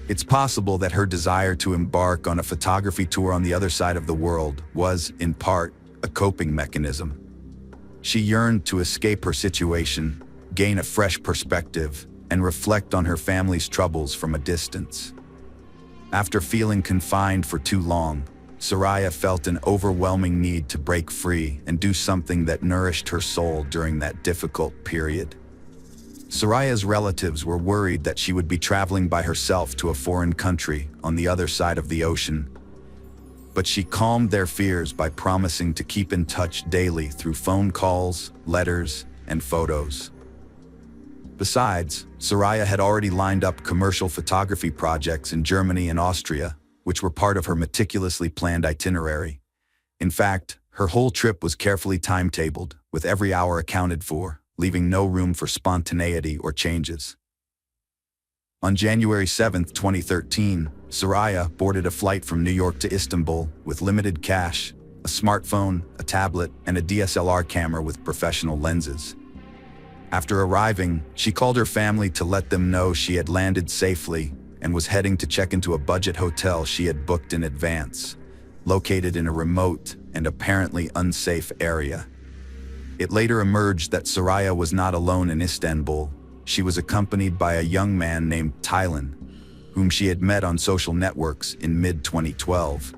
It's possible that her desire to embark on a photography tour on the other side of the world was, in part, a coping mechanism. She yearned to escape her situation, gain a fresh perspective, and reflect on her family's troubles from a distance. After feeling confined for too long, Soraya felt an overwhelming need to break free and do something that nourished her soul during that difficult period. Soraya's relatives were worried that she would be traveling by herself to a foreign country on the other side of the ocean. But she calmed their fears by promising to keep in touch daily through phone calls, letters, and photos. Besides, Soraya had already lined up commercial photography projects in Germany and Austria, which were part of her meticulously planned itinerary. In fact, her whole trip was carefully timetabled, with every hour accounted for, leaving no room for spontaneity or changes. On January 7, 2013, Soraya boarded a flight from New York to Istanbul with limited cash, a smartphone, a tablet, and a DSLR camera with professional lenses. After arriving, she called her family to let them know she had landed safely and was heading to check into a budget hotel she had booked in advance, located in a remote and apparently unsafe area. It later emerged that Soraya was not alone in Istanbul. She was accompanied by a young man named Tylan, whom she had met on social networks in mid-2012.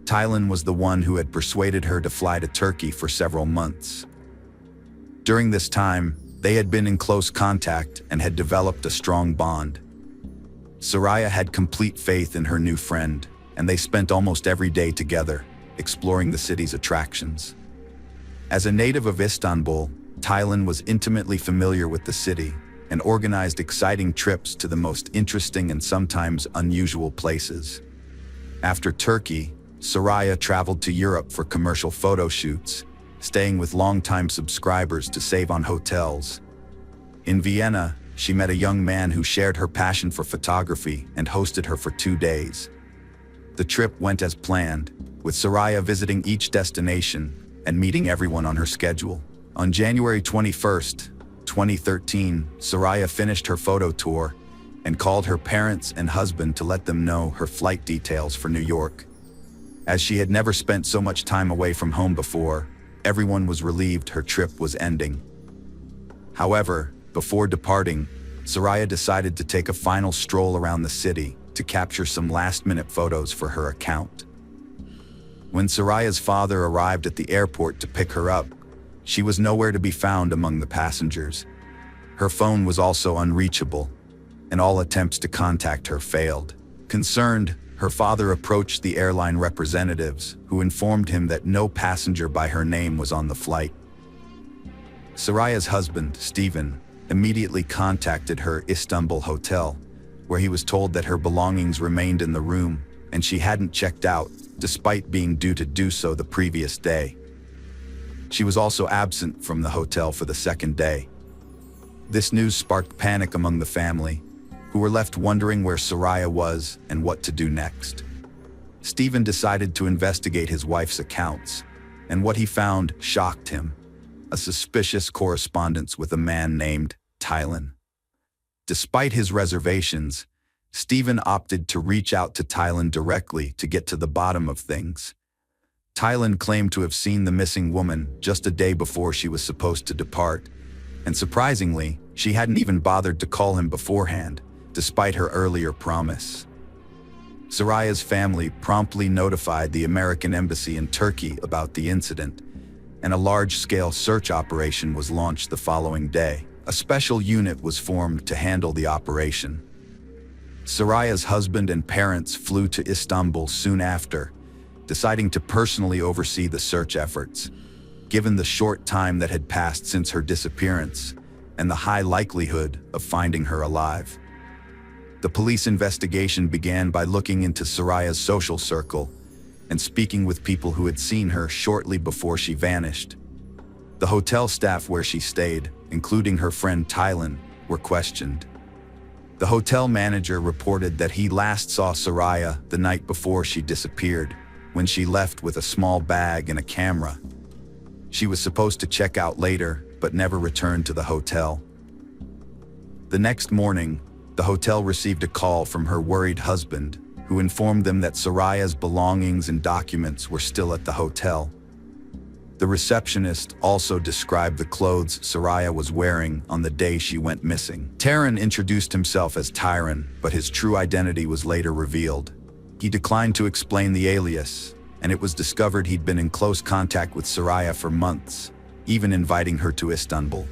Tylan was the one who had persuaded her to fly to Turkey for several months. During this time, they had been in close contact and had developed a strong bond. Soraya had complete faith in her new friend, and they spent almost every day together, exploring the city's attractions. As a native of Istanbul, Taylan was intimately familiar with the city and organized exciting trips to the most interesting and sometimes unusual places. After Turkey, Soraya traveled to Europe for commercial photo shoots, staying with longtime subscribers to save on hotels. In Vienna, she met a young man who shared her passion for photography and hosted her for 2 days. The trip went as planned, with Soraya visiting each destination and meeting everyone on her schedule. On January 21st, 2013, Soraya finished her photo tour and called her parents and husband to let them know her flight details for New York. As she had never spent so much time away from home before, everyone was relieved her trip was ending. However, before departing, Soraya decided to take a final stroll around the city to capture some last-minute photos for her account. When Soraya's father arrived at the airport to pick her up, she was nowhere to be found among the passengers. Her phone was also unreachable, and all attempts to contact her failed. Concerned, her father approached the airline representatives, who informed him that no passenger by her name was on the flight. Soraya's husband, Steven, immediately contacted her Istanbul hotel, where he was told that her belongings remained in the room and she hadn't checked out, despite being due to do so the previous day. She was also absent from the hotel for the second day. This news sparked panic among the family, who were left wondering where Soraya was and what to do next. Steven decided to investigate his wife's accounts, and what he found shocked him: a suspicious correspondence with a man named Taylan. Despite his reservations, Steven opted to reach out to Taylan directly to get to the bottom of things. Taylan claimed to have seen the missing woman just a day before she was supposed to depart, and surprisingly, she hadn't even bothered to call him beforehand, despite her earlier promise. Soraya's family promptly notified the American embassy in Turkey about the incident, and a large-scale search operation was launched the following day. A special unit was formed to handle the operation. Soraya's husband and parents flew to Istanbul soon after, deciding to personally oversee the search efforts, given the short time that had passed since her disappearance and the high likelihood of finding her alive. The police investigation began by looking into Soraya's social circle and speaking with people who had seen her shortly before she vanished. The hotel staff where she stayed, including her friend Taylan, were questioned. The hotel manager reported that he last saw Soraya the night before she disappeared, when she left with a small bag and a camera. She was supposed to check out later, but never returned to the hotel. The next morning, the hotel received a call from her worried husband, who informed them that Soraya's belongings and documents were still at the hotel. The receptionist also described the clothes Soraya was wearing on the day she went missing. Taran introduced himself as Tyran, but his true identity was later revealed. He declined to explain the alias, and it was discovered he'd been in close contact with Soraya for months, even inviting her to Istanbul.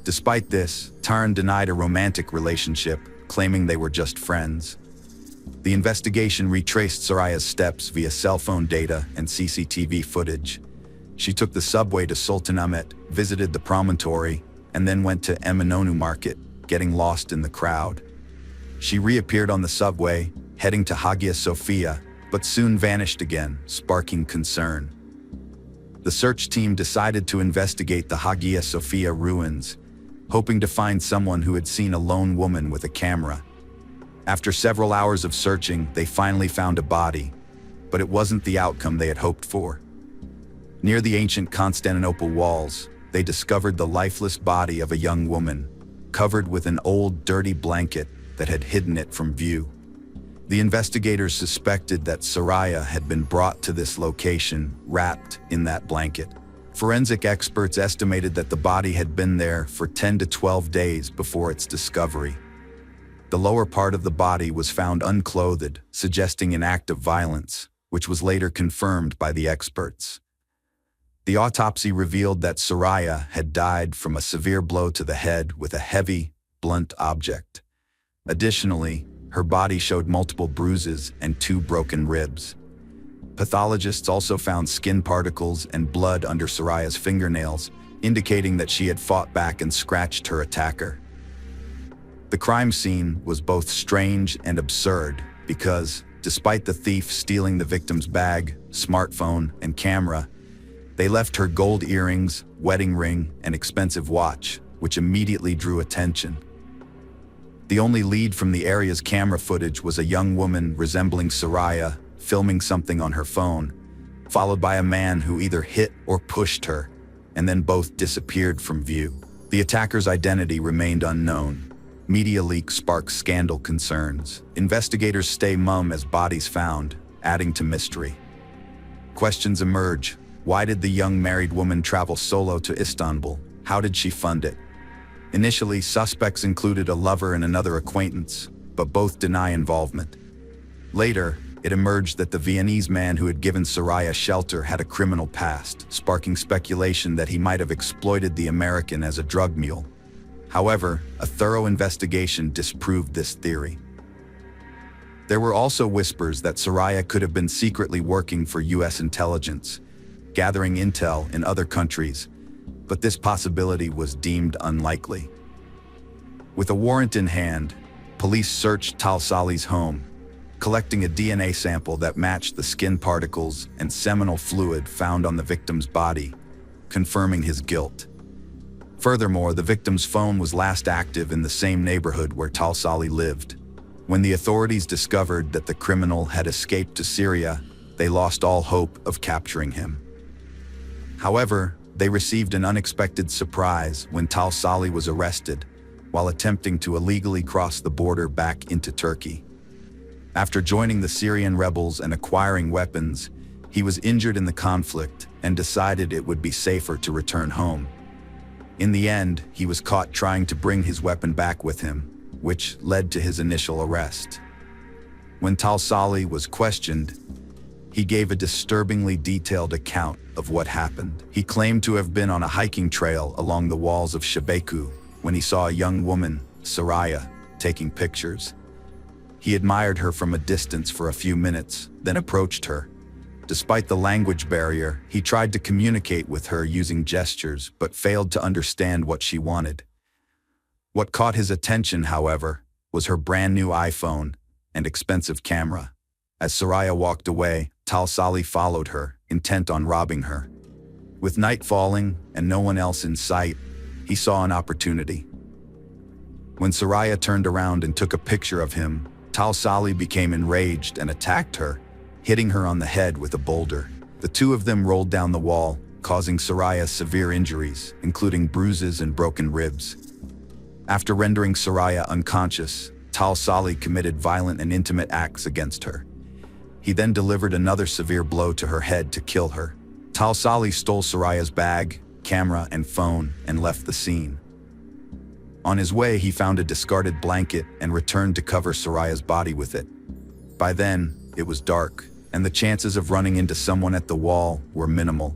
Despite this, Taran denied a romantic relationship, claiming they were just friends. The investigation retraced Soraya's steps via cell phone data and CCTV footage. She took the subway to Sultanahmet, visited the promontory, and then went to Eminönü Market, getting lost in the crowd. She reappeared on the subway, heading to Hagia Sophia, but soon vanished again, sparking concern. The search team decided to investigate the Hagia Sophia ruins, hoping to find someone who had seen a lone woman with a camera. After several hours of searching, they finally found a body, but it wasn't the outcome they had hoped for. Near the ancient Constantinople walls, they discovered the lifeless body of a young woman, covered with an old, dirty blanket that had hidden it from view. The investigators suspected that Soraya had been brought to this location, wrapped in that blanket. Forensic experts estimated that the body had been there for 10 to 12 days before its discovery. The lower part of the body was found unclothed, suggesting an act of violence, which was later confirmed by the experts. The autopsy revealed that Soraya had died from a severe blow to the head with a heavy, blunt object. Additionally, her body showed multiple bruises and 2 broken ribs. Pathologists also found skin particles and blood under Soraya's fingernails, indicating that she had fought back and scratched her attacker. The crime scene was both strange and absurd because, despite the thief stealing the victim's bag, smartphone, and camera, they left her gold earrings, wedding ring, and expensive watch, which immediately drew attention. The only lead from the area's camera footage was a young woman resembling Soraya filming something on her phone, followed by a man who either hit or pushed her, and then both disappeared from view. The attacker's identity remained unknown. Media leaks spark scandal concerns. Investigators stay mum as bodies found, adding to mystery. Questions emerge. Why did the young married woman travel solo to Istanbul? How did she fund it? Initially, suspects included a lover and another acquaintance, but both deny involvement. Later, it emerged that the Viennese man who had given Soraya shelter had a criminal past, sparking speculation that he might have exploited the American as a drug mule. However, a thorough investigation disproved this theory. There were also whispers that Soraya could have been secretly working for U.S. intelligence, gathering intel in other countries, but this possibility was deemed unlikely. With a warrant in hand, police searched Talsali's home, collecting a DNA sample that matched the skin particles and seminal fluid found on the victim's body, confirming his guilt. Furthermore, the victim's phone was last active in the same neighborhood where Talsali lived. When the authorities discovered that the criminal had escaped to Syria, they lost all hope of capturing him. However, they received an unexpected surprise when Talsali was arrested while attempting to illegally cross the border back into Turkey. After joining the Syrian rebels and acquiring weapons, he was injured in the conflict and decided it would be safer to return home. In the end, he was caught trying to bring his weapon back with him, which led to his initial arrest. When Talsali was questioned, he gave a disturbingly detailed account of what happened. He claimed to have been on a hiking trail along the walls of Şebeku when he saw a young woman, Soraya, taking pictures. He admired her from a distance for a few minutes, then approached her. Despite the language barrier, he tried to communicate with her using gestures, but failed to understand what she wanted. What caught his attention, however, was her brand new iPhone and expensive camera. As Soraya walked away, Talsali followed her, intent on robbing her. With night falling and no one else in sight, he saw an opportunity. When Soraya turned around and took a picture of him, Talsali became enraged and attacked her, hitting her on the head with a boulder. The two of them rolled down the wall, causing Soraya severe injuries, including bruises and broken ribs. After rendering Soraya unconscious, Talsali committed violent and intimate acts against her. He then delivered another severe blow to her head to kill her. Talsali stole Soraya's bag, camera, and phone and left the scene. On his way, he found a discarded blanket and returned to cover Soraya's body with it. By then, it was dark, and the chances of running into someone at the wall were minimal.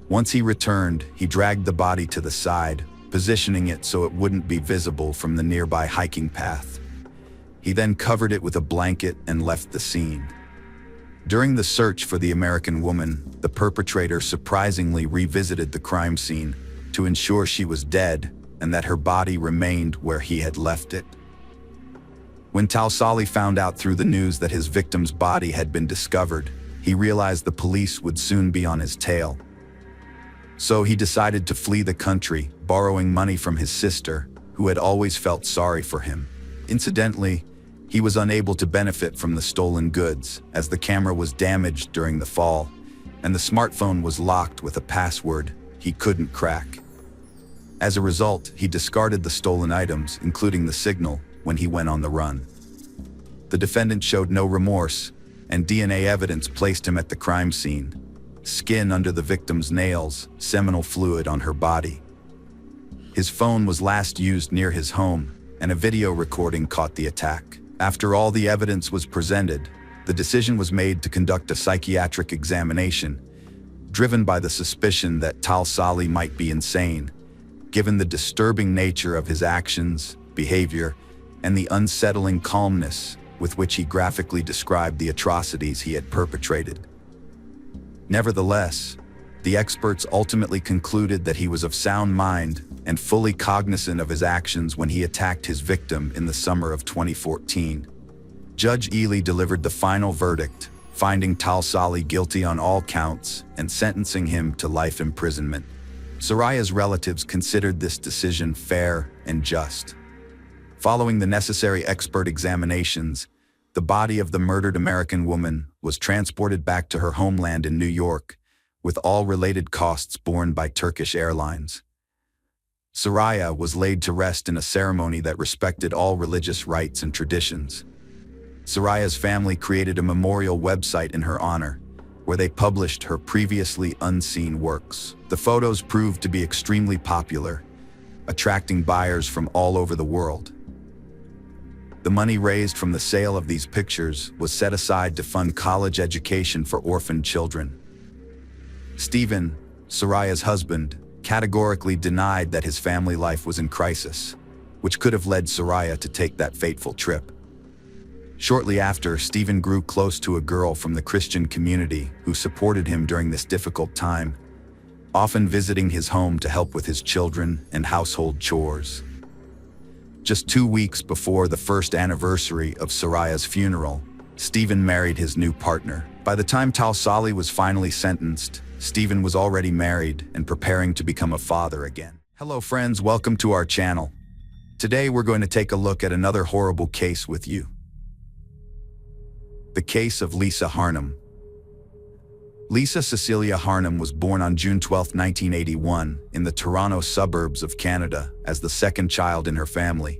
Once he returned, he dragged the body to the side, positioning it so it wouldn't be visible from the nearby hiking path. He then covered it with a blanket and left the scene. During the search for the American woman, the perpetrator surprisingly revisited the crime scene to ensure she was dead and that her body remained where he had left it. When Talsali found out through the news that his victim's body had been discovered, he realized the police would soon be on his tail. So he decided to flee the country, borrowing money from his sister, who had always felt sorry for him. Incidentally, he was unable to benefit from the stolen goods, as the camera was damaged during the fall, and the smartphone was locked with a password he couldn't crack. As a result, he discarded the stolen items, including the signal, when he went on the run. The defendant showed no remorse, and DNA evidence placed him at the crime scene. Skin under the victim's nails, seminal fluid on her body. His phone was last used near his home, and a video recording caught the attack. After all the evidence was presented, the decision was made to conduct a psychiatric examination, driven by the suspicion that Tal Sali might be insane, given the disturbing nature of his actions, behavior, and the unsettling calmness with which he graphically described the atrocities he had perpetrated. Nevertheless, the experts ultimately concluded that he was of sound mind and fully cognizant of his actions when he attacked his victim in the summer of 2014. Judge Ely delivered the final verdict, finding Tal Sali guilty on all counts and sentencing him to life imprisonment. Soraya's relatives considered this decision fair and just. Following the necessary expert examinations, the body of the murdered American woman was transported back to her homeland in New York, with all related costs borne by Turkish Airlines. Soraya was laid to rest in a ceremony that respected all religious rites and traditions. Soraya's family created a memorial website in her honor, where they published her previously unseen works. The photos proved to be extremely popular, attracting buyers from all over the world. The money raised from the sale of these pictures was set aside to fund college education for orphaned children. Stephen, Soraya's husband, categorically denied that his family life was in crisis, which could have led Soraya to take that fateful trip. Shortly after, Stephen grew close to a girl from the Christian community who supported him during this difficult time, often visiting his home to help with his children and household chores. Just 2 weeks before the first anniversary of Soraya's funeral, Stephen married his new partner. By the time Tal Sali was finally sentenced, Stephen was already married and preparing to become a father again. Hello friends, welcome to our channel. Today we're going to take a look at another horrible case with you. The case of Lisa Harnum. Lisa Cecilia Harnum was born on June 12, 1981, in the Toronto suburbs of Canada as the second child in her family.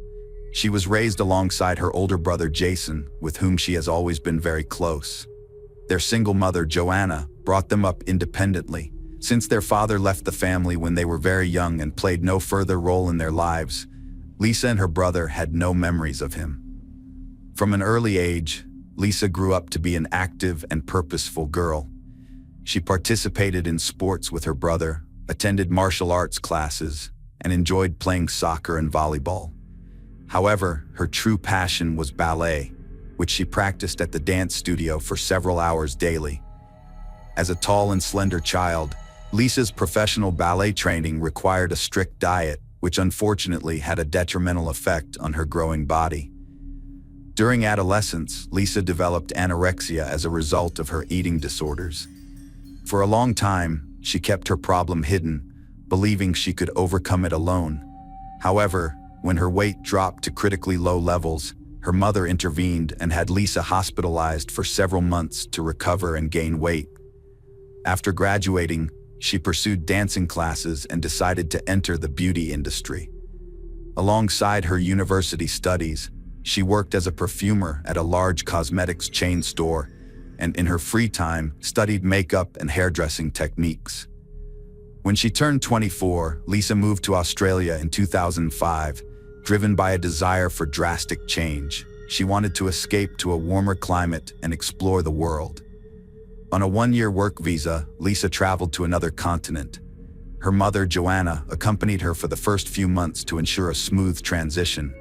She was raised alongside her older brother Jason, with whom she has always been very close. Their single mother, Joanna, brought them up independently. Since their father left the family when they were very young and played no further role in their lives, Lisa and her brother had no memories of him. From an early age, Lisa grew up to be an active and purposeful girl. She participated in sports with her brother, attended martial arts classes, and enjoyed playing soccer and volleyball. However, her true passion was ballet, which she practiced at the dance studio for several hours daily. As a tall and slender child, Lisa's professional ballet training required a strict diet, which unfortunately had a detrimental effect on her growing body. During adolescence, Lisa developed anorexia as a result of her eating disorders. For a long time, she kept her problem hidden, believing she could overcome it alone. However, when her weight dropped to critically low levels, her mother intervened and had Lisa hospitalized for several months to recover and gain weight. After graduating, she pursued dancing classes and decided to enter the beauty industry. Alongside her university studies, she worked as a perfumer at a large cosmetics chain store, and in her free time, studied makeup and hairdressing techniques. When she turned 24, Lisa moved to Australia in 2005, driven by a desire for drastic change. She wanted to escape to a warmer climate and explore the world. On a 1-year work visa, Lisa traveled to another continent. Her mother, Joanna, accompanied her for the first few months to ensure a smooth transition.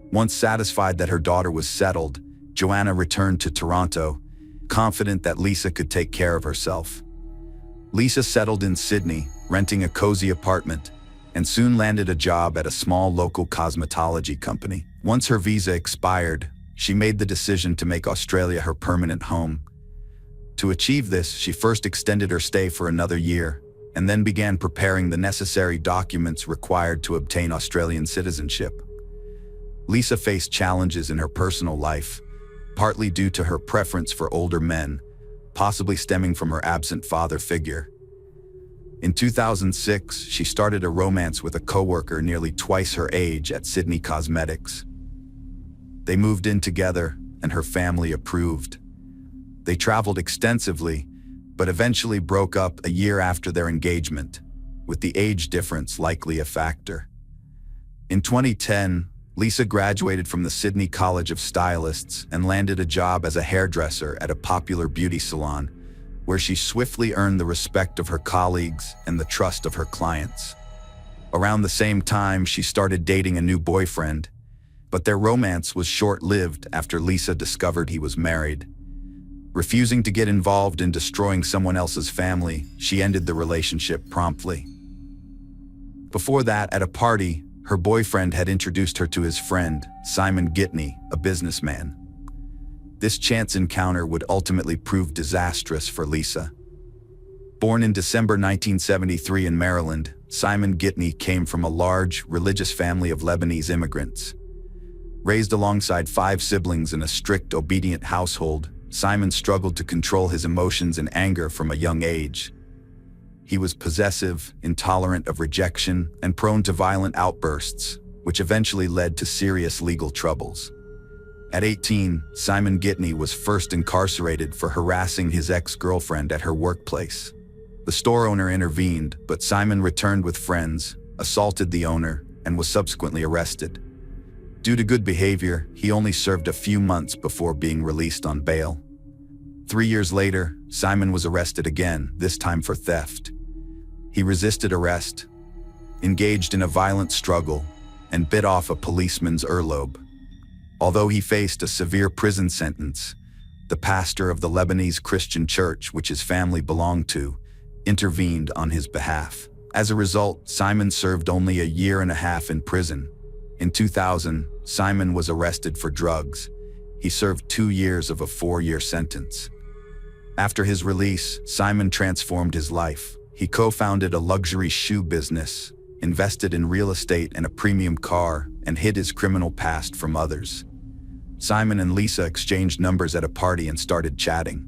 Once satisfied that her daughter was settled, Joanna returned to Toronto, confident that Lisa could take care of herself. Lisa settled in Sydney, renting a cozy apartment, and soon landed a job at a small local cosmetology company. Once her visa expired, she made the decision to make Australia her permanent home. To achieve this, she first extended her stay for another year, and then began preparing the necessary documents required to obtain Australian citizenship. Lisa faced challenges in her personal life, partly due to her preference for older men, possibly stemming from her absent father figure. In 2006, she started a romance with a coworker nearly twice her age at Sydney Cosmetics. They moved in together, and her family approved. They traveled extensively, but eventually broke up a year after their engagement, with the age difference likely a factor. In 2010, Lisa graduated from the Sydney College of Stylists and landed a job as a hairdresser at a popular beauty salon, where she swiftly earned the respect of her colleagues and the trust of her clients. Around the same time, she started dating a new boyfriend, but their romance was short-lived after Lisa discovered he was married. Refusing to get involved in destroying someone else's family, she ended the relationship promptly. Before that, at a party, her boyfriend had introduced her to his friend, Simon Gitney, a businessman. This chance encounter would ultimately prove disastrous for Lisa. Born in December 1973 in Maryland, Simon Gitney came from a large, religious family of Lebanese immigrants. Raised alongside 5 siblings in a strict, obedient household, Simon struggled to control his emotions and anger from a young age. He was possessive, intolerant of rejection, and prone to violent outbursts, which eventually led to serious legal troubles. At 18, Simon Gitney was first incarcerated for harassing his ex-girlfriend at her workplace. The store owner intervened, but Simon returned with friends, assaulted the owner, and was subsequently arrested. Due to good behavior, he only served a few months before being released on bail. 3 years later, Simon was arrested again, this time for theft. He resisted arrest, engaged in a violent struggle, and bit off a policeman's earlobe. Although he faced a severe prison sentence, the pastor of the Lebanese Christian church, which his family belonged to, intervened on his behalf. As a result, Simon served only a year and a half in prison. In 2000, Simon was arrested for drugs. He served 2 years of a 4-year sentence. After his release, Simon transformed his life. He co-founded a luxury shoe business, invested in real estate and a premium car, and hid his criminal past from others. Simon and Lisa exchanged numbers at a party and started chatting.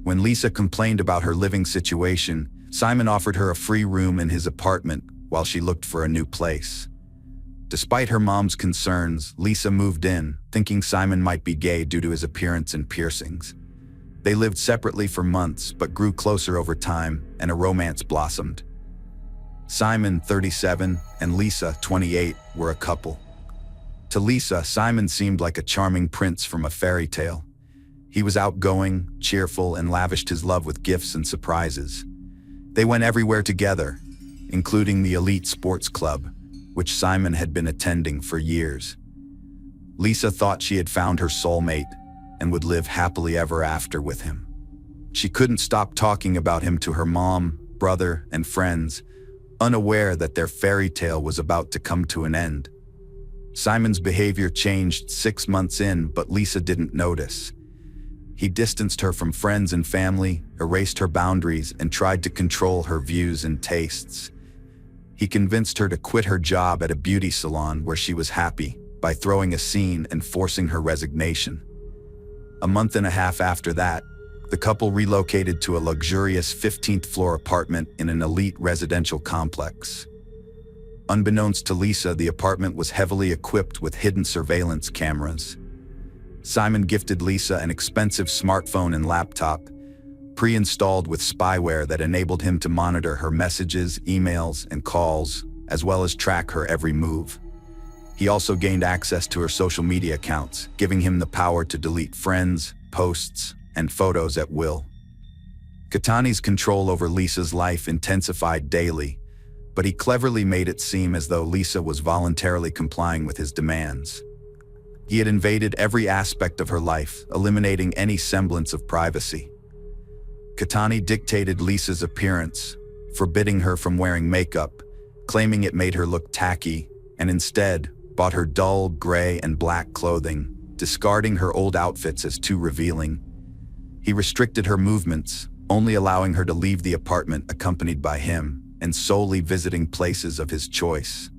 When Lisa complained about her living situation, Simon offered her a free room in his apartment while she looked for a new place. Despite her mom's concerns, Lisa moved in, thinking Simon might be gay due to his appearance and piercings. They lived separately for months, but grew closer over time, and a romance blossomed. Simon, 37, and Lisa, 28, were a couple. To Lisa, Simon seemed like a charming prince from a fairy tale. He was outgoing, cheerful, and lavished his love with gifts and surprises. They went everywhere together, including the elite sports club, which Simon had been attending for years. Lisa thought she had found her soulmate and would live happily ever after with him. She couldn't stop talking about him to her mom, brother, and friends, unaware that their fairy tale was about to come to an end. Simon's behavior changed 6 months in, but Lisa didn't notice. He distanced her from friends and family, erased her boundaries, and tried to control her views and tastes. He convinced her to quit her job at a beauty salon where she was happy by throwing a scene and forcing her resignation. A month and a half after that, the couple relocated to a luxurious 15th-floor apartment in an elite residential complex. Unbeknownst to Lisa, the apartment was heavily equipped with hidden surveillance cameras. Simon gifted Lisa an expensive smartphone and laptop, pre-installed with spyware that enabled him to monitor her messages, emails, and calls, as well as track her every move. He also gained access to her social media accounts, giving him the power to delete friends, posts, and photos at will. Catani's control over Lisa's life intensified daily, but he cleverly made it seem as though Lisa was voluntarily complying with his demands. He had invaded every aspect of her life, eliminating any semblance of privacy. Catani dictated Lisa's appearance, forbidding her from wearing makeup, claiming it made her look tacky, and instead bought her dull gray and black clothing, discarding her old outfits as too revealing. He restricted her movements, only allowing her to leave the apartment accompanied by him, and solely visiting places of his choice.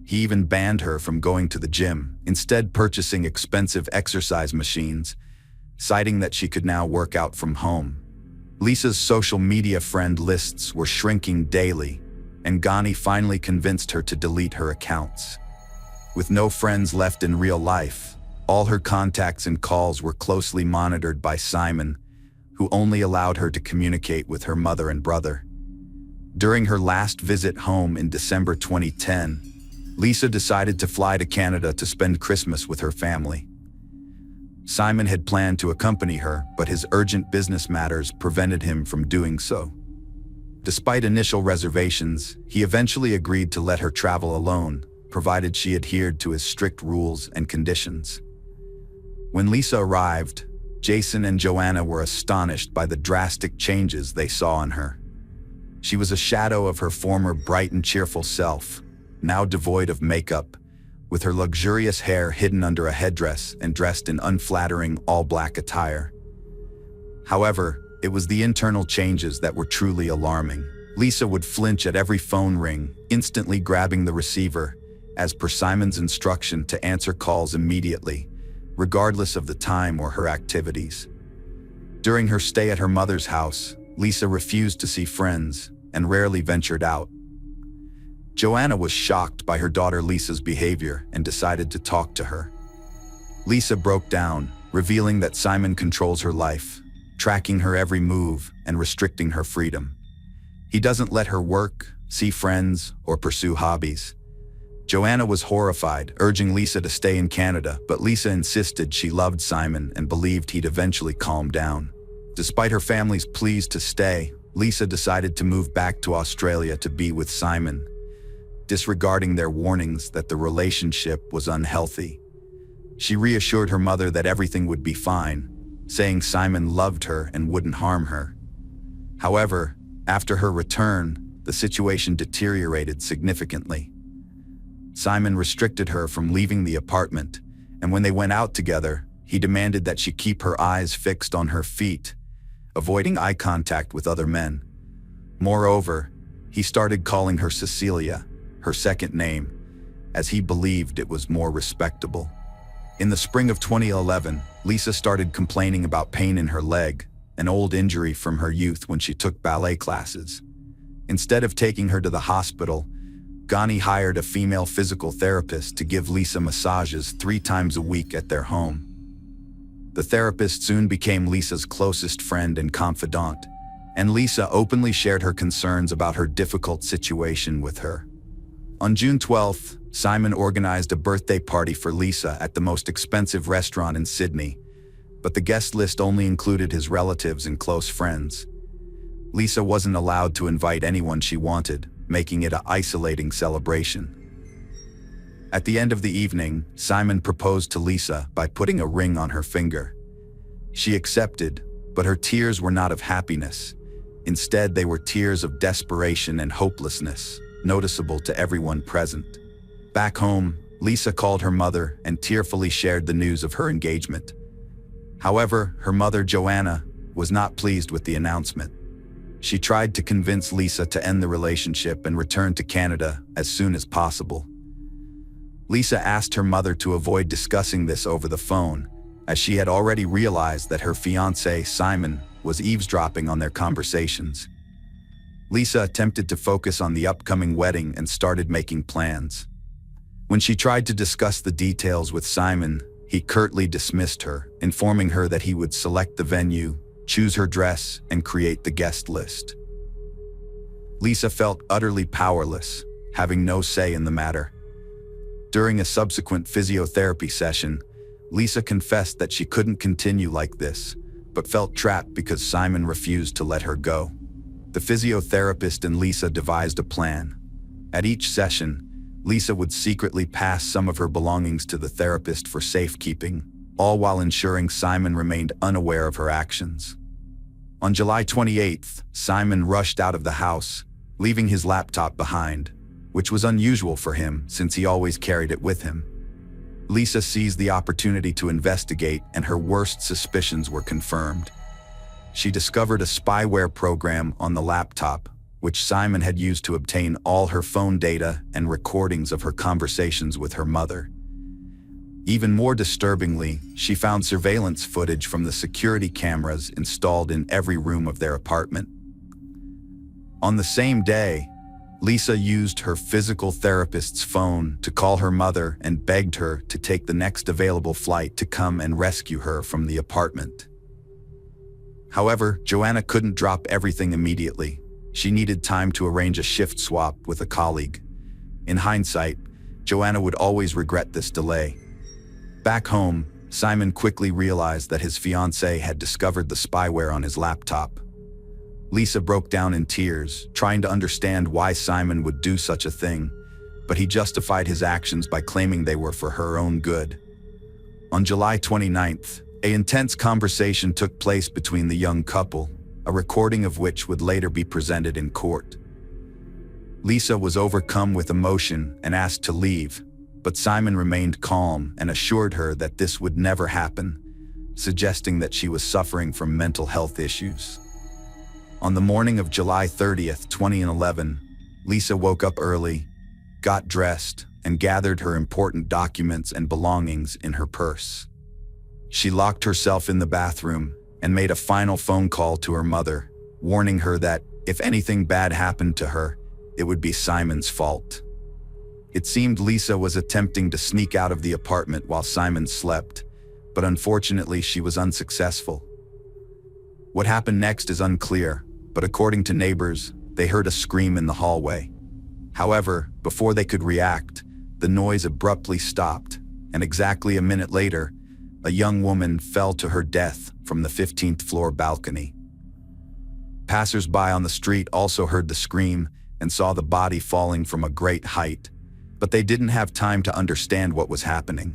He even banned her from going to the gym, instead purchasing expensive exercise machines, citing that she could now work out from home. Lisa's social media friend lists were shrinking daily, and Ghani finally convinced her to delete her accounts. With no friends left in real life, all her contacts and calls were closely monitored by Simon, who only allowed her to communicate with her mother and brother. During her last visit home in December 2010, Lisa decided to fly to Canada to spend Christmas with her family. Simon had planned to accompany her, but his urgent business matters prevented him from doing so. Despite initial reservations, he eventually agreed to let her travel alone, provided she adhered to his strict rules and conditions. When Lisa arrived, Jason and Joanna were astonished by the drastic changes they saw in her. She was a shadow of her former bright and cheerful self, now devoid of makeup, with her luxurious hair hidden under a headdress and dressed in unflattering all-black attire. However, it was the internal changes that were truly alarming. Lisa would flinch at every phone ring, instantly grabbing the receiver, as per Simon's instruction to answer calls immediately, regardless of the time or her activities. During her stay at her mother's house, Lisa refused to see friends and rarely ventured out. Joanna was shocked by her daughter Lisa's behavior and decided to talk to her. Lisa broke down, revealing that Simon controls her life, tracking her every move and restricting her freedom. He doesn't let her work, see friends, or pursue hobbies. Joanna was horrified, urging Lisa to stay in Canada, but Lisa insisted she loved Simon and believed he'd eventually calm down. Despite her family's pleas to stay, Lisa decided to move back to Australia to be with Simon, disregarding their warnings that the relationship was unhealthy. She reassured her mother that everything would be fine, saying Simon loved her and wouldn't harm her. However, after her return, the situation deteriorated significantly. Simon restricted her from leaving the apartment, and when they went out together, he demanded that she keep her eyes fixed on her feet, avoiding eye contact with other men. Moreover, he started calling her Cecilia, her second name, as he believed it was more respectable. In the spring of 2011, Lisa started complaining about pain in her leg, an old injury from her youth when she took ballet classes. Instead of taking her to the hospital, Ghani hired a female physical therapist to give Lisa massages 3 times a week at their home. The therapist soon became Lisa's closest friend and confidant, and Lisa openly shared her concerns about her difficult situation with her. On June 12th, Simon organized a birthday party for Lisa at the most expensive restaurant in Sydney, but the guest list only included his relatives and close friends. Lisa wasn't allowed to invite anyone she wanted, making it an isolating celebration. At the end of the evening, Simon proposed to Lisa by putting a ring on her finger. She accepted, but her tears were not of happiness. Instead, they were tears of desperation and hopelessness, noticeable to everyone present. Back home, Lisa called her mother and tearfully shared the news of her engagement. However, her mother, Joanna, was not pleased with the announcement. She tried to convince Lisa to end the relationship and return to Canada as soon as possible. Lisa asked her mother to avoid discussing this over the phone, as she had already realized that her fiancé, Simon, was eavesdropping on their conversations. Lisa attempted to focus on the upcoming wedding and started making plans. When she tried to discuss the details with Simon, he curtly dismissed her, informing her that he would select the venue, choose her dress, and create the guest list. Lisa felt utterly powerless, having no say in the matter. During a subsequent physiotherapy session, Lisa confessed that she couldn't continue like this, but felt trapped because Simon refused to let her go. The physiotherapist and Lisa devised a plan. At each session, Lisa would secretly pass some of her belongings to the therapist for safekeeping, all while ensuring Simon remained unaware of her actions. On July 28th, Simon rushed out of the house, leaving his laptop behind, which was unusual for him since he always carried it with him. Lisa seized the opportunity to investigate, and her worst suspicions were confirmed. She discovered a spyware program on the laptop, which Simon had used to obtain all her phone data and recordings of her conversations with her mother. Even more disturbingly, she found surveillance footage from the security cameras installed in every room of their apartment. On the same day, Lisa used her physical therapist's phone to call her mother and begged her to take the next available flight to come and rescue her from the apartment. However, Joanna couldn't drop everything immediately. She needed time to arrange a shift swap with a colleague. In hindsight, Joanna would always regret this delay. Back home, Simon quickly realized that his fiancée had discovered the spyware on his laptop. Lisa broke down in tears, trying to understand why Simon would do such a thing, but he justified his actions by claiming they were for her own good. On July 29th, an intense conversation took place between the young couple, a recording of which would later be presented in court. Lisa was overcome with emotion and asked to leave, but Simon remained calm and assured her that this would never happen, suggesting that she was suffering from mental health issues. On the morning of July 30th, 2011, Lisa woke up early, got dressed, and gathered her important documents and belongings in her purse. She locked herself in the bathroom and made a final phone call to her mother, warning her that if anything bad happened to her, it would be Simon's fault. It seemed Lisa was attempting to sneak out of the apartment while Simon slept, but unfortunately she was unsuccessful. What happened next is unclear, but according to neighbors, they heard a scream in the hallway. However, before they could react, the noise abruptly stopped, and exactly a minute later, a young woman fell to her death from the 15th floor balcony. Passers-by on the street also heard the scream and saw the body falling from a great height, but they didn't have time to understand what was happening.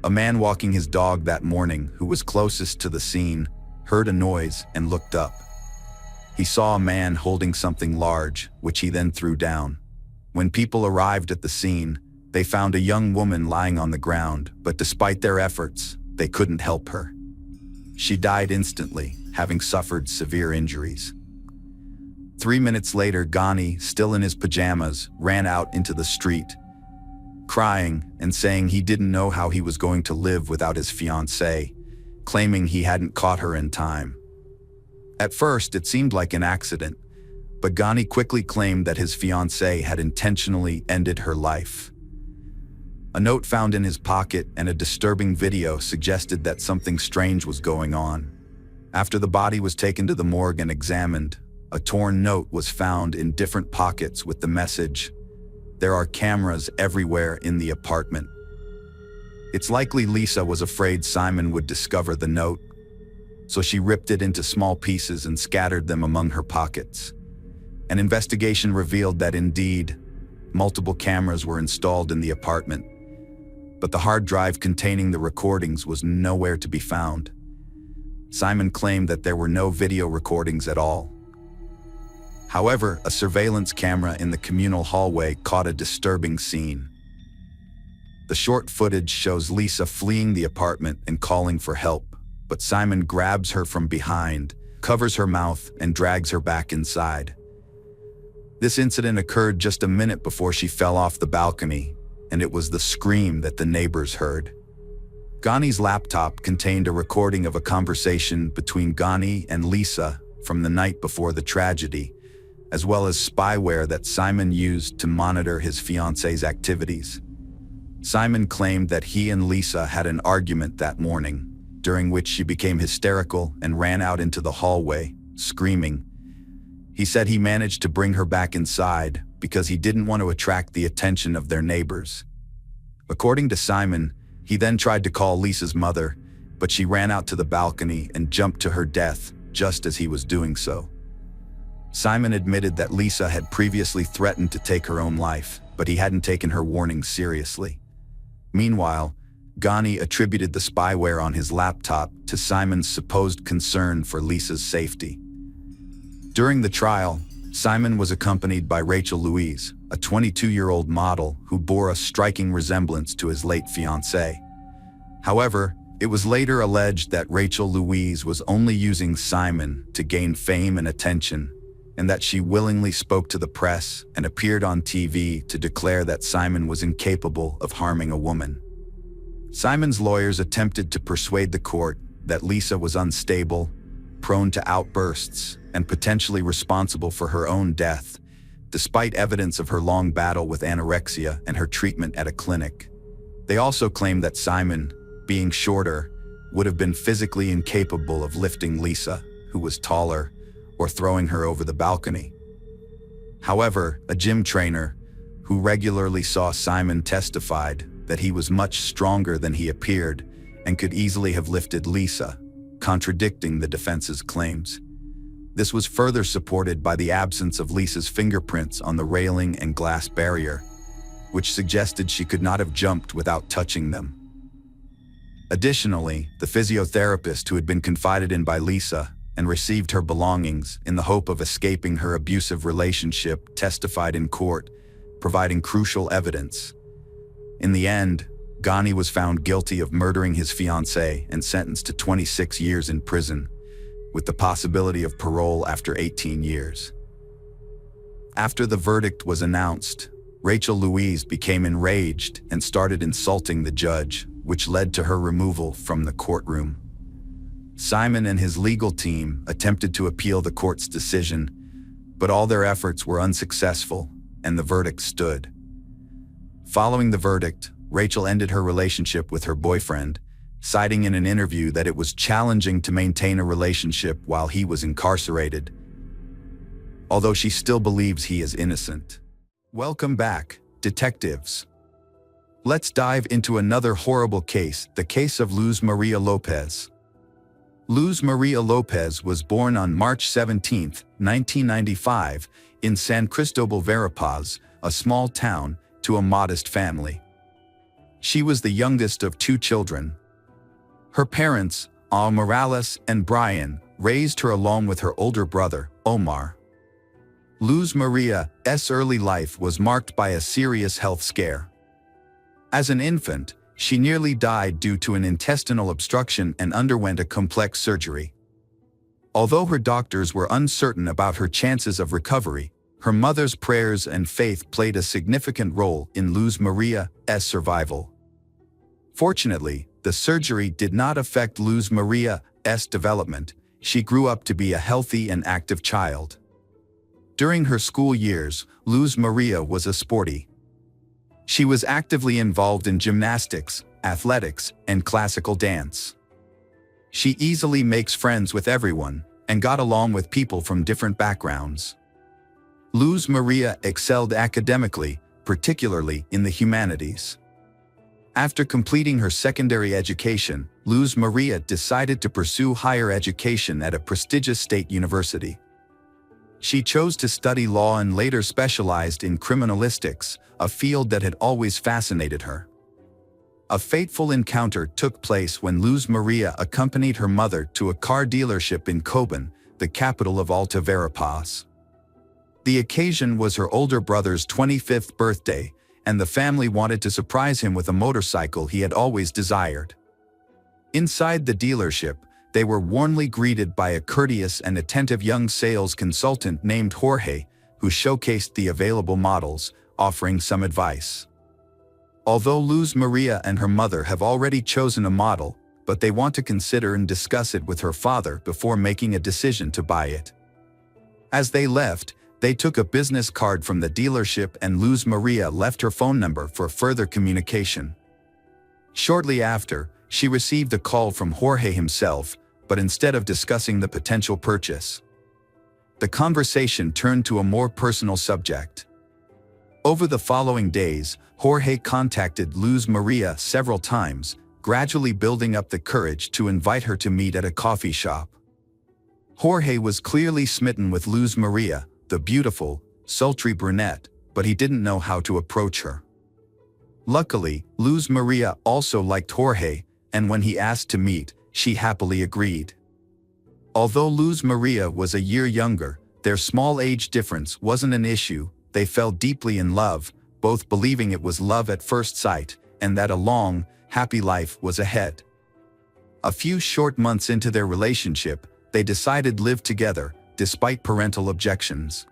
A man walking his dog that morning, who was closest to the scene, heard a noise and looked up. He saw a man holding something large, which he then threw down. When people arrived at the scene, they found a young woman lying on the ground, but despite their efforts, they couldn't help her. She died instantly, having suffered severe injuries. 3 minutes later, Ghani, still in his pajamas, ran out into the street, crying and saying he didn't know how he was going to live without his fiancée, claiming he hadn't caught her in time. At first, it seemed like an accident, but Ghani quickly claimed that his fiancée had intentionally ended her life. A note found in his pocket and a disturbing video suggested that something strange was going on. After the body was taken to the morgue and examined, a torn note was found in different pockets with the message, "There are cameras everywhere in the apartment." It's likely Lisa was afraid Simon would discover the note, so she ripped it into small pieces and scattered them among her pockets. An investigation revealed that indeed, multiple cameras were installed in the apartment, but the hard drive containing the recordings was nowhere to be found. Simon claimed that there were no video recordings at all. However, a surveillance camera in the communal hallway caught a disturbing scene. The short footage shows Lisa fleeing the apartment and calling for help, but Simon grabs her from behind, covers her mouth, and drags her back inside. This incident occurred just a minute before she fell off the balcony, and it was the scream that the neighbors heard. Ghani's laptop contained a recording of a conversation between Ghani and Lisa from the night before the tragedy, as well as spyware that Simon used to monitor his fiancée's activities. Simon claimed that he and Lisa had an argument that morning, during which she became hysterical and ran out into the hallway, screaming. He said he managed to bring her back inside because he didn't want to attract the attention of their neighbors. According to Simon, he then tried to call Lisa's mother, but she ran out to the balcony and jumped to her death just as he was doing so. Simon admitted that Lisa had previously threatened to take her own life, but he hadn't taken her warning seriously. Meanwhile, Ghani attributed the spyware on his laptop to Simon's supposed concern for Lisa's safety. During the trial, Simon was accompanied by Rachel Louise, a 22-year-old model who bore a striking resemblance to his late fiancée. However, it was later alleged that Rachel Louise was only using Simon to gain fame and attention, and that she willingly spoke to the press and appeared on TV to declare that Simon was incapable of harming a woman. Simon's lawyers attempted to persuade the court that Lisa was unstable, prone to outbursts, and potentially responsible for her own death, despite evidence of her long battle with anorexia and her treatment at a clinic. They also claimed that Simon, being shorter, would have been physically incapable of lifting Lisa, who was taller, or throwing her over the balcony. However, a gym trainer, who regularly saw Simon, testified that he was much stronger than he appeared and could easily have lifted Lisa, contradicting the defense's claims. This was further supported by the absence of Lisa's fingerprints on the railing and glass barrier, which suggested she could not have jumped without touching them. Additionally, the physiotherapist who had been confided in by Lisa and received her belongings in the hope of escaping her abusive relationship testified in court, providing crucial evidence. In the end, Ghani was found guilty of murdering his fiancée and sentenced to 26 years in prison, with the possibility of parole after 18 years. After the verdict was announced, Rachel Louise became enraged and started insulting the judge, which led to her removal from the courtroom. Simon and his legal team attempted to appeal the court's decision, but all their efforts were unsuccessful, and the verdict stood. Following the verdict, Rachel ended her relationship with her boyfriend, citing in an interview that it was challenging to maintain a relationship while he was incarcerated, although she still believes he is innocent. Welcome back, detectives. Let's dive into another horrible case, the case of Luz Maria Lopez. Luz Maria Lopez was born on March 17, 1995, in San Cristobal Verapaz, a small town, to a modest family. She was the youngest of two children. Her parents, Al Morales and Brian, raised her along with her older brother, Omar. Luz Maria's early life was marked by a serious health scare. As an infant, she nearly died due to an intestinal obstruction and underwent a complex surgery. Although her doctors were uncertain about her chances of recovery, her mother's prayers and faith played a significant role in Luz Maria's survival. Fortunately, the surgery did not affect Luz Maria's development. She grew up to be a healthy and active child. During her school years, Luz Maria was a sporty. She was actively involved in gymnastics, athletics, and classical dance. She easily makes friends with everyone and got along with people from different backgrounds. Luz Maria excelled academically, particularly in the humanities. After completing her secondary education, Luz Maria decided to pursue higher education at a prestigious state university. She chose to study law and later specialized in criminalistics, a field that had always fascinated her. A fateful encounter took place when Luz Maria accompanied her mother to a car dealership in Coban, the capital of Alta Verapaz. The occasion was her older brother's 25th birthday, and the family wanted to surprise him with a motorcycle he had always desired. Inside the dealership, they were warmly greeted by a courteous and attentive young sales consultant named Jorge, who showcased the available models, offering some advice. Although Luz Maria and her mother have already chosen a model, but they want to consider and discuss it with her father before making a decision to buy it. As they left, they took a business card from the dealership and Luz Maria left her phone number for further communication. Shortly after, she received a call from Jorge himself, but instead of discussing the potential purchase, the conversation turned to a more personal subject. Over the following days, Jorge contacted Luz Maria several times, gradually building up the courage to invite her to meet at a coffee shop. Jorge was clearly smitten with Luz Maria, the beautiful, sultry brunette, but he didn't know how to approach her. Luckily, Luz Maria also liked Jorge, and when he asked to meet, she happily agreed. Although Luz Maria was a year younger, their small age difference wasn't an issue. They fell deeply in love, both believing it was love at first sight and that a long, happy life was ahead. A few short months into their relationship, they decided to live together, despite parental objections.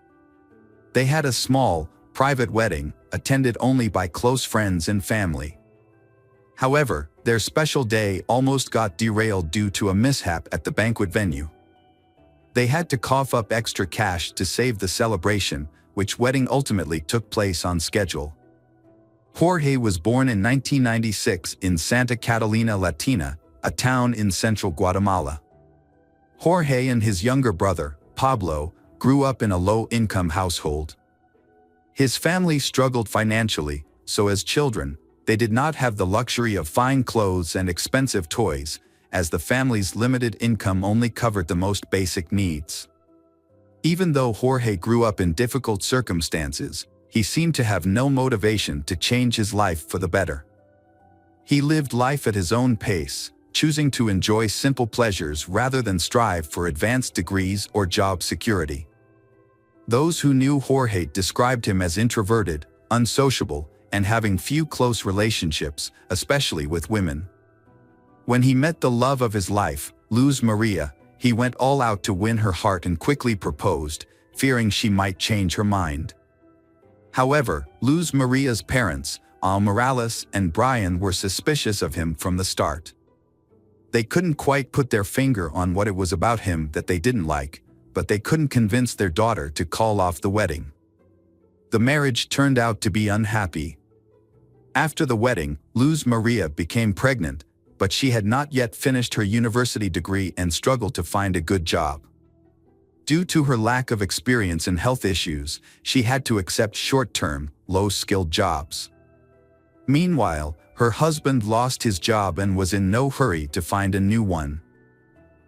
They had a small, private wedding, attended only by close friends and family. However, their special day almost got derailed due to a mishap at the banquet venue. They had to cough up extra cash to save the celebration, which wedding ultimately took place on schedule. Jorge was born in 1996 in Santa Catalina Latina, a town in central Guatemala. Jorge and his younger brother, Pablo, grew up in a low-income household. His family struggled financially, so as children, They did not have the luxury of fine clothes and expensive toys, as the family's limited income only covered the most basic needs. Even though Jorge grew up in difficult circumstances, he seemed to have no motivation to change his life for the better. He lived life at his own pace, choosing to enjoy simple pleasures rather than strive for advanced degrees or job security. Those who knew Jorge described him as introverted, unsociable, and having few close relationships, especially with women. When he met the love of his life, Luz Maria, he went all out to win her heart and quickly proposed, fearing she might change her mind. However, Luz Maria's parents, Al Morales and Brian, were suspicious of him from the start. They couldn't quite put their finger on what it was about him that they didn't like, but they couldn't convince their daughter to call off the wedding. The marriage turned out to be unhappy. After the wedding, Luz Maria became pregnant, but she had not yet finished her university degree and struggled to find a good job. Due to her lack of experience and health issues, she had to accept short-term, low-skilled jobs. Meanwhile, her husband lost his job and was in no hurry to find a new one.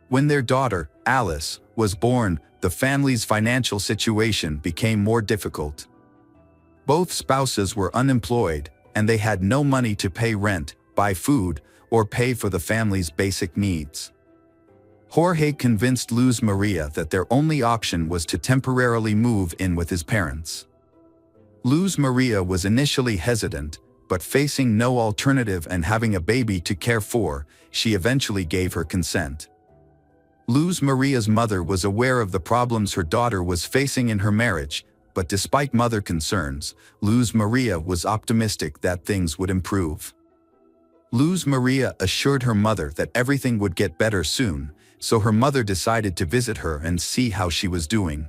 When their daughter, Alice, was born, the family's financial situation became more difficult. Both spouses were unemployed, and they had no money to pay rent, buy food, or pay for the family's basic needs. Jorge convinced Luz Maria that their only option was to temporarily move in with his parents. Luz Maria was initially hesitant, but facing no alternative and having a baby to care for, she eventually gave her consent. Luz Maria's mother was aware of the problems her daughter was facing in her marriage, but despite mother concerns, Luz Maria was optimistic that things would improve. Luz Maria assured her mother that everything would get better soon, so her mother decided to visit her and see how she was doing.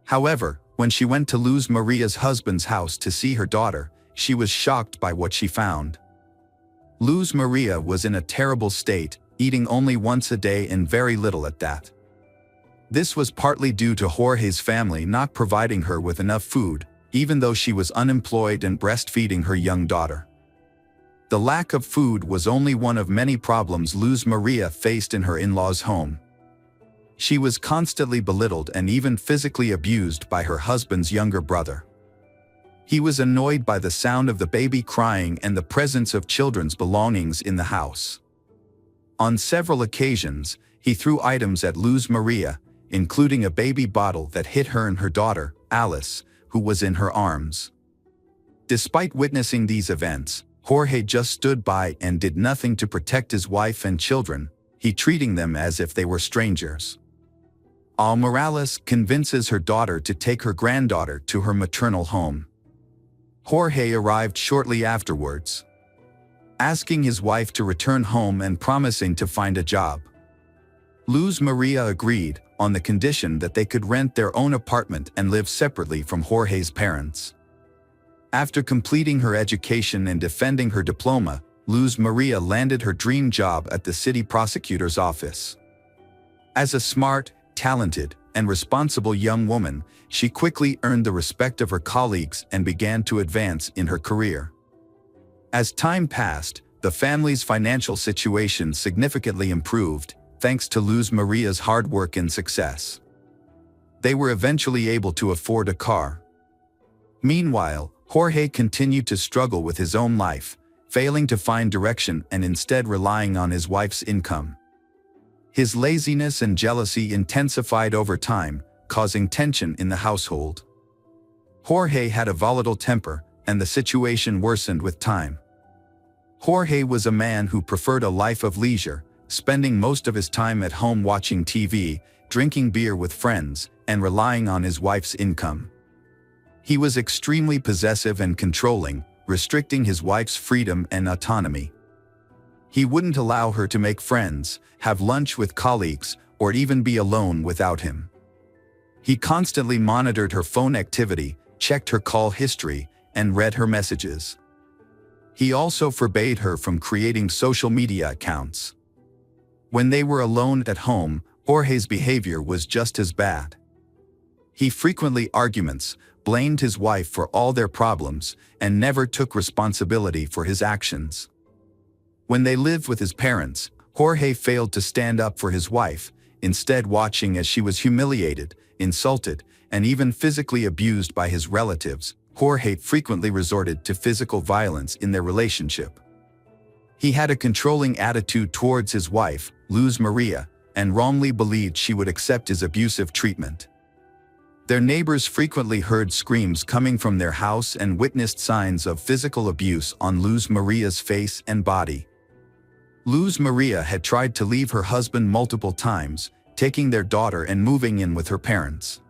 However, when she went to Luz Maria's husband's house to see her daughter, she was shocked by what she found. Luz Maria was in a terrible state, eating only once a day and very little at that. This was partly due to Jorge's family not providing her with enough food, even though she was unemployed and breastfeeding her young daughter. The lack of food was only one of many problems Luz Maria faced in her in-laws' home. She was constantly belittled and even physically abused by her husband's younger brother. He was annoyed by the sound of the baby crying and the presence of children's belongings in the house. On several occasions, he threw items at Luz Maria, including a baby bottle that hit her and her daughter, Alice, who was in her arms. Despite witnessing these events, Jorge just stood by and did nothing to protect his wife and children, he treating them as if they were strangers. Al Morales convinces her daughter to take her granddaughter to her maternal home. Jorge arrived shortly afterwards, asking his wife to return home and promising to find a job. Luz Maria agreed, on the condition that they could rent their own apartment and live separately from Jorge's parents. After completing her education and defending her diploma, Luz Maria landed her dream job at the city prosecutor's office. As a smart, talented, and responsible young woman, she quickly earned the respect of her colleagues and began to advance in her career. As time passed, the family's financial situation significantly improved, thanks to Luz Maria's hard work and success. They were eventually able to afford a car. Meanwhile, Jorge continued to struggle with his own life, failing to find direction and instead relying on his wife's income. His laziness and jealousy intensified over time, causing tension in the household. Jorge had a volatile temper, and the situation worsened with time. Jorge was a man who preferred a life of leisure, spending most of his time at home watching TV, drinking beer with friends, and relying on his wife's income. He was extremely possessive and controlling, restricting his wife's freedom and autonomy. He wouldn't allow her to make friends, have lunch with colleagues, or even be alone without him. He constantly monitored her phone activity, checked her call history, and read her messages. He also forbade her from creating social media accounts. When they were alone at home, Jorge's behavior was just as bad. He frequently arguments, blamed his wife for all their problems, and never took responsibility for his actions. When they lived with his parents, Jorge failed to stand up for his wife, instead watching as she was humiliated, insulted, and even physically abused by his relatives. Jorge frequently resorted to physical violence in their relationship. He had a controlling attitude towards his wife, Luz Maria, and wrongly believed she would accept his abusive treatment. Their neighbors frequently heard screams coming from their house and witnessed signs of physical abuse on Luz Maria's face and body. Luz Maria had tried to leave her husband multiple times, taking their daughter and moving in with her parents.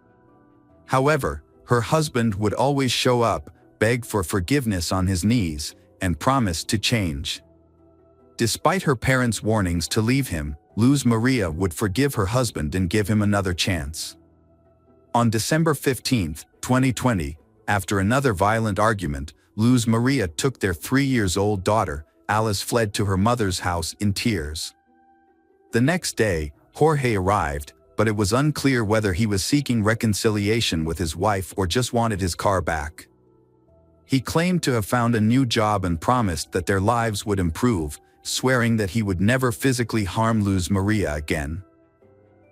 However, her husband would always show up, beg for forgiveness on his knees, and promise to change. Despite her parents' warnings to leave him, Luz Maria would forgive her husband and give him another chance. On December 15, 2020, after another violent argument, Luz Maria took their 3-year-old daughter, Alice, fled to her mother's house in tears. The next day, Jorge arrived, but it was unclear whether he was seeking reconciliation with his wife or just wanted his car back. He claimed to have found a new job and promised that their lives would improve, swearing that he would never physically harm Luz Maria again.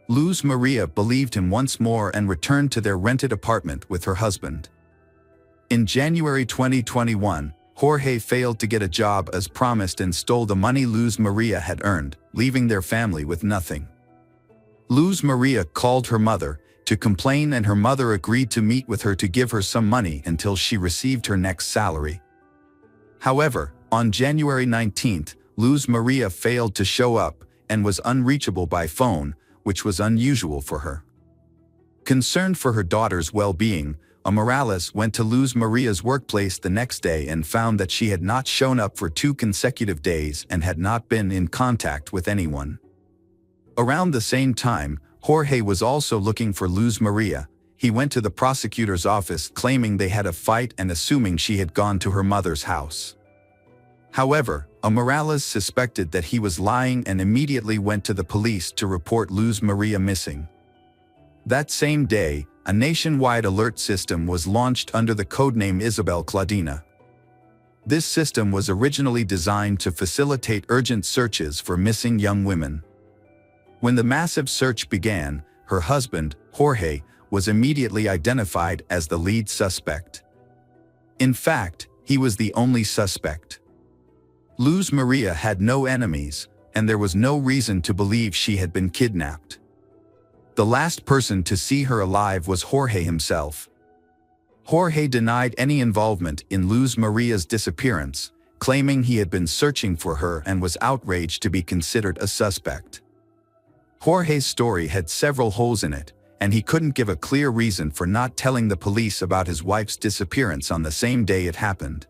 Luz Maria believed him once more and returned to their rented apartment with her husband. In January 2021, Jorge failed to get a job as promised and stole the money Luz Maria had earned, leaving their family with nothing. Luz Maria called her mother to complain, and her mother agreed to meet with her to give her some money until she received her next salary. However, on January 19th, Luz Maria failed to show up and was unreachable by phone, which was unusual for her. Concerned for her daughter's well-being, Morales went to Luz Maria's workplace the next day and found that she had not shown up for 2 consecutive days and had not been in contact with anyone. Around the same time, Jorge was also looking for Luz Maria. He went to the prosecutor's office claiming they had a fight and assuming she had gone to her mother's house. However, Morales suspected that he was lying and immediately went to the police to report Luz Maria missing. That same day, a nationwide alert system was launched under the codename Isabel Claudina. This system was originally designed to facilitate urgent searches for missing young women. When the massive search began, her husband, Jorge, was immediately identified as the lead suspect. In fact, he was the only suspect. Luz Maria had no enemies, and there was no reason to believe she had been kidnapped. The last person to see her alive was Jorge himself. Jorge denied any involvement in Luz Maria's disappearance, claiming he had been searching for her and was outraged to be considered a suspect. Jorge's story had several holes in it, and he couldn't give a clear reason for not telling the police about his wife's disappearance on the same day it happened.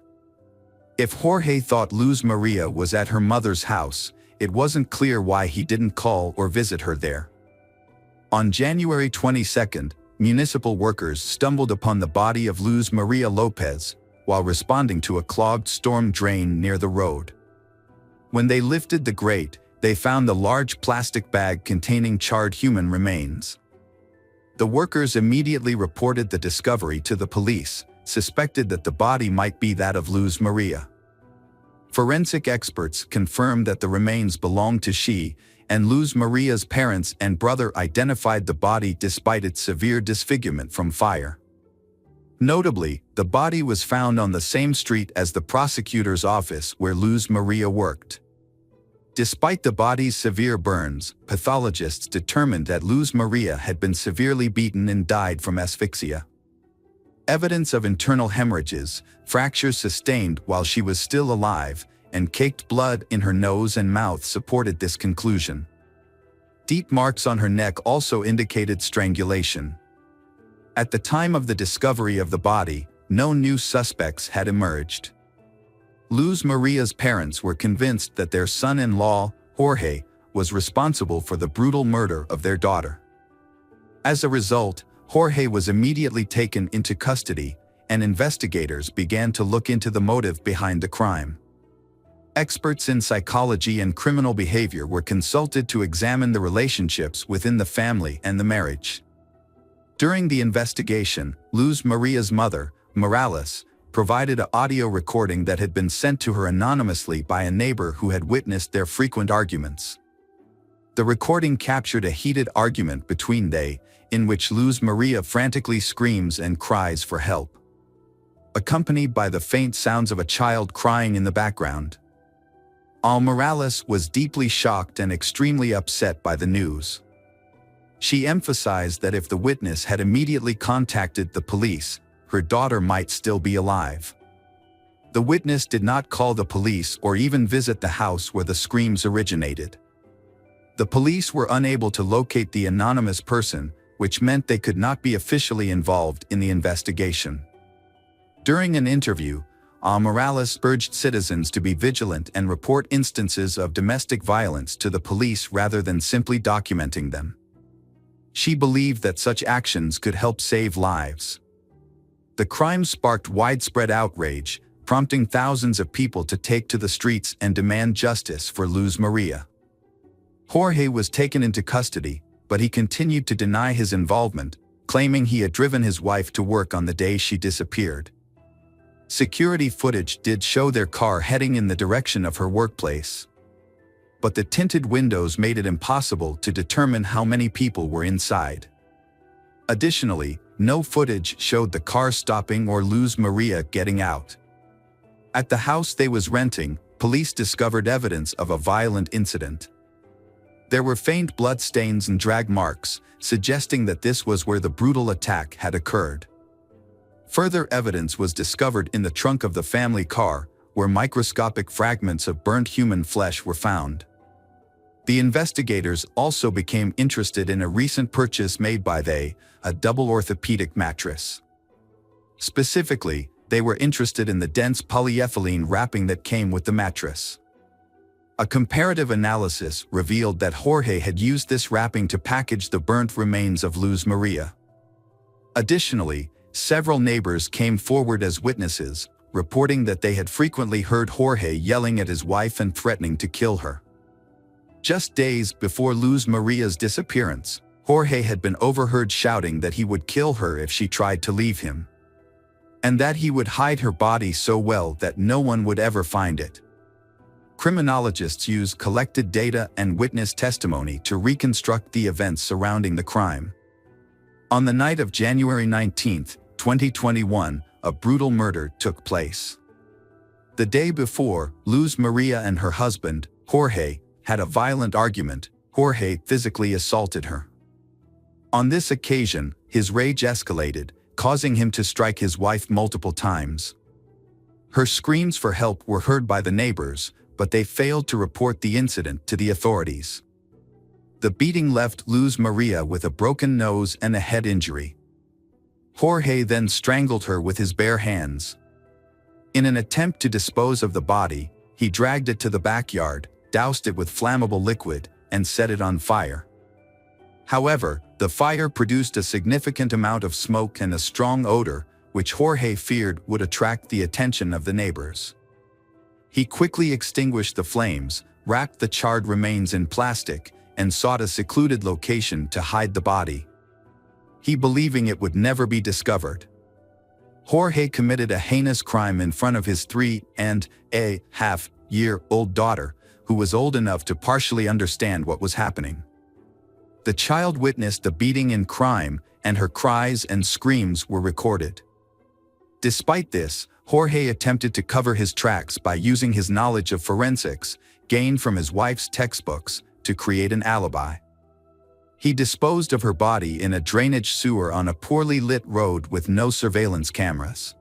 If Jorge thought Luz Maria was at her mother's house, it wasn't clear why he didn't call or visit her there. On January 22nd, municipal workers stumbled upon the body of Luz Maria Lopez while responding to a clogged storm drain near the road. When they lifted the grate, they found the large plastic bag containing charred human remains. The workers immediately reported the discovery to the police, suspected that the body might be that of Luz Maria. Forensic experts confirmed that the remains belonged to she, and Luz Maria's parents and brother identified the body despite its severe disfigurement from fire. Notably, the body was found on the same street as the prosecutor's office where Luz Maria worked. Despite the body's severe burns, pathologists determined that Luz Maria had been severely beaten and died from asphyxia. Evidence of internal hemorrhages, fractures sustained while she was still alive, and caked blood in her nose and mouth supported this conclusion. Deep marks on her neck also indicated strangulation. At the time of the discovery of the body, no new suspects had emerged. Luz Maria's parents were convinced that their son-in-law, Jorge, was responsible for the brutal murder of their daughter. As a result, Jorge was immediately taken into custody, and investigators began to look into the motive behind the crime. Experts in psychology and criminal behavior were consulted to examine the relationships within the family and the marriage. During the investigation, Luz Maria's mother, Morales, provided an audio recording that had been sent to her anonymously by a neighbor who had witnessed their frequent arguments. The recording captured a heated argument between they, in which Luz Maria frantically screams and cries for help, accompanied by the faint sounds of a child crying in the background. Morales was deeply shocked and extremely upset by the news. She emphasized that if the witness had immediately contacted the police, her daughter might still be alive. The witness did not call the police or even visit the house where the screams originated. The police were unable to locate the anonymous person, which meant they could not be officially involved in the investigation. During an interview, Morales urged citizens to be vigilant and report instances of domestic violence to the police rather than simply documenting them. She believed that such actions could help save lives. The crime sparked widespread outrage, prompting thousands of people to take to the streets and demand justice for Luz Maria. Jorge was taken into custody, but he continued to deny his involvement, claiming he had driven his wife to work on the day she disappeared. Security footage did show their car heading in the direction of her workplace, but the tinted windows made it impossible to determine how many people were inside. Additionally, no footage showed the car stopping or Luz Maria getting out. At the house they was renting, police discovered evidence of a violent incident. There were faint blood stains and drag marks, suggesting that this was where the brutal attack had occurred. Further evidence was discovered in the trunk of the family car, where microscopic fragments of burnt human flesh were found. The investigators also became interested in a recent purchase made by a double orthopedic mattress. Specifically, they were interested in the dense polyethylene wrapping that came with the mattress. A comparative analysis revealed that Jorge had used this wrapping to package the burnt remains of Luz Maria. Additionally, several neighbors came forward as witnesses, reporting that they had frequently heard Jorge yelling at his wife and threatening to kill her. Just days before Luz Maria's disappearance, Jorge had been overheard shouting that he would kill her if she tried to leave him, and that he would hide her body so well that no one would ever find it. Criminologists use collected data and witness testimony to reconstruct the events surrounding the crime. On the night of January 19, 2021, a brutal murder took place. The day before, Luz Maria and her husband, Jorge, had a violent argument. Jorge physically assaulted her. On this occasion, his rage escalated, causing him to strike his wife multiple times. Her screams for help were heard by the neighbors, but they failed to report the incident to the authorities. The beating left Luz Maria with a broken nose and a head injury. Jorge then strangled her with his bare hands. In an attempt to dispose of the body, he dragged it to the backyard, doused it with flammable liquid, and set it on fire. However, the fire produced a significant amount of smoke and a strong odor, which Jorge feared would attract the attention of the neighbors. He quickly extinguished the flames, wrapped the charred remains in plastic, and sought a secluded location to hide the body, he believing it would never be discovered. Jorge committed a heinous crime in front of his 3.5-year-old daughter, who was old enough to partially understand what was happening. The child witnessed the beating and crime, and her cries and screams were recorded. Despite this, Jorge attempted to cover his tracks by using his knowledge of forensics, gained from his wife's textbooks, to create an alibi. He disposed of her body in a drainage sewer on a poorly lit road with no surveillance cameras.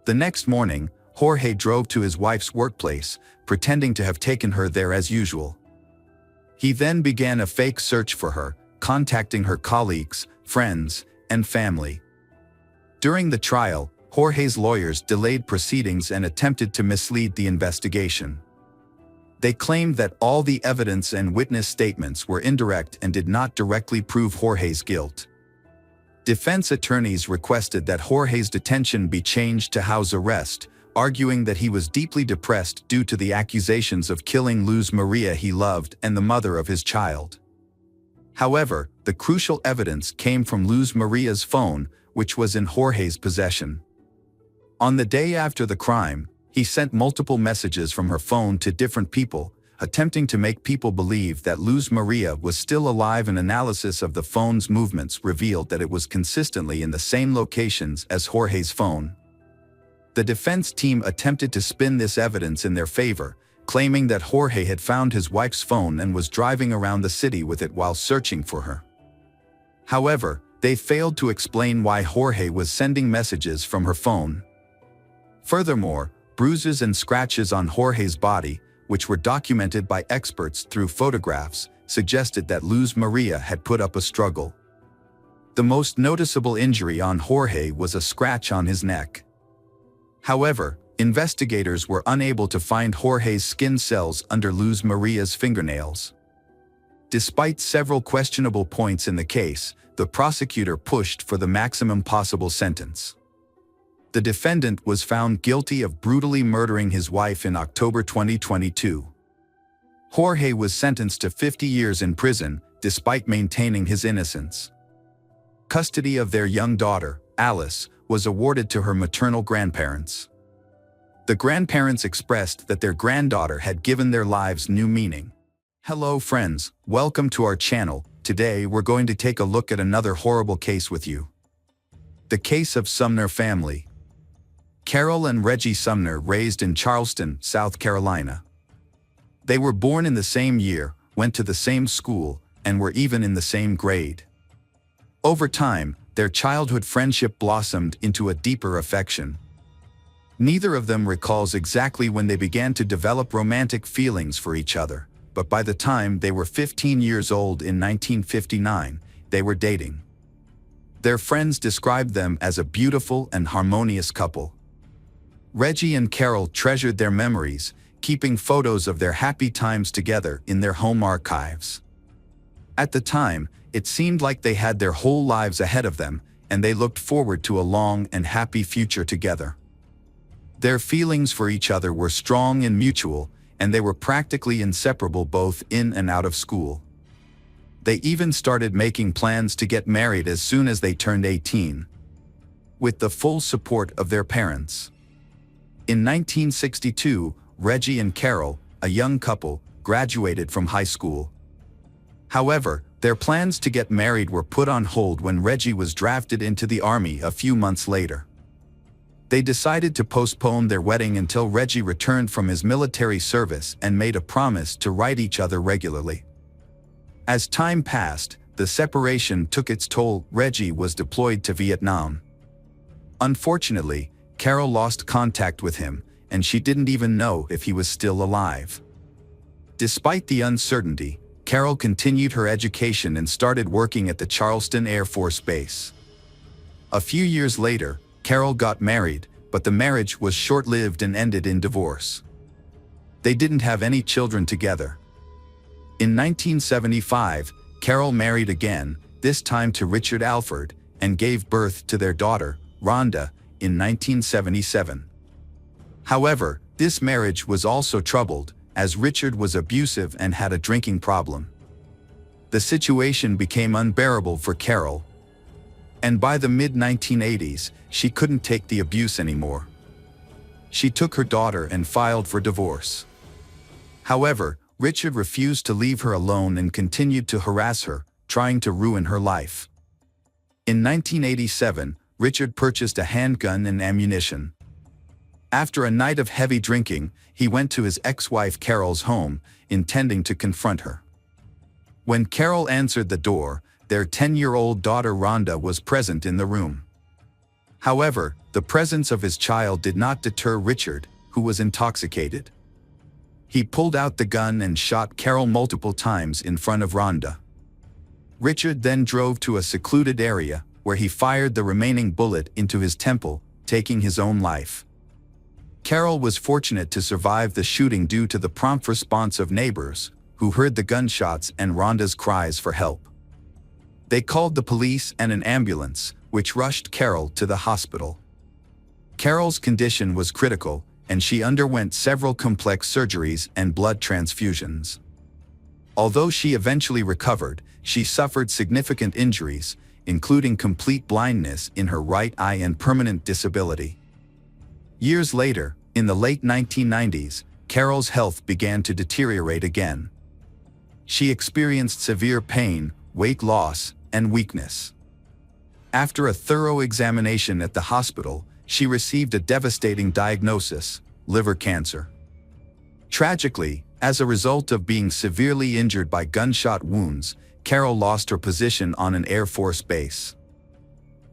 The next morning, Jorge drove to his wife's workplace, pretending to have taken her there as usual. He then began a fake search for her, contacting her colleagues, friends, and family. During the trial, Jorge's lawyers delayed proceedings and attempted to mislead the investigation. They claimed that all the evidence and witness statements were indirect and did not directly prove Jorge's guilt. Defense attorneys requested that Jorge's detention be changed to house arrest, arguing that he was deeply depressed due to the accusations of killing Luz Maria he loved and the mother of his child. However, the crucial evidence came from Luz Maria's phone, which was in Jorge's possession. On the day after the crime, he sent multiple messages from her phone to different people, attempting to make people believe that Luz Maria was still alive. An analysis of the phone's movements revealed that it was consistently in the same locations as Jorge's phone. The defense team attempted to spin this evidence in their favor, claiming that Jorge had found his wife's phone and was driving around the city with it while searching for her. However, they failed to explain why Jorge was sending messages from her phone. Furthermore, bruises and scratches on Jorge's body, which were documented by experts through photographs, suggested that Luz Maria had put up a struggle. The most noticeable injury on Jorge was a scratch on his neck. However, investigators were unable to find Jorge's skin cells under Luz Maria's fingernails. Despite several questionable points in the case, the prosecutor pushed for the maximum possible sentence. The defendant was found guilty of brutally murdering his wife in October 2022. Jorge was sentenced to 50 years in prison, despite maintaining his innocence. Custody of their young daughter, Alice, was awarded to her maternal grandparents. The grandparents expressed that their granddaughter had given their lives new meaning. Hello friends, welcome to our channel. Today we're going to take a look at another horrible case with you. The case of Sumner family. Carol and Reggie Sumner raised in Charleston, South Carolina. They were born in the same year, went to the same school, and were even in the same grade. Over time, their childhood friendship blossomed into a deeper affection. Neither of them recalls exactly when they began to develop romantic feelings for each other, but by the time they were 15 years old in 1959, they were dating. Their friends described them as a beautiful and harmonious couple. Reggie and Carol treasured their memories, keeping photos of their happy times together in their home archives. At the time, it seemed like they had their whole lives ahead of them, and they looked forward to a long and happy future together. Their feelings for each other were strong and mutual, and they were practically inseparable both in and out of school. They even started making plans to get married as soon as they turned 18, with the full support of their parents. In 1962, Reggie and Carol, a young couple, graduated from high school. However, their plans to get married were put on hold when Reggie was drafted into the Army a few months later. They decided to postpone their wedding until Reggie returned from his military service and made a promise to write each other regularly. As time passed, the separation took its toll. Reggie was deployed to Vietnam. Unfortunately, Carol lost contact with him, and she didn't even know if he was still alive. Despite the uncertainty, Carol continued her education and started working at the Charleston Air Force Base. A few years later, Carol got married, but the marriage was short-lived and ended in divorce. They didn't have any children together. In 1975, Carol married again, this time to Richard Alford, and gave birth to their daughter, Rhonda, in 1977. However, this marriage was also troubled, as Richard was abusive and had a drinking problem. The situation became unbearable for Carol, and by the mid-1980s, she couldn't take the abuse anymore. She took her daughter and filed for divorce. However, Richard refused to leave her alone and continued to harass her, trying to ruin her life. In 1987, Richard purchased a handgun and ammunition. After a night of heavy drinking, he went to his ex-wife Carol's home, intending to confront her. When Carol answered the door, their 10-year-old daughter Rhonda was present in the room. However, the presence of his child did not deter Richard, who was intoxicated. He pulled out the gun and shot Carol multiple times in front of Rhonda. Richard then drove to a secluded area, where he fired the remaining bullet into his temple, taking his own life. Carol was fortunate to survive the shooting due to the prompt response of neighbors, who heard the gunshots and Rhonda's cries for help. They called the police and an ambulance, which rushed Carol to the hospital. Carol's condition was critical, and she underwent several complex surgeries and blood transfusions. Although she eventually recovered, she suffered significant injuries, including complete blindness in her right eye and permanent disability. Years later, in the late 1990s, Carol's health began to deteriorate again. She experienced severe pain, weight loss, and weakness. After a thorough examination at the hospital, she received a devastating diagnosis: liver cancer. Tragically, as a result of being severely injured by gunshot wounds, Carol lost her position on an Air Force base.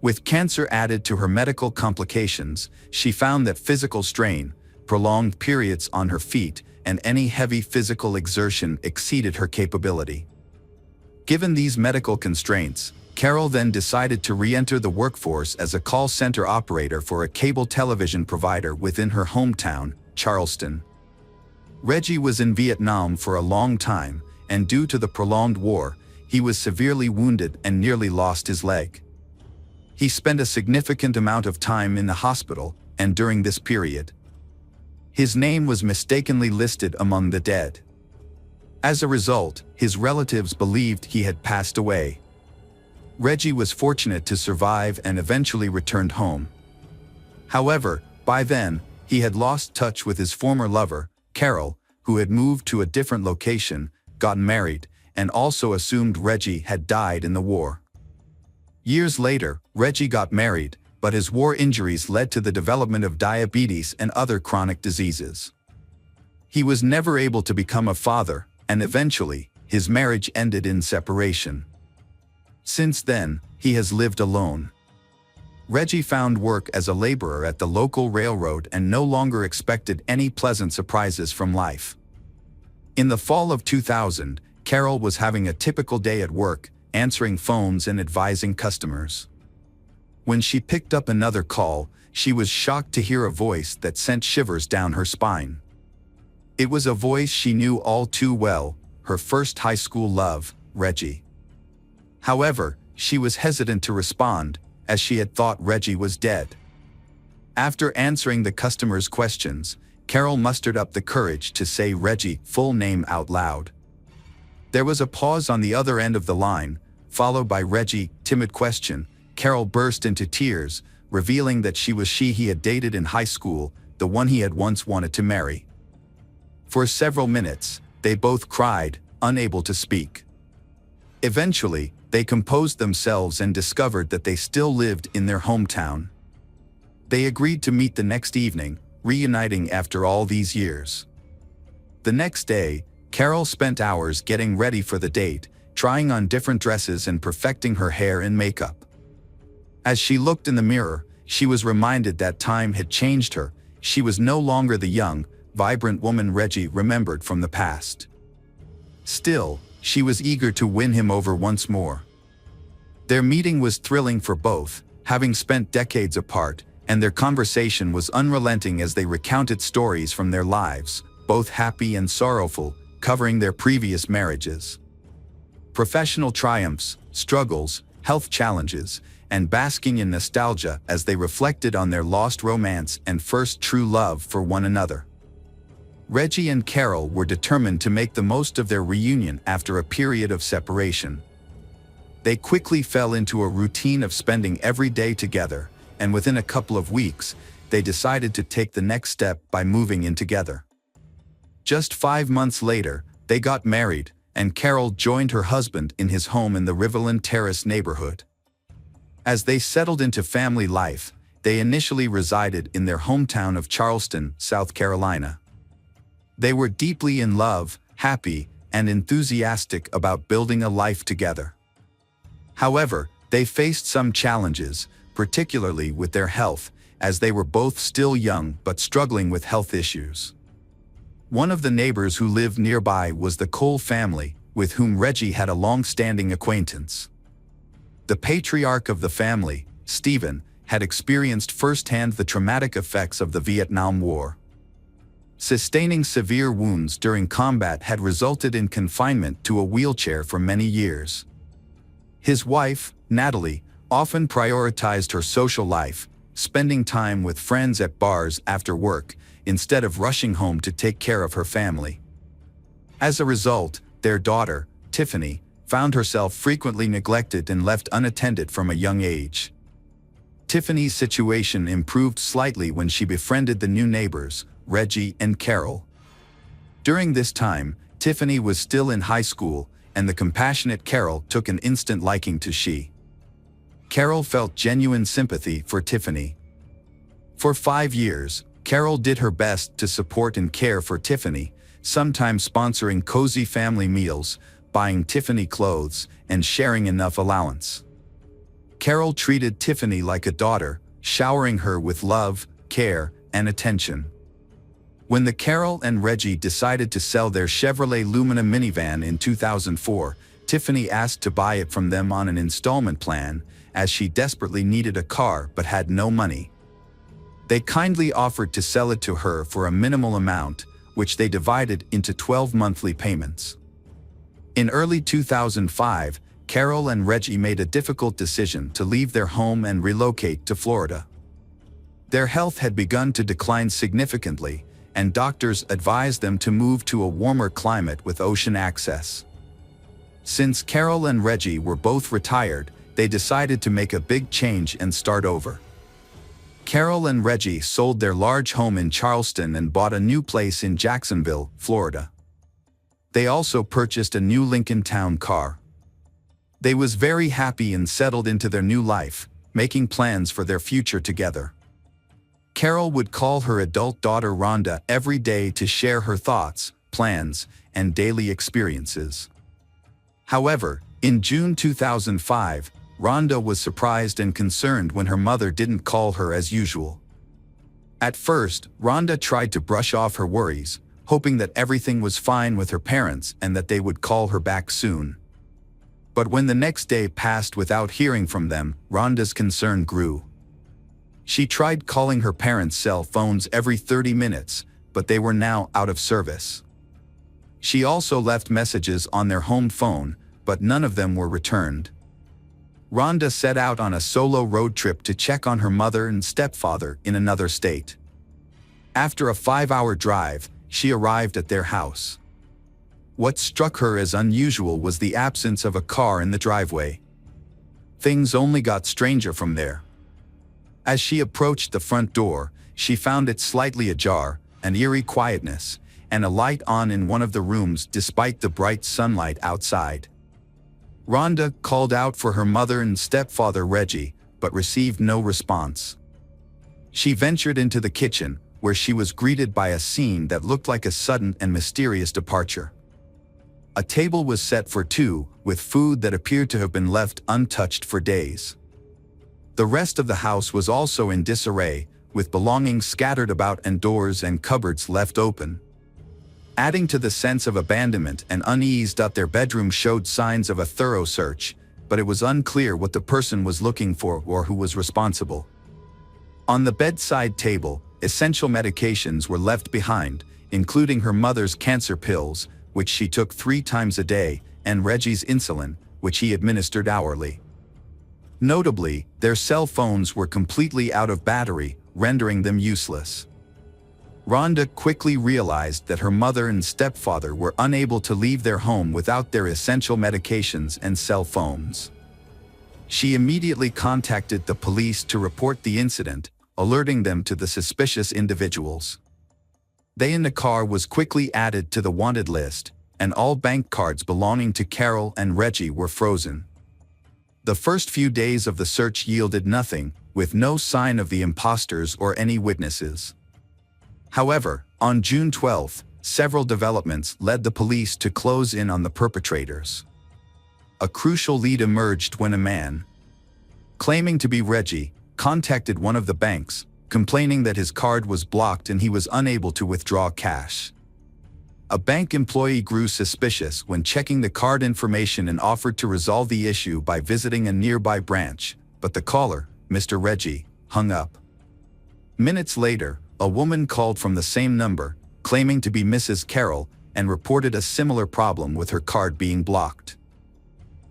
With cancer added to her medical complications, she found that physical strain, prolonged periods on her feet, and any heavy physical exertion exceeded her capability. Given these medical constraints, Carol then decided to re-enter the workforce as a call center operator for a cable television provider within her hometown, Charleston. Reggie was in Vietnam for a long time, and due to the prolonged war, he was severely wounded and nearly lost his leg. He spent a significant amount of time in the hospital, and during this period, his name was mistakenly listed among the dead. As a result, his relatives believed he had passed away. Reggie was fortunate to survive and eventually returned home. However, by then, he had lost touch with his former lover, Carol, who had moved to a different location, gotten married, and also assumed Reggie had died in the war. Years later, Reggie got married, but his war injuries led to the development of diabetes and other chronic diseases. He was never able to become a father, and eventually, his marriage ended in separation. Since then, he has lived alone. Reggie found work as a laborer at the local railroad and no longer expected any pleasant surprises from life. In the fall of 2000, Carol was having a typical day at work, answering phones and advising customers. When she picked up another call, she was shocked to hear a voice that sent shivers down her spine. It was a voice she knew all too well, her first high school love, Reggie. However, she was hesitant to respond, as she had thought Reggie was dead. After answering the customer's questions, Carol mustered up the courage to say Reggie's full name out loud. There was a pause on the other end of the line, followed by Reggie's timid question. Carol burst into tears, revealing that she was she he had dated in high school, the one he had once wanted to marry. For several minutes, they both cried, unable to speak. Eventually, they composed themselves and discovered that they still lived in their hometown. They agreed to meet the next evening, reuniting after all these years. The next day, Carol spent hours getting ready for the date, trying on different dresses and perfecting her hair and makeup. As she looked in the mirror, she was reminded that time had changed her. She was no longer the young, vibrant woman Reggie remembered from the past. Still, she was eager to win him over once more. Their meeting was thrilling for both, having spent decades apart, and their conversation was unrelenting as they recounted stories from their lives, both happy and sorrowful, covering their previous marriages. Professional triumphs, struggles, health challenges, and basking in nostalgia as they reflected on their lost romance and first true love for one another. Reggie and Carol were determined to make the most of their reunion after a period of separation. They quickly fell into a routine of spending every day together, and within a couple of weeks, they decided to take the next step by moving in together. Just 5 months later, they got married, and Carol joined her husband in his home in the Riverland Terrace neighborhood. As they settled into family life, they initially resided in their hometown of Charleston, South Carolina. They were deeply in love, happy, and enthusiastic about building a life together. However, they faced some challenges, particularly with their health, as they were both still young but struggling with health issues. One of the neighbors who lived nearby was the Cole family, with whom Reggie had a long-standing acquaintance. The patriarch of the family, Stephen, had experienced firsthand the traumatic effects of the Vietnam War. Sustaining severe wounds during combat had resulted in confinement to a wheelchair for many years. His wife, Natalie, often prioritized her social life, spending time with friends at bars after work, instead of rushing home to take care of her family. As a result, their daughter, Tiffany, found herself frequently neglected and left unattended from a young age. Tiffany's situation improved slightly when she befriended the new neighbors, Reggie and Carol. During this time, Tiffany was still in high school, and the compassionate Carol took an instant liking to she. Carol felt genuine sympathy for Tiffany. For 5 years, Carol did her best to support and care for Tiffany, sometimes sponsoring cozy family meals, buying Tiffany clothes, and sharing enough allowance. Carol treated Tiffany like a daughter, showering her with love, care, and attention. When the Carol and Reggie decided to sell their Chevrolet Lumina minivan in 2004, Tiffany asked to buy it from them on an installment plan, as she desperately needed a car but had no money. They kindly offered to sell it to her for a minimal amount, which they divided into 12 monthly payments. In early 2005, Carol and Reggie made a difficult decision to leave their home and relocate to Florida. Their health had begun to decline significantly, and doctors advised them to move to a warmer climate with ocean access. Since Carol and Reggie were both retired, they decided to make a big change and start over. Carol and Reggie sold their large home in Charleston and bought a new place in Jacksonville, Florida. They also purchased a new Lincoln Town car. They was very happy and settled into their new life, making plans for their future together. Carol would call her adult daughter Rhonda every day to share her thoughts, plans, and daily experiences. However, in June 2005, Rhonda was surprised and concerned when her mother didn't call her as usual. At first, Rhonda tried to brush off her worries, hoping that everything was fine with her parents and that they would call her back soon. But when the next day passed without hearing from them, Rhonda's concern grew. She tried calling her parents' cell phones every 30 minutes, but they were now out of service. She also left messages on their home phone, but none of them were returned. Rhonda set out on a solo road trip to check on her mother and stepfather in another state. After a 5-hour drive, she arrived at their house. What struck her as unusual was the absence of a car in the driveway. Things only got stranger from there. As she approached the front door, she found it slightly ajar, an eerie quietness, and a light on in one of the rooms despite the bright sunlight outside. Rhonda called out for her mother and stepfather Reggie, but received no response. She ventured into the kitchen, where she was greeted by a scene that looked like a sudden and mysterious departure. A table was set for two, with food that appeared to have been left untouched for days. The rest of the house was also in disarray, with belongings scattered about and doors and cupboards left open. Adding to the sense of abandonment and unease, their bedroom showed signs of a thorough search, but it was unclear what the person was looking for or who was responsible. On the bedside table, essential medications were left behind, including her mother's cancer pills, which she took 3 times a day, and Reggie's insulin, which he administered hourly. Notably, their cell phones were completely out of battery, rendering them useless. Rhonda quickly realized that her mother and stepfather were unable to leave their home without their essential medications and cell phones. She immediately contacted the police to report the incident, alerting them to the suspicious individuals. They in the car was quickly added to the wanted list, and all bank cards belonging to Carol and Reggie were frozen. The first few days of the search yielded nothing, with no sign of the imposters or any witnesses. However, on June 12, several developments led the police to close in on the perpetrators. A crucial lead emerged when a man, claiming to be Reggie, contacted one of the banks, complaining that his card was blocked and he was unable to withdraw cash. A bank employee grew suspicious when checking the card information and offered to resolve the issue by visiting a nearby branch, but the caller, Mr. Reggie, hung up. Minutes later, a woman called from the same number, claiming to be Mrs. Carroll, and reported a similar problem with her card being blocked.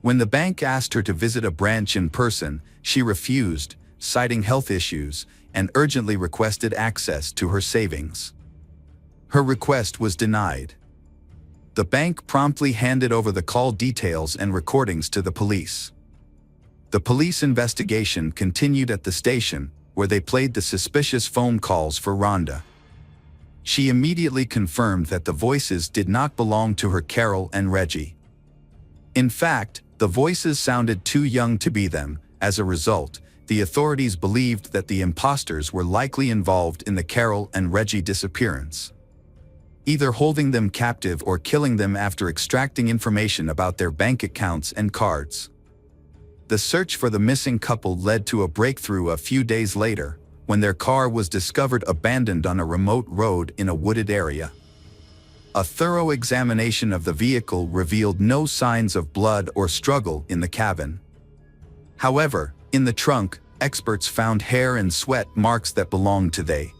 When the bank asked her to visit a branch in person, she refused, citing health issues, and urgently requested access to her savings. Her request was denied. The bank promptly handed over the call details and recordings to the police. The police investigation continued at the station, where they played the suspicious phone calls for Rhonda. She immediately confirmed that the voices did not belong to her Carol and Reggie. In fact, the voices sounded too young to be them. As a result, the authorities believed that the imposters were likely involved in the Carol and Reggie disappearance, either holding them captive or killing them after extracting information about their bank accounts and cards. The search for the missing couple led to a breakthrough a few days later, when their car was discovered abandoned on a remote road in a wooded area. A thorough examination of the vehicle revealed no signs of blood or struggle in the cabin. However, in the trunk, experts found hair and sweat marks that belonged to they.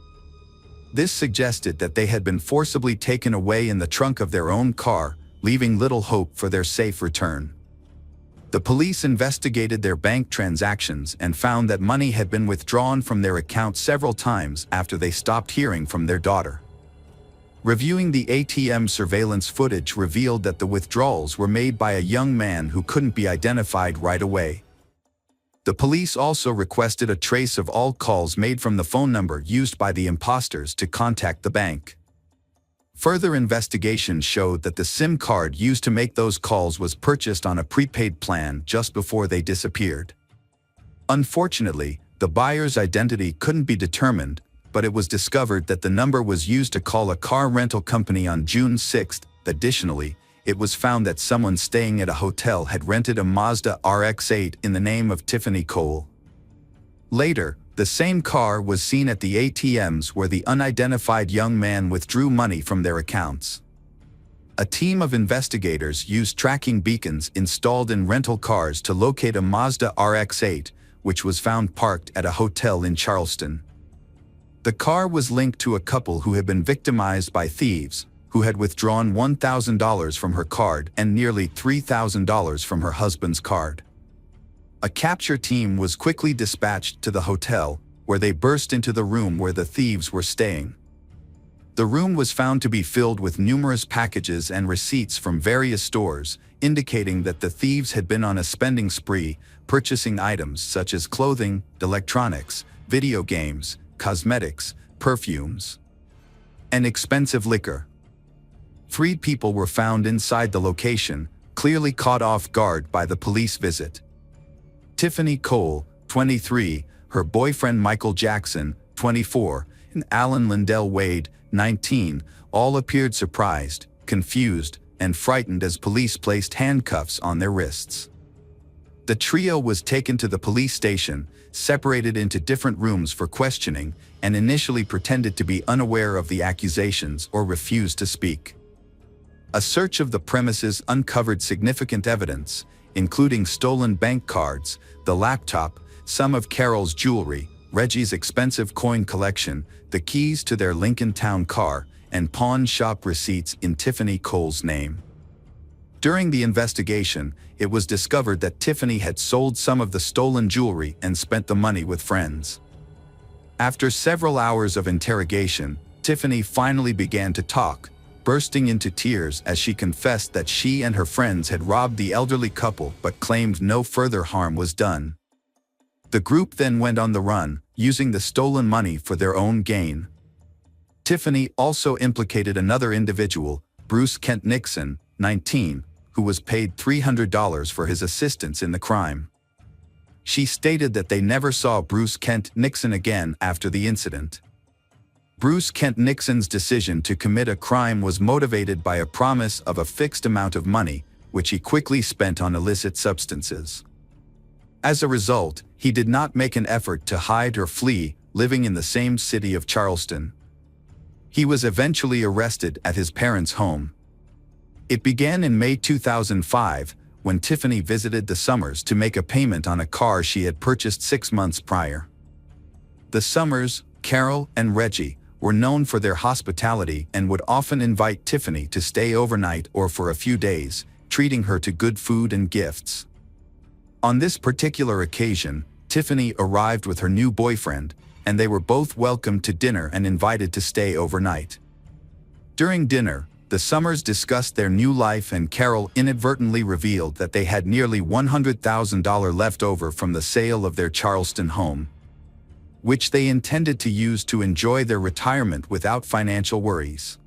This suggested that they had been forcibly taken away in the trunk of their own car, leaving little hope for their safe return. The police investigated their bank transactions and found that money had been withdrawn from their account several times after they stopped hearing from their daughter. Reviewing the ATM surveillance footage revealed that the withdrawals were made by a young man who couldn't be identified right away. The police also requested a trace of all calls made from the phone number used by the imposters to contact the bank. Further investigation showed that the SIM card used to make those calls was purchased on a prepaid plan just before they disappeared. Unfortunately, the buyer's identity couldn't be determined, but it was discovered that the number was used to call a car rental company on June 6. Additionally, it was found that someone staying at a hotel had rented a Mazda RX-8 in the name of Tiffany Cole. Later, the same car was seen at the ATMs where the unidentified young man withdrew money from their accounts. A team of investigators used tracking beacons installed in rental cars to locate a Mazda RX-8, which was found parked at a hotel in Charleston. The car was linked to a couple who had been victimized by thieves, who had withdrawn $1,000 from her card and nearly $3,000 from her husband's card. A capture team was quickly dispatched to the hotel, where they burst into the room where the thieves were staying. The room was found to be filled with numerous packages and receipts from various stores, indicating that the thieves had been on a spending spree, purchasing items such as clothing, electronics, video games, cosmetics, perfumes, and expensive liquor. 3 people were found inside the location, clearly caught off guard by the police visit. Tiffany Cole, 23, her boyfriend Michael Jackson, 24, and Alan Lindell Wade, 19, all appeared surprised, confused, and frightened as police placed handcuffs on their wrists. The trio was taken to the police station, separated into different rooms for questioning, and initially pretended to be unaware of the accusations or refused to speak. A search of the premises uncovered significant evidence, including stolen bank cards, the laptop, some of Carol's jewelry, Reggie's expensive coin collection, the keys to their Lincoln Town car, and pawn shop receipts in Tiffany Cole's name. During the investigation, it was discovered that Tiffany had sold some of the stolen jewelry and spent the money with friends. After several hours of interrogation, Tiffany finally began to talk, bursting into tears as she confessed that she and her friends had robbed the elderly couple but claimed no further harm was done. The group then went on the run, using the stolen money for their own gain. Tiffany also implicated another individual, Bruce Kent Nixon, 19, who was paid $300 for his assistance in the crime. She stated that they never saw Bruce Kent Nixon again after the incident. Bruce Kent Nixon's decision to commit a crime was motivated by a promise of a fixed amount of money, which he quickly spent on illicit substances. As a result, he did not make an effort to hide or flee, living in the same city of Charleston. He was eventually arrested at his parents' home. It began in May 2005, when Tiffany visited the Summers to make a payment on a car she had purchased 6 months prior. The Summers, Carol, and Reggie were known for their hospitality and would often invite Tiffany to stay overnight or for a few days, treating her to good food and gifts. On this particular occasion, Tiffany arrived with her new boyfriend, and they were both welcomed to dinner and invited to stay overnight. During dinner, The Summers discussed their new life, and Carol inadvertently revealed that they had nearly $100,000 left over from the sale of their Charleston home, which they intended to use to enjoy their retirement without financial worries.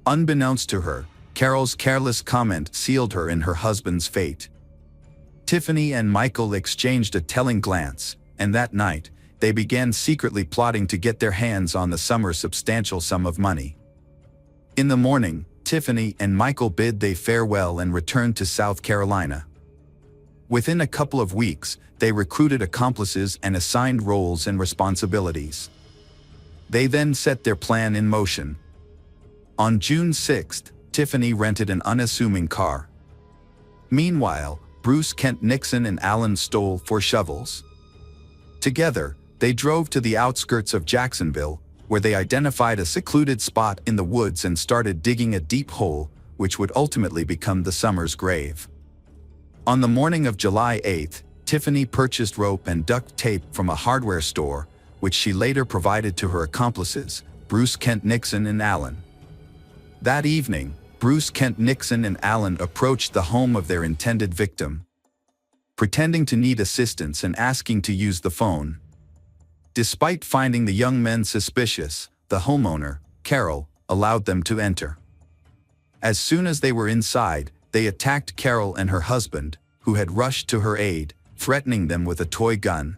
Unbeknownst to her, Carol's careless comment sealed her in her husband's fate. Tiffany and Michael exchanged a telling glance, and that night, they began secretly plotting to get their hands on the Summers' substantial sum of money. In the morning, Tiffany and Michael bid they farewell and returned to South Carolina. Within a couple of weeks, they recruited accomplices and assigned roles and responsibilities. They then set their plan in motion. On June 6th, Tiffany rented an unassuming car. Meanwhile, Bruce Kent Nixon and Alan stole 4 shovels. Together, they drove to the outskirts of Jacksonville, where they identified a secluded spot in the woods and started digging a deep hole, which would ultimately become the Summers' grave. On the morning of July 8th, Tiffany purchased rope and duct tape from a hardware store, which she later provided to her accomplices, Bruce Kent Nixon and Alan. That evening, Bruce Kent Nixon and Alan approached the home of their intended victim, pretending to need assistance and asking to use the phone. Despite finding the young men suspicious, the homeowner, Carol, allowed them to enter. As soon as they were inside, they attacked Carol and her husband, who had rushed to her aid, threatening them with a toy gun.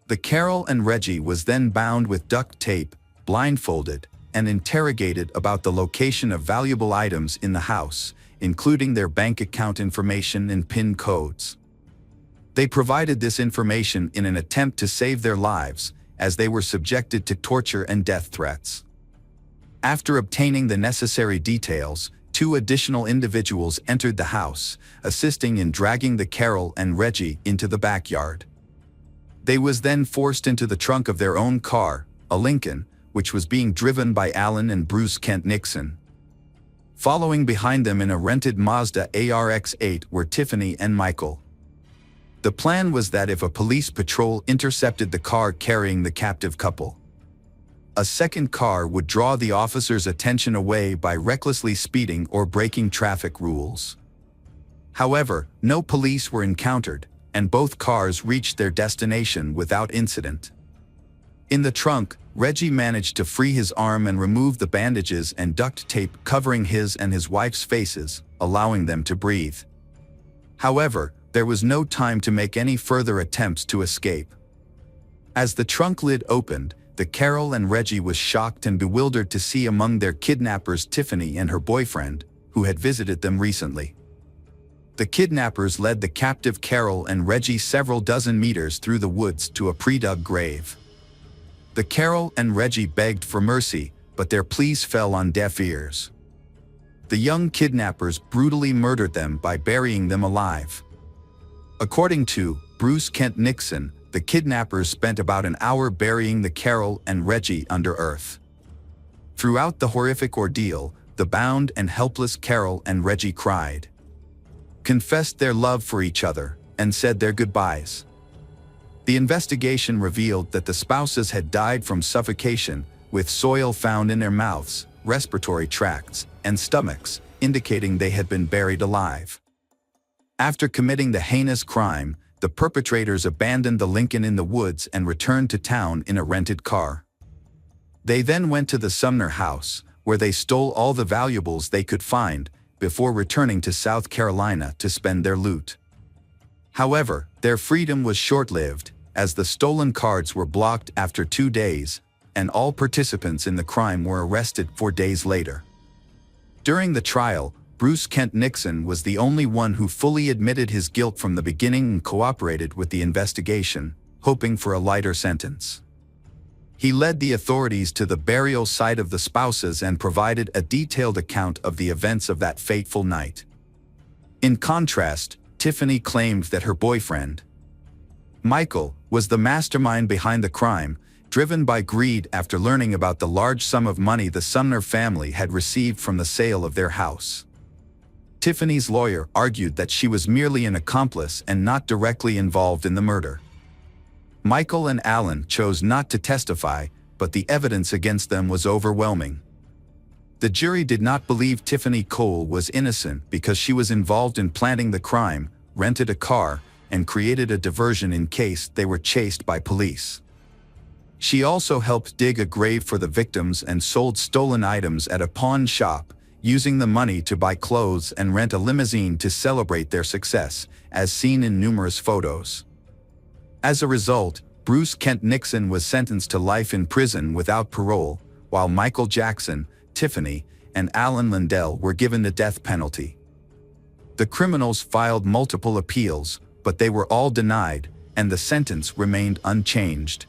The Carol and Reggie was then bound with duct tape, blindfolded, and interrogated about the location of valuable items in the house, including their bank account information and PIN codes. They provided this information in an attempt to save their lives, as they were subjected to torture and death threats. After obtaining the necessary details, 2 additional individuals entered the house, assisting in dragging the Carol and Reggie into the backyard. They was then forced into the trunk of their own car, a Lincoln, which was being driven by Alan and Bruce Kent Nixon. Following behind them in a rented Mazda ARX-8 were Tiffany and Michael. The plan was that if a police patrol intercepted the car carrying the captive couple, a second car would draw the officers' attention away by recklessly speeding or breaking traffic rules. However, no police were encountered, and both cars reached their destination without incident. In the trunk, Reggie managed to free his arm and remove the bandages and duct tape covering his and his wife's faces, allowing them to breathe. However, there was no time to make any further attempts to escape. As the trunk lid opened, the Carol and Reggie was shocked and bewildered to see among their kidnappers Tiffany and her boyfriend, who had visited them recently. The kidnappers led the captive Carol and Reggie several dozen meters through the woods to a pre-dug grave. The Carol and Reggie begged for mercy, but their pleas fell on deaf ears. The young kidnappers brutally murdered them by burying them alive. According to Bruce Kent Nixon, the kidnappers spent about an hour burying the Carol and Reggie under earth. Throughout the horrific ordeal, the bound and helpless Carol and Reggie cried, confessed their love for each other, and said their goodbyes. The investigation revealed that the spouses had died from suffocation, with soil found in their mouths, respiratory tracts, and stomachs, indicating they had been buried alive. After committing the heinous crime, the perpetrators abandoned the Lincoln in the woods and returned to town in a rented car. They then went to the Sumner house, where they stole all the valuables they could find, before returning to South Carolina to spend their loot. However, their freedom was short-lived, as the stolen cards were blocked after 2 days, and all participants in the crime were arrested 4 days later. During the trial, Bruce Kent Nixon was the only one who fully admitted his guilt from the beginning and cooperated with the investigation, hoping for a lighter sentence. He led the authorities to the burial site of the spouses and provided a detailed account of the events of that fateful night. In contrast, Tiffany claimed that her boyfriend, Michael, was the mastermind behind the crime, driven by greed after learning about the large sum of money the Sumner family had received from the sale of their house. Tiffany's lawyer argued that she was merely an accomplice and not directly involved in the murder. Michael and Alan chose not to testify, but the evidence against them was overwhelming. The jury did not believe Tiffany Cole was innocent because she was involved in planning the crime, rented a car, and created a diversion in case they were chased by police. She also helped dig a grave for the victims and sold stolen items at a pawn shop, using the money to buy clothes and rent a limousine to celebrate their success, as seen in numerous photos. As a result, Bruce Kent Nixon was sentenced to life in prison without parole, while Michael Jackson, Tiffany, and Alan Lindell were given the death penalty. The criminals filed multiple appeals, but they were all denied, and the sentence remained unchanged.